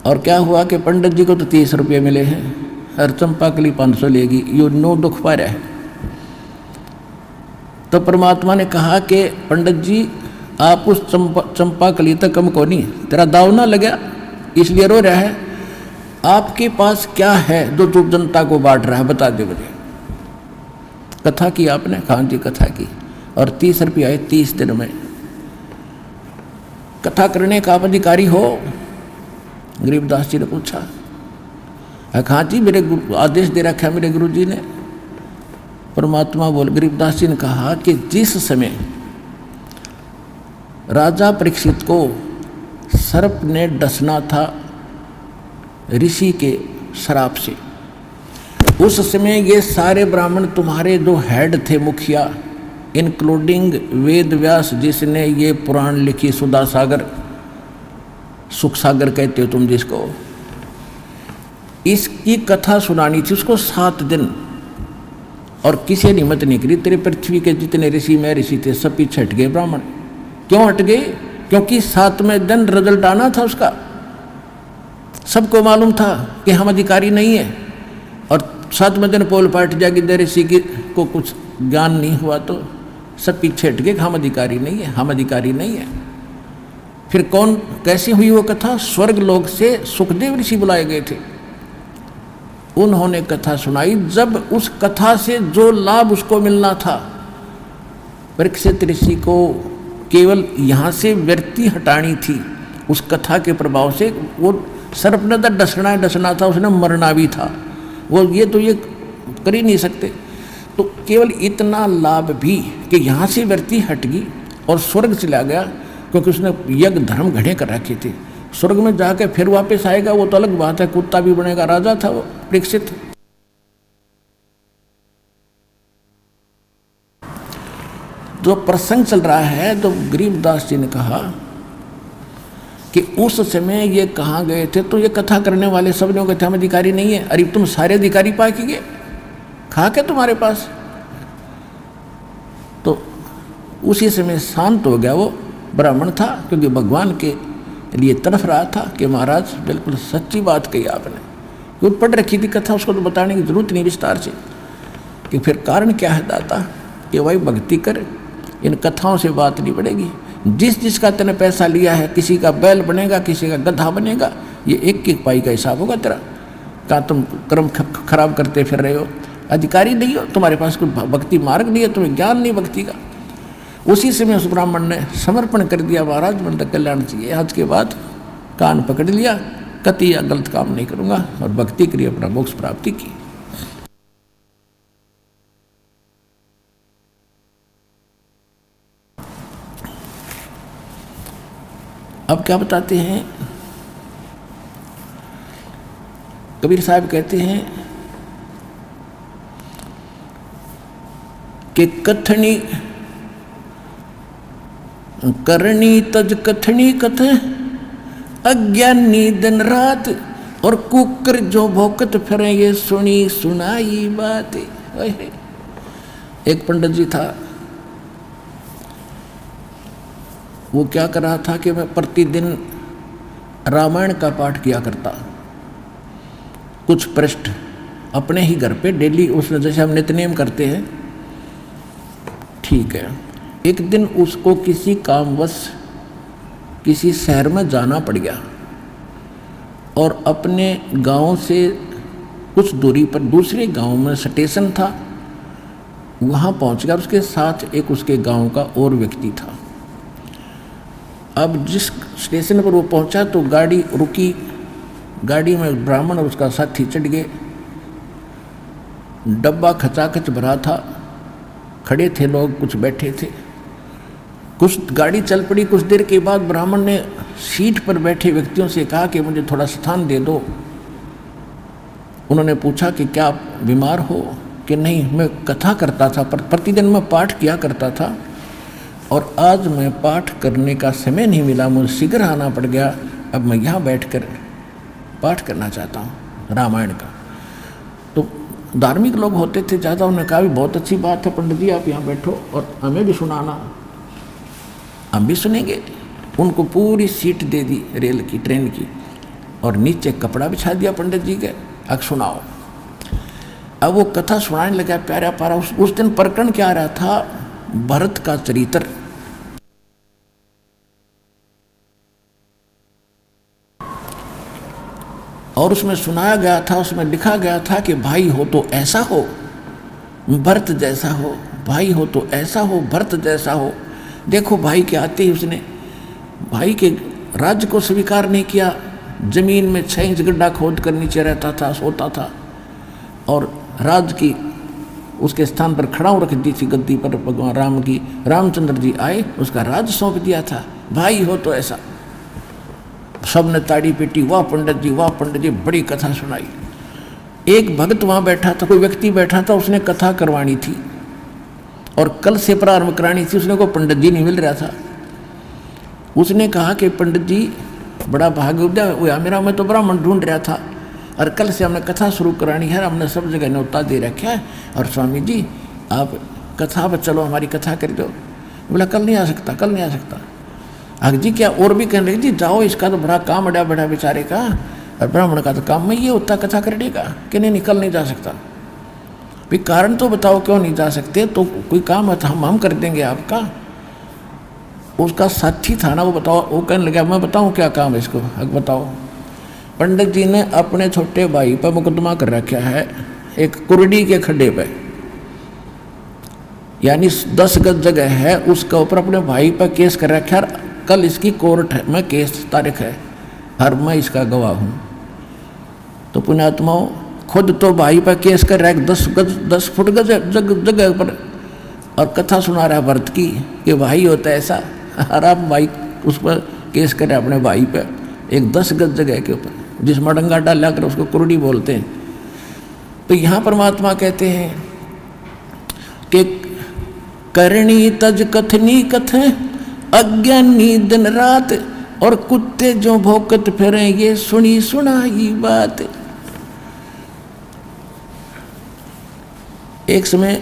और क्या हुआ कि पंडित जी को तो 30 रुपये मिले हैं, और चंपाकली 500 लेगी, ये 9 दुख पा रहा है। तो परमात्मा ने कहा कि पंडित जी आप उस चंपाकली तक कम को नहीं, तेरा दाव ना लगा इसलिए रो रहा है। आपके पास क्या है जो जनता को बांट रहा है, बता दे मुझे। कथा की आपने? हाँ जी कथा की, और 30 रुपये आए 30 दिन में। कथा करने का आप अधिकारी हो? गरीबदास जी ने पूछा। हाँ जी मेरे आदेश दे रखा है मेरे गुरु जी ने। परमात्मा बोल, गरीबदास जी ने कहा कि जिस समय राजा परीक्षित को सर्प ने डसना था ऋषि के श्राप से, उस समय ये सारे ब्राह्मण तुम्हारे जो हेड थे, मुखिया, इंक्लूडिंग वेद व्यास जिसने ये पुराण लिखी, सुधा सागर, सुख सागर कहते हो तुम जिसको, इसकी कथा सुनानी थी उसको 7 दिन, और किसी ने हिम्मत नहीं करी। तेरे पृथ्वी के जितने ऋषि में ऋषि थे सब पीछे हट गए ब्राह्मण। क्यों हट गए? क्योंकि 7वें दिन रिजल्ट आना था उसका। सबको मालूम था कि हम अधिकारी नहीं है, और 7वें दिन पोल पाट जाएगी, ऋषि को कुछ ज्ञान नहीं हुआ तो सब पीछे हट गए, हम अधिकारी नहीं है, हम अधिकारी नहीं है। फिर कौन, कैसी हुई वो कथा? स्वर्ग लोक से सुखदेव ऋषि बुलाए गए थे, उन्होंने कथा सुनाई। जब उस कथा से जो लाभ उसको मिलना था, परीक्षित ऋषि को केवल यहाँ से वृत्ति हटानी थी उस कथा के प्रभाव से। वो सर्पनदर डसना था, उसने मरना भी था, वो ये कर ही नहीं सकते। तो केवल इतना लाभ भी कि यहाँ से वृत्ति हट गई और स्वर्ग चला गया, क्योंकि उसने यज्ञ धर्म घड़े कर रखे थे। स्वर्ग में जाके फिर वापस आएगा वो तो अलग बात है, कुत्ता भी बनेगा, राजा था वो परीक्षित। जो प्रसंग चल रहा है, तो गरीबदास जी ने कहा कि उस समय ये कहाँ गए थे, तो ये कथा करने वाले सब लोग कहते हम अधिकारी नहीं है। अरे तुम सारे अधिकारी पा के गए, खा के तुम्हारे पास। तो उसी समय शांत हो गया वो ब्राह्मण था, क्योंकि भगवान के लिए तरफ रहा था कि महाराज बिल्कुल सच्ची बात कही आपने। क्योंकि पढ़ रखी थी कथा, उसको तो बताने की जरूरत नहीं विस्तार से कि फिर कारण क्या है दाता, कि भाई भक्ति कर, इन कथाओं से बात नहीं बढ़ेगी। जिसका तेने पैसा लिया है, किसी का बैल बनेगा, किसी का गधा बनेगा, ये एक एक पाई का हिसाब होगा तेरा। क्या तुम कर्म खराब करते फिर रहे हो, अधिकारी नहीं हो, तुम्हारे पास कोई भक्ति मार्ग नहीं है, तुम्हें ज्ञान नहीं भक्ति का। उसी समय उस ब्राह्मण ने समर्पण कर दिया, महाराज मन तक कल्याण चाहिए, आज के बाद कान पकड़ लिया, कति या गलत काम नहीं करूँगा, और भक्ति करी, अपना मोक्ष प्राप्ति की। अब क्या बताते हैं, कबीर साहब कहते हैं कि कथनी करनी तज कथनी कथ, अज्ञानी दिन रात, और कुकर जो भोकत फिरे ये सुनी सुनाई बात। एक पंडित जी था, वो क्या कर रहा था कि मैं प्रतिदिन रामायण का पाठ किया करता, कुछ पृष्ठ अपने ही घर पे डेली, उसने जैसे हम नित्यनेम करते हैं, ठीक है। एक दिन उसको किसी कामवश किसी शहर में जाना पड़ गया, और अपने गांव से कुछ दूरी पर दूसरे गांव में स्टेशन था, वहाँ पहुँच गया। उसके साथ एक उसके गांव का और व्यक्ति था। अब जिस स्टेशन पर वो पहुंचा तो गाड़ी रुकी, गाड़ी में ब्राह्मण और उसका साथी चढ़ गए। डब्बा खचाखच भरा था, खड़े थे लोग, कुछ बैठे थे। कुछ गाड़ी चल पड़ी। कुछ देर के बाद ब्राह्मण ने सीट पर बैठे व्यक्तियों से कहा कि मुझे थोड़ा स्थान दे दो। उन्होंने पूछा कि क्या आप बीमार हो? कि नहीं, मैं कथा करता था, पर प्रतिदिन मैं पाठ किया करता था, और आज मैं पाठ करने का समय नहीं मिला, मुझे शीघ्र आना पड़ गया। अब मैं यहाँ बैठकर पाठ करना चाहता हूँ रामायण का। तो धार्मिक लोग होते थे ज़्यादा, उन्होंने कहा भी बहुत अच्छी बात है पंडित जी, आप यहाँ बैठो और हमें भी सुनाना, हम भी सुनेंगे। उनको पूरी सीट दे दी रेल की, ट्रेन की, और नीचे कपड़ा बिछा दिया पंडित जी के, अब सुनाओ। अब वो कथा सुनाने लगा प्यारा प्यारा। उस दिन प्रकरण क्या आ रहा था? भरत का चरित्र। और उसमें सुनाया गया था, उसमें लिखा गया था कि भाई हो तो ऐसा हो, भरत जैसा हो, भाई हो तो ऐसा हो, भरत जैसा हो। देखो भाई के आते ही उसने भाई के राज्य को स्वीकार नहीं किया, जमीन में 6 इंच गड्ढा खोद कर नीचे रहता था, सोता था, और राज की उसके स्थान पर खड़ा रख दी थी गद्दी पर भगवान राम की। रामचंद्र जी आए, उसका राज सौंप दिया था। भाई हो तो ऐसा। सब ने ताड़ी पीटी, वाह पंडित जी, वाह पंडित जी, बड़ी कथा सुनाई। एक भक्त वहाँ बैठा था, कोई व्यक्ति बैठा था, उसने कथा करवानी थी और कल से प्रारंभ करानी थी। उसने को पंडित जी नहीं मिल रहा था। उसने कहा कि पंडित जी बड़ा भाग्योदय हुआ मेरा, मैं तो ब्राह्मण ढूंढ रहा था और कल से हमने कथा शुरू करानी है, हमने सब जगह न्योता दे रखा है और स्वामी जी आप कथा पर चलो, हमारी कथा कर दो। बोला कल नहीं आ सकता, कल नहीं आ सकता। आग जी क्या और भी कहने लगे जी जाओ, इसका तो बड़ा काम अड़ा बड़ा बेचारे का, और ब्राह्मण का तो काम में ये होता कथा कर देगा कि नहीं कल नहीं जा सकता। भाई कारण तो बताओ क्यों नहीं जा सकते, तो कोई काम है तो हम कर देंगे आपका। उसका साथी था ना, वो बताओ, वो कहने लगा मैं बताऊँ क्या काम है इसको, बताओ। पंडित जी ने अपने छोटे भाई पर मुकदमा कर रखा है एक कुरडी के खड्डे पे, यानी 10 गज जगह है, उसके ऊपर अपने भाई पर केस कर रखा है। कल इसकी कोर्ट है, मैं केस तारीख है और मैं इसका गवाह हूँ। तो पुण्यात्माओं खुद तो भाई पर केस कर रहा है 10 फुट जगह पर, और कथा सुना रहा है भरत की कि भाई होता है ऐसा, और आप भाई उस पर केस कर रहे अपने भाई पर एक 10 गज जगह के ऊपर, जिस मडंगा डाला कर उसको कुरडी बोलते हैं। तो यहाँ परमात्मा कहते हैं कि करणी तज कथनी कथ अज्ञानी दिन रात, और कुत्ते जो भौंकत फिरे ये सुनी सुनाई बात। एक समय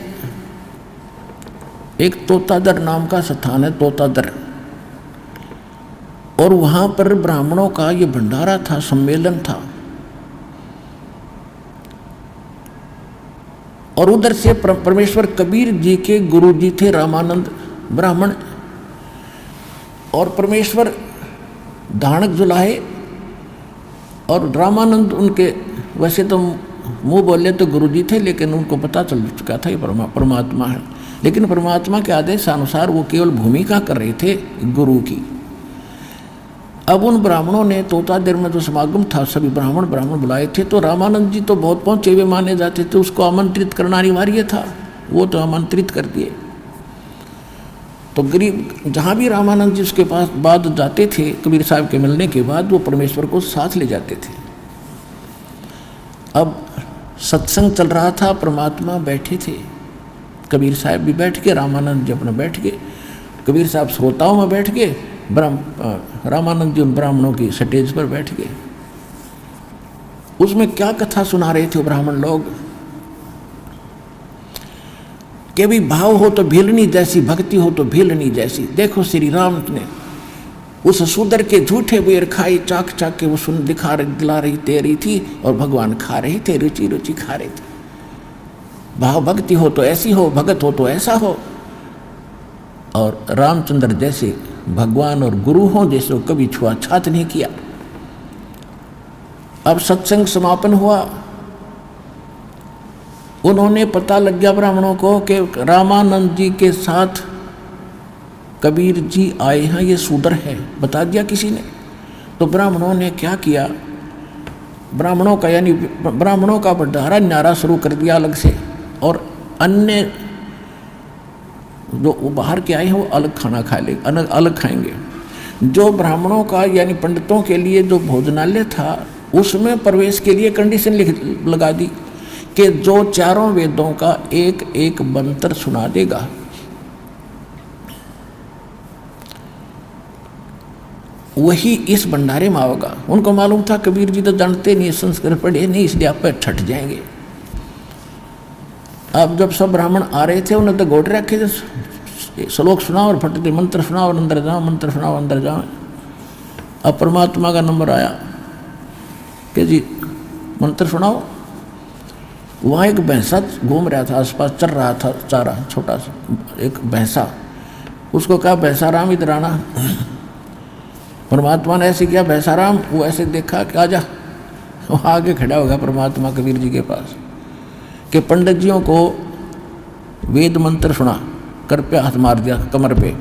एक तोतादर नाम का स्थान है, तोतादर, और वहां पर ब्राह्मणों का ये भंडारा था, सम्मेलन था। और उधर से परमेश्वर कबीर जी के गुरु जी थे रामानंद ब्राह्मण, और परमेश्वर धानक जुलाहे, और रामानंद उनके वैसे तो मुंह बोले तो गुरु जी थे, लेकिन उनको पता चल चुका था ये परमात्मा है। लेकिन परमात्मा के आदेश अनुसार वो केवल भूमिका कर रहे थे गुरु की। अब उन ब्राह्मणों ने तोतादेर में जो समागम था, सभी ब्राह्मण बुलाए थे, तो रामानंद जी तो बहुत पहुंचे हुए माने जाते थे, उसको आमंत्रित करना अनिवार्य था, वो तो आमंत्रित कर दिए। तो गरीब जहाँ भी रामानंद जी उसके पास बाद जाते थे, कबीर साहब के मिलने के बाद वो परमेश्वर को साथ ले जाते थे। अब सत्संग चल रहा था, परमात्मा बैठे थे, कबीर साहब भी बैठ के, रामानंद जी अपना बैठ गए, कबीर साहब श्रोताओं में बैठ गए, रामानंद जी उन ब्राह्मणों की स्टेज पर बैठ गए। उसमें क्या कथा सुना रहे थे ब्राह्मण लोग कि भी भाव हो तो भीलनी जैसी, भक्ति हो तो भीलनी जैसी। देखो श्री राम ने उस शूद्र के झूठे बेर खाई, चाक चाक के वो सुन दिला रही दे रही थी, और भगवान खा रहे थे, रुचि रुचि खा रहे थे। भाव भक्ति हो तो ऐसी हो, भगत हो तो ऐसा हो। और रामचंद्र जैसे भगवान और गुरु हों जैसे कभी छुआछात नहीं किया। अब सत्संग समापन हुआ, उन्होंने पता लग गया ब्राह्मणों को कि रामानंद जी के साथ कबीर जी आए हैं, ये शूद्र है, बता दिया किसी ने। तो ब्राह्मणों ने क्या किया, ब्राह्मणों का यानी ब्राह्मणों का भंडारा न्यारा शुरू कर दिया अलग से, और अन्य जो बाहर के आए हैं वो अलग खाना खा ले, अलग खाएंगे। जो ब्राह्मणों का यानी पंडितों के लिए जो भोजनालय था, उसमें प्रवेश के लिए कंडीशन लगा दी कि जो चारों वेदों का एक एक मंत्र सुना देगा, वही इस भंडारे में आएगा। उनको मालूम था कबीर जी तो जानते नहीं, संस्कृत पढ़े नहीं, इसलिए आप पे ठट जाएंगे। अब जब सब ब्राह्मण आ रहे थे, उन्हें तो घोट रखे थे, श्लोक सुनाओ और फटते मंत्र सुनाओ और अंदर जाओ, मंत्र सुनाओ अंदर जाओ। अब परमात्मा का नंबर आया कि जी मंत्र सुनाओ। वहाँ एक भैंसा घूम रहा था, आसपास चल रहा था चारा, छोटा सा एक भैंसा। उसको कहा भैंसा राम इधर आना। परमात्मा ने ऐसे किया, भैंसा राम, वो ऐसे देखा कि आजा। वो आगे खड़ा होगा परमात्मा कबीर जी के पास कि पंडित जियों को वेद मंत्र सुना, कर पे हाथ मार दिया कमर पे।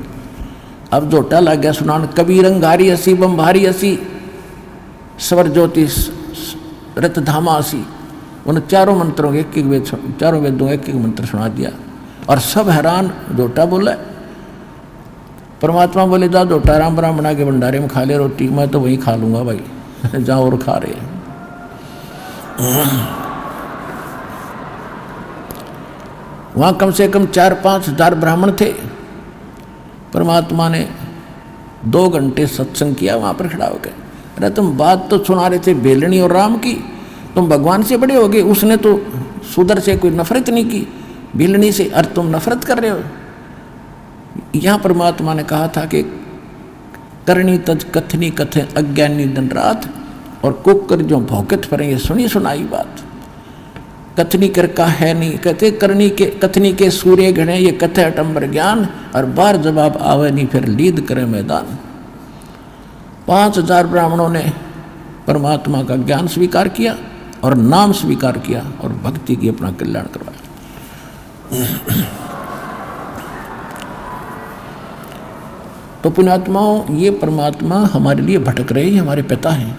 अब जोटा लग गया सुनान, कबीर अंगारी असी बम्भारी असी, स्वर ज्योति रत धामा असी। उन चारों मंत्रों के एक वेद, चारों वेदों एक एक मंत्र सुना दिया, और सब हैरान। जोटा बोला, परमात्मा बोले जा जोटा राम ब्राह्मणा के भंडारे में खा ले रोटी, मैं तो वहीं खा लूँगा भाई, जहाँ और खा रहे हैं। वहाँ कम से कम 4-5 हजार ब्राह्मण थे। परमात्मा ने 2 घंटे सत्संग किया वहाँ पर खड़ा होकर। अरे तुम बात तो सुना रहे थे बेलनी और राम की, तुम भगवान से बड़े हो गए। उसने तो सुदर से कोई नफरत नहीं की, बेलनी से, और तुम नफरत कर रहे हो। यहाँ परमात्मा ने कहा था कि करणी तज कथनी कथे अज्ञानी दिन रात, और कुकर जो भौकत फरे ये सुनी सुनाई बात। कथनी कर का है नहीं, कहते करनी के कथनी के सूर्य घड़े ये कथे अटंबर ज्ञान, और बार जवाब आवे नहीं फिर लीद करे मैदान। 5000 ब्राह्मणों ने परमात्मा का ज्ञान स्वीकार किया और नाम स्वीकार किया और भक्ति की अपना कल्याण करवाया। तो पुण्यात्माओं, ये परमात्मा हमारे लिए भटक रहे हैं, हमारे पिता हैं।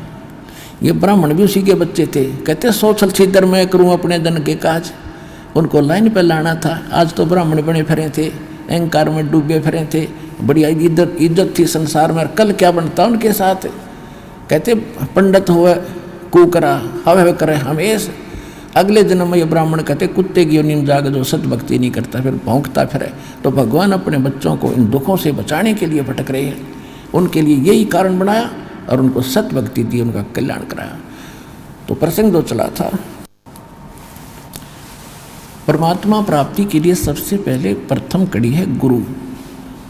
ये ब्राह्मण भी उसी के बच्चे थे। कहते 100 छल छिद्र मैं करूँ अपने धन के काज, उनको लाइन पर लाना था। आज तो ब्राह्मण बने फिरे थे, अहंकार में डूबे फिरे थे, बढ़िया इज्जत थी संसार में, कल क्या बनता उनके साथ। कहते पंडित हुए कुकरा हवे करे हमेश, अगले जन्म में ये ब्राह्मण कहते कुत्ते की योनि में जाकर जो सत भक्ति नहीं करता फिर भौंकता फिरे। तो भगवान अपने बच्चों को इन दुखों से बचाने के लिए भटक रहे हैं, उनके लिए यही कारण बनाया और उनको सत भक्ति दी, उनका कल्याण कराया। तो प्रसंग जो चला था, परमात्मा प्राप्ति के लिए सबसे पहले प्रथम कड़ी है गुरु,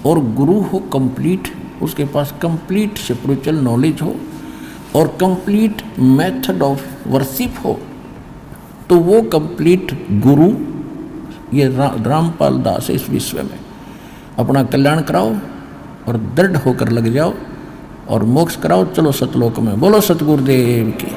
और गुरु हो कंप्लीट, उसके पास कंप्लीट स्पिरिचुअल नॉलेज हो और कंप्लीट मेथड ऑफ वर्शिप हो। तो वो कंप्लीट गुरु ये रामपाल दास है इस विश्व में। अपना कल्याण कराओ और दृढ़ होकर लग जाओ और मोक्ष कराओ, चलो सतलोक में। बोलो सतगुरुदेव की।